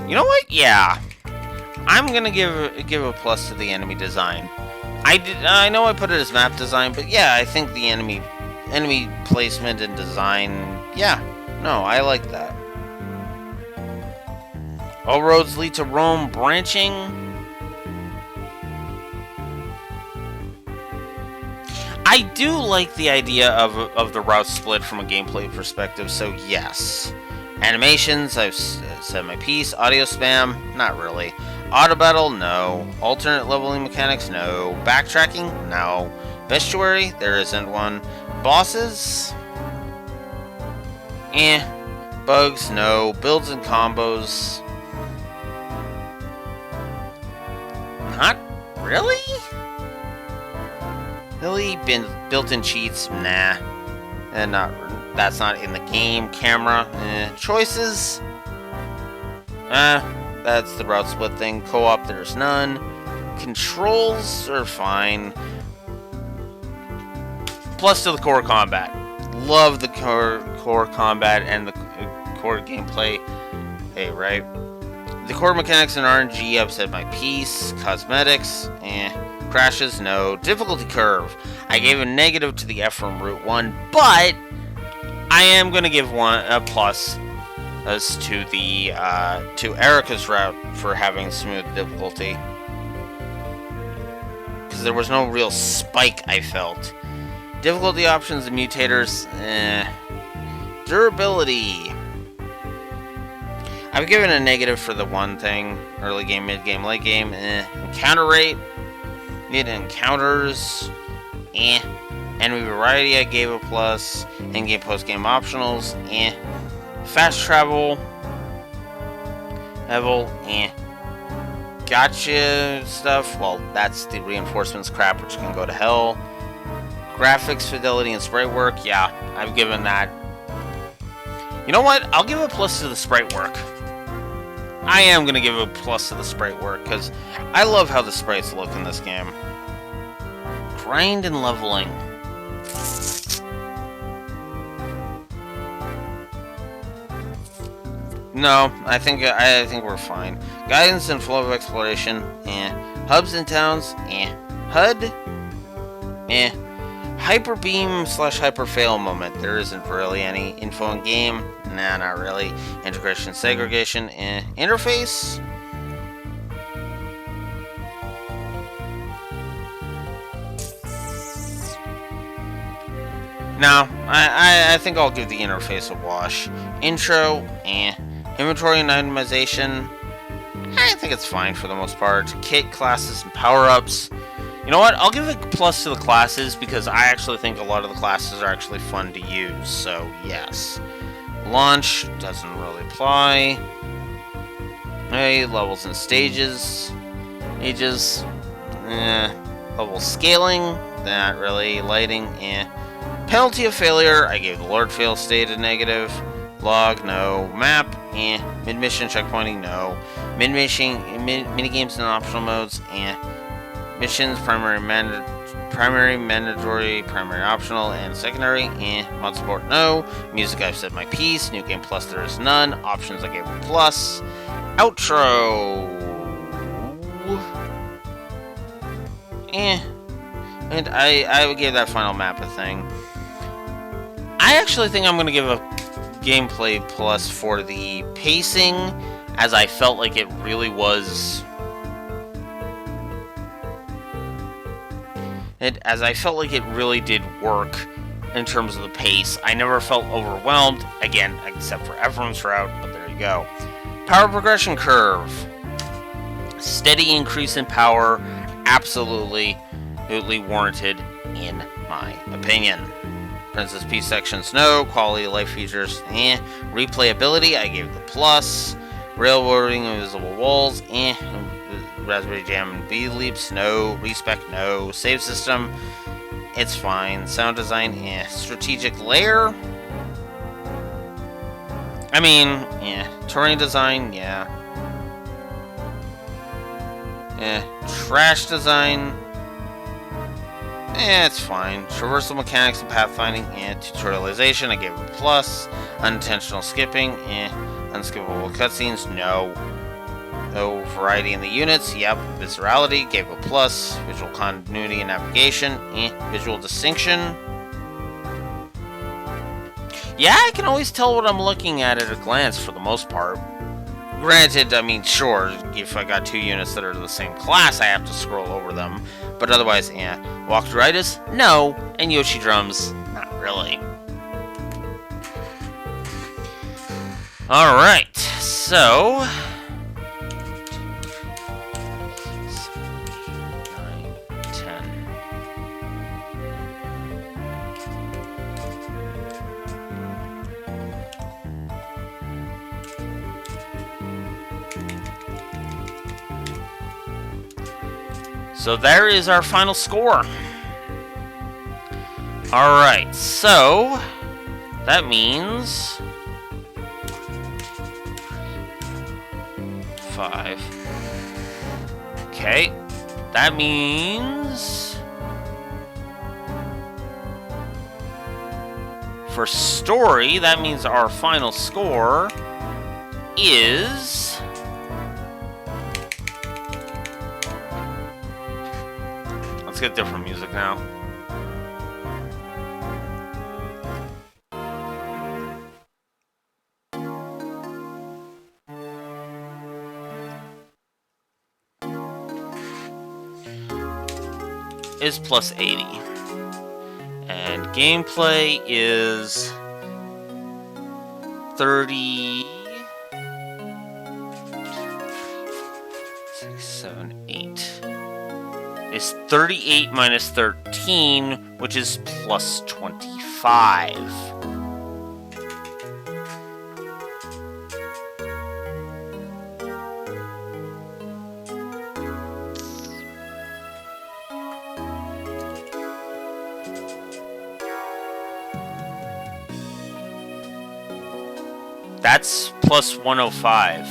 You know what? Yeah, I'm gonna give a plus to the enemy design. I know I put it as map design, but yeah, I think the enemy placement and design. Yeah, no, I like that. All roads lead to Rome branching. I do like the idea of the route split from a gameplay perspective, so yes. Animations, I've said my piece. Audio spam, not really. Auto battle? No. Alternate leveling mechanics? No. Backtracking? No. Bestiary? There isn't one. Bosses? Bugs? No. Builds and combos? Not really? Really? Built-in cheats? Nah. That's not in the game. Camera? Choices? That's the route split thing. Co-op, there's none. Controls are fine. Plus to the core combat. Love the core combat and the core gameplay. Hey, right? The core mechanics and RNG, I've said my piece. Cosmetics, Crashes, no. Difficulty curve. I gave a negative to the Ephraim Route 1, but I am going to give a plus as to the to Erica's route for having smooth difficulty. Because there was no real spike, I felt. Difficulty options and mutators, Durability. I've given a negative for the one thing. Early game, mid game, late game, Encounter rate. Mid encounters, Enemy variety, I gave a plus. In-game, post-game optionals, Fast travel, level, Gotcha stuff, well, that's the reinforcements crap, which can go to hell. Graphics, fidelity, and sprite work, yeah, I've given that. You know what? I'll give a plus to the sprite work. I am going to give a plus to the sprite work, because I love how the sprites look in this game. Grind and leveling. No, I think we're fine. Guidance and flow of exploration, Hubs and towns, HUD, Hyper beam / hyper fail moment. There isn't really any info in game. Nah, not really. Integration segregation, interface. No, I think I'll give the interface a wash. Intro, Inventory and itemization, I think it's fine for the most part. Kit, classes, and power-ups. You know what? I'll give a plus to the classes because I actually think a lot of the classes are actually fun to use. So, yes. Launch doesn't really apply. Hey, levels and stages. Ages. Level scaling. Not really. Lighting. Penalty of failure. I gave the Lord Fail state a negative. Log, no. Map, Mid-mission checkpointing, no. Minigames and optional modes, Missions, primary, mandatory, primary, optional, and secondary, Mod support, no. Music, I've said my piece. New game plus, there is none. Options, I gave a plus. Outro. And I would give that final map a thing. I actually think I'm going to give a gameplay plus for the pacing, as I felt like it really was. As I felt like it really did work in terms of the pace. I never felt overwhelmed, again, except for Ephraim's route, but there you go. Power progression curve. Steady increase in power, absolutely warranted in my opinion. Princess Peace sections, no. Quality of life features, Replayability, I gave the plus. Railroading, invisible walls, Raspberry Jam and bee leaps, no. Respec, no. Save system, it's fine. Sound design, Strategic layer, I mean, Terrain design, yeah. Trash design, it's fine. Traversal mechanics and pathfinding, tutorialization, I gave a plus. Unintentional skipping, unskippable cutscenes, no. No variety in the units, yep. Viscerality, gave a plus. Visual continuity and navigation, Visual distinction. Yeah, I can always tell what I'm looking at a glance for the most part. Granted, I mean, sure, if I got two units that are the same class, I have to scroll over them. But otherwise, Walkthroughitis? No. And Yoshi drums? Not really. Alright, so So there is our final score. Alright, so that means 5. Okay, that means for story, that means our final score is let's get different music now. Is plus 80. And gameplay is 30... 6, 7, 8. Is 38 minus 13, which is plus 25. That's plus 105.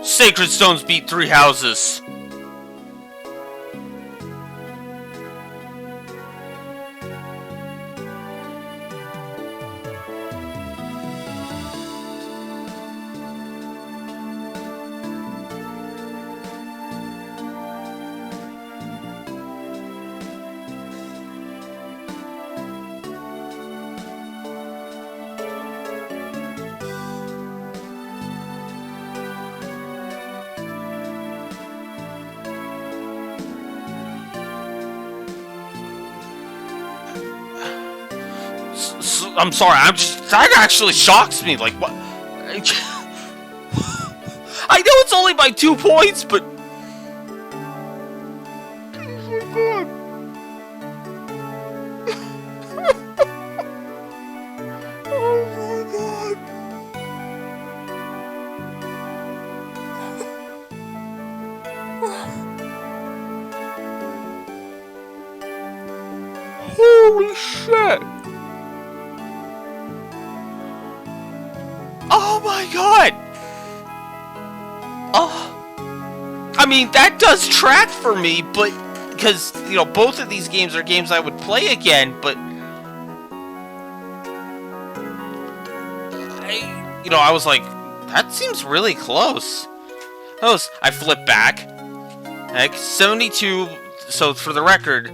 Sacred stones beat 3 houses. I'm sorry, that actually shocks me, like, what? I know it's only by 2 points, but... Oh my god. Holy shit. Oh my god! Oh, I mean, that does track for me, but because, you know, both of these games are games I would play again, but I was like, that seems really close. I flipped back. Like 72. So for the record,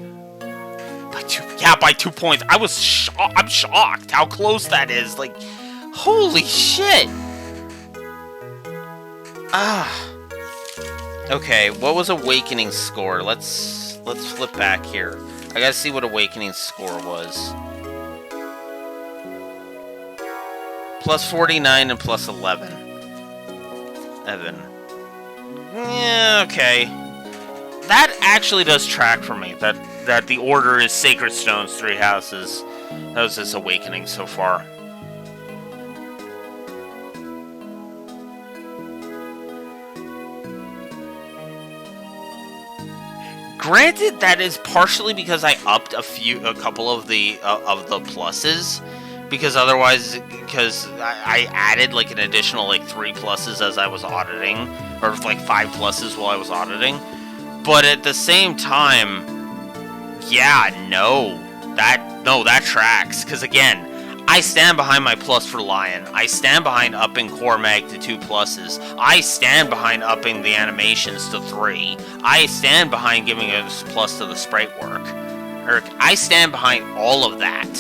by 2 points. I'm shocked how close that is. Like. Holy shit! Okay, what was Awakening's score? Let's flip back here. I gotta see what Awakening's score was. Plus 49 and plus 11. Yeah, okay. That actually does track for me. That the order is Sacred Stones, 3 houses. That was his Awakening so far. Granted, that is partially because I upped a couple of the pluses, because I added like an additional like 3 pluses as I was auditing, or like 5 pluses while I was auditing. But at the same time, yeah, that tracks, because again, I stand behind my plus for Lion. I stand behind upping Cormac to 2 pluses. I stand behind upping the animations to 3. I stand behind giving a plus to the sprite work. I stand behind all of that.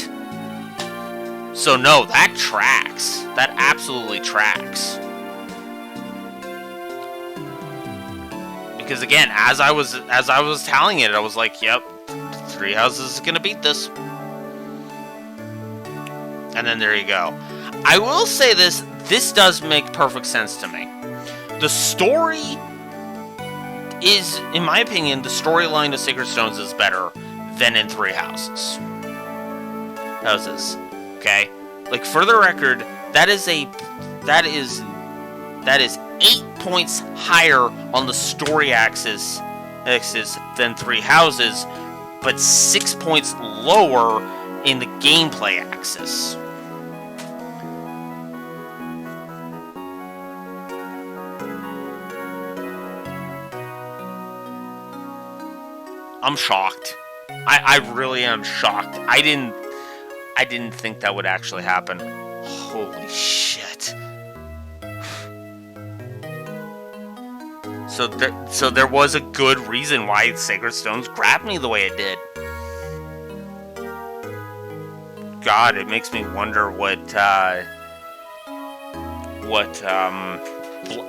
So no, that tracks. That absolutely tracks. Because again, as I was tallying it, I was like, yep, 3 houses is gonna beat this. And then there you go. I will say this does make perfect sense to me. The story is, in my opinion, the storyline of Sacred Stones is better than in Three Houses. Okay? Like, for the record, that is 8 points higher on the story axis than Three Houses, but 6 points lower in the gameplay axis. I'm shocked. I really am shocked. I didn't think that would actually happen. Holy shit. So there was a good reason why Sacred Stones grabbed me the way it did. God, it makes me wonder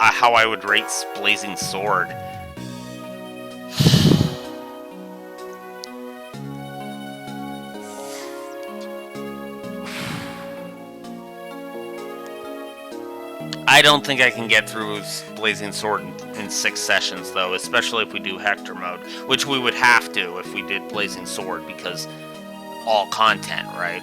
how I would rate Blazing Sword. I don't think I can get through Blazing Sword in 6 sessions, though, especially if we do Hector mode, which we would have to if we did Blazing Sword, because all content, right?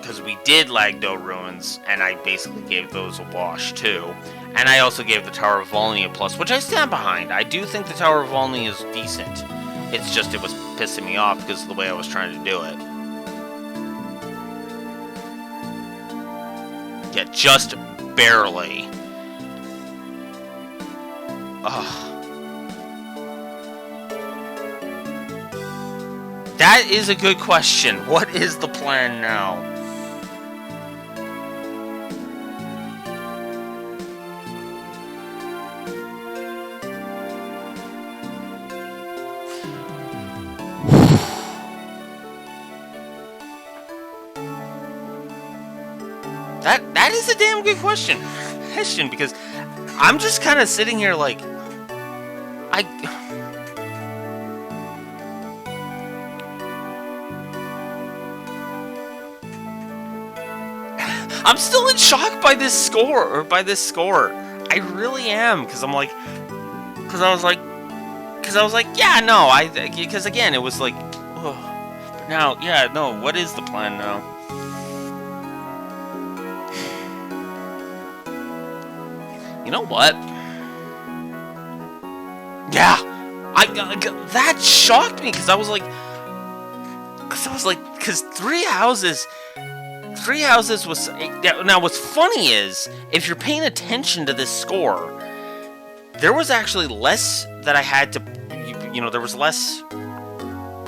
Because we did Lagdo Ruins, and I basically gave those a wash, too. And I also gave the Tower of Volney a plus, which I stand behind. I do think the Tower of Volney is decent. It's just it was pissing me off because of the way I was trying to do it. Yeah, just barely. Ugh. That is a good question. What is the plan now? That is a damn good question, because I'm just kind of sitting here like, I'm still in shock by this score, I really am, because I was like, yeah, no, because again, it was like, oh, but now, yeah, no, what is the plan now? You know what? Yeah, that shocked me, because I was like, because Three Houses was, now what's funny is, if you're paying attention to this score, there was actually less that I had to, there was less,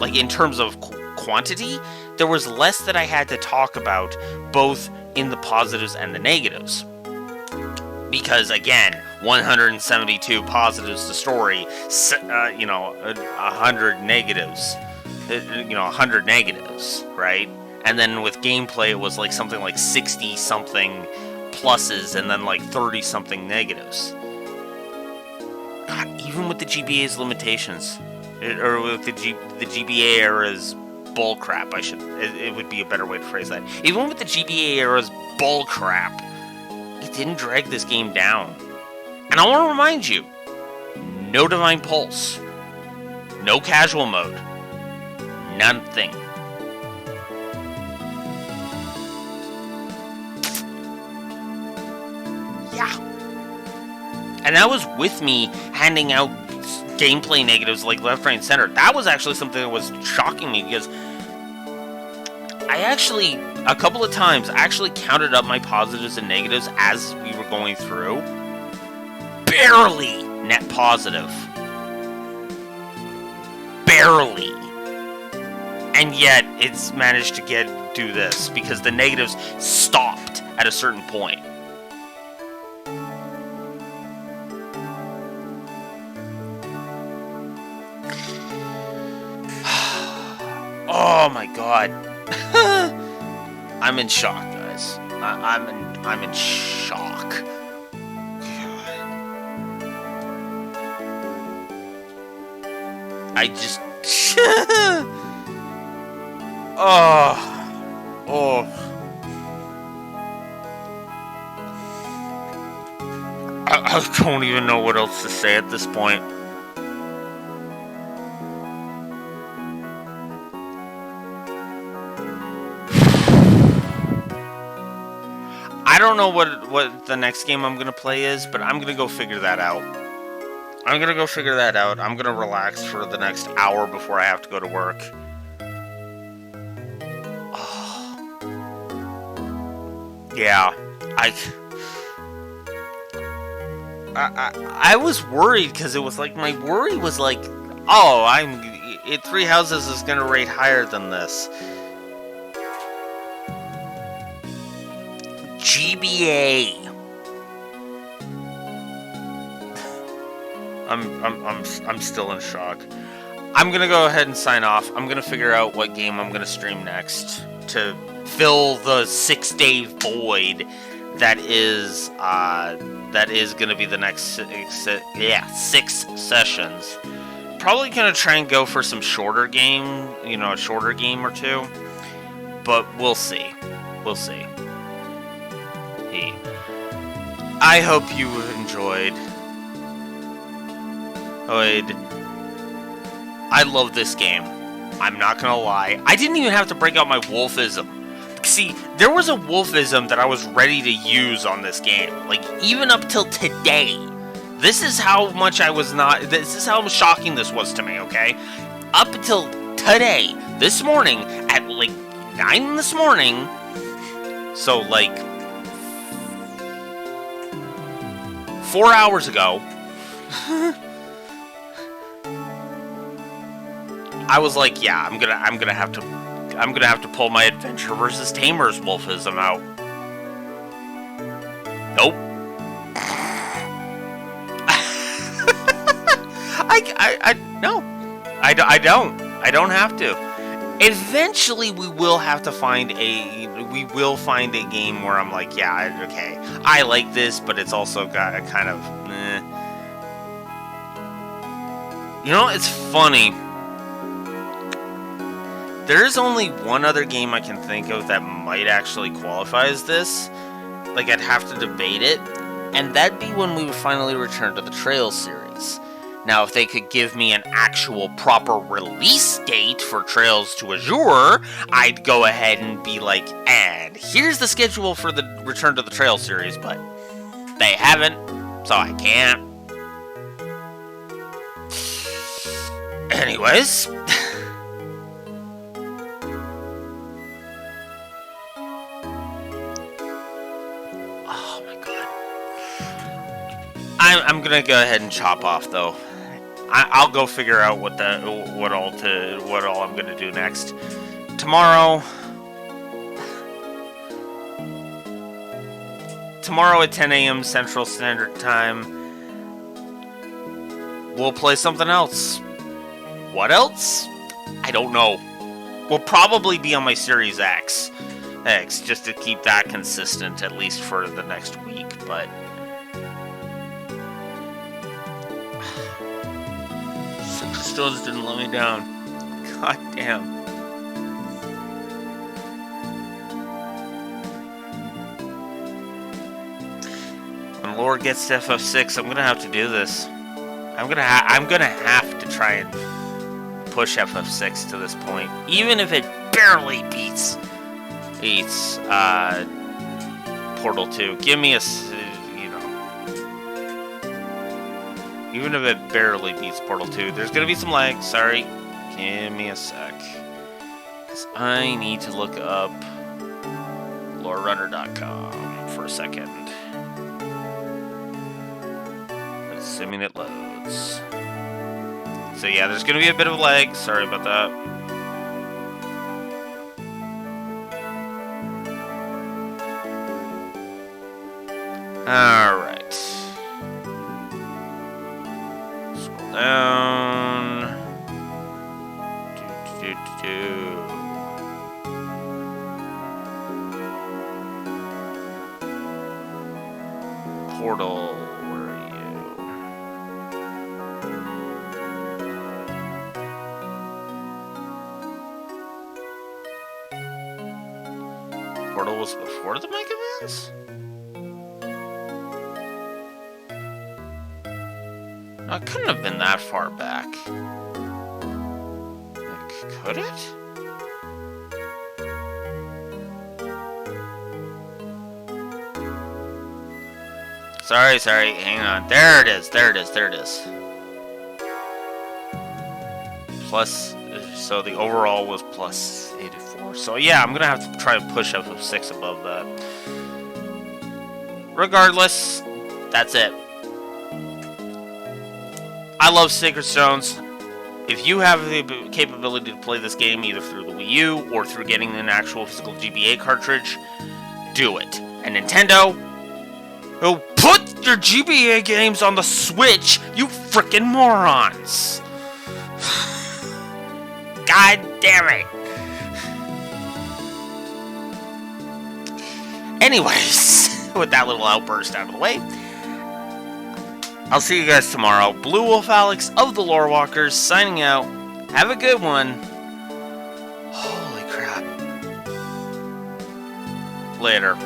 like, in terms of quantity, there was less that I had to talk about, both in the positives and the negatives. Because, again, 172 positives to story, 100 negatives. 100 negatives, right? And then with gameplay, it was like something like 60-something pluses and then like 30-something negatives. God, even with the GBA's limitations, or with the GBA era's bullcrap, it would be a better way to phrase that. Even with the GBA era's bullcrap, it didn't drag this game down. And I want to remind you, no Divine Pulse, no casual mode, nothing. Yeah. And that was with me handing out gameplay negatives like left, right, and center. That was actually something that was shocking me, because I actually, a couple of times, actually counted up my positives and negatives as we were going through. Barely net positive. Barely. And yet, it's managed to do this, because the negatives stopped at a certain point. Oh my god. I'm in shock, guys. I'm in shock. God. I just oh. I don't even know what else to say at this point. I don't know what the next game I'm gonna play is, but I'm gonna go figure that out. I'm gonna relax for the next hour before I have to go to work. Oh. Yeah, I was worried because it was like my worry was like, oh, Three Houses is gonna rate higher than this. GBA. I'm still in shock. I'm gonna go ahead and sign off. I'm gonna figure out what game I'm gonna stream next to fill the 6-day void that is gonna be the next 6 sessions. Probably gonna try and go for some shorter game, a shorter game or two. But we'll see. I hope you enjoyed. I love this game. I'm not gonna lie. I didn't even have to break out my wolfism. See, there was a wolfism that I was ready to use on this game. Like, even up till today. This is how much I was not... This is how shocking this was to me, okay? Up until today, this morning, at like 9 this morning. So, like... 4 hours ago... I was like, yeah, I'm gonna have to pull my Adventure vs. Tamers wolfism out. Nope. I don't have to. Eventually, we will find a game where I'm like, yeah, okay, I like this, but it's also got a kind of, it's funny. There's only one other game I can think of that might actually qualify as this. Like, I'd have to debate it. And that'd be when we would finally return to the Trails series. Now, if they could give me an actual proper release date for Trails to Azure, I'd go ahead and be like, and here's the schedule for the Return to the Trails series, but they haven't, so I can't. Anyways... I'm gonna go ahead and chop off though. I'll go figure out what all I'm gonna do next. Tomorrow at 10 a.m. Central Standard Time, we'll play something else. What else? I don't know. We'll probably be on my Series X, just to keep that consistent at least for the next week, but. Stones didn't let me down. God damn. When Lord gets to FF6, I'm gonna have to do this. I'm gonna have to try and push FF6 to this point, even if it barely beats Portal 2. Give me a. Even if it barely beats Portal 2, there's gonna be some lag. Sorry. Give me a sec. Because I need to look up lorerunner.com for a second. Assuming it loads. So yeah, there's gonna be a bit of lag. Sorry about that. Alright. Down. Portal, where are you? Portal was before the Mega Mans? It couldn't have been that far back. Could it? Sorry, hang on. There it is. Plus, so the overall was plus 84. So yeah, I'm gonna have to try to push up 6 above that. Regardless, that's it. I love Sacred Stones. If you have the capability to play this game either through the Wii U or through getting an actual physical GBA cartridge, do it. And Nintendo, oh, put your GBA games on the Switch, you frickin' morons! God damn it! Anyways, with that little outburst out of the way, I'll see you guys tomorrow. Blue Wolf Alex of the Lore Walkers signing out. Have a good one. Holy crap. Later.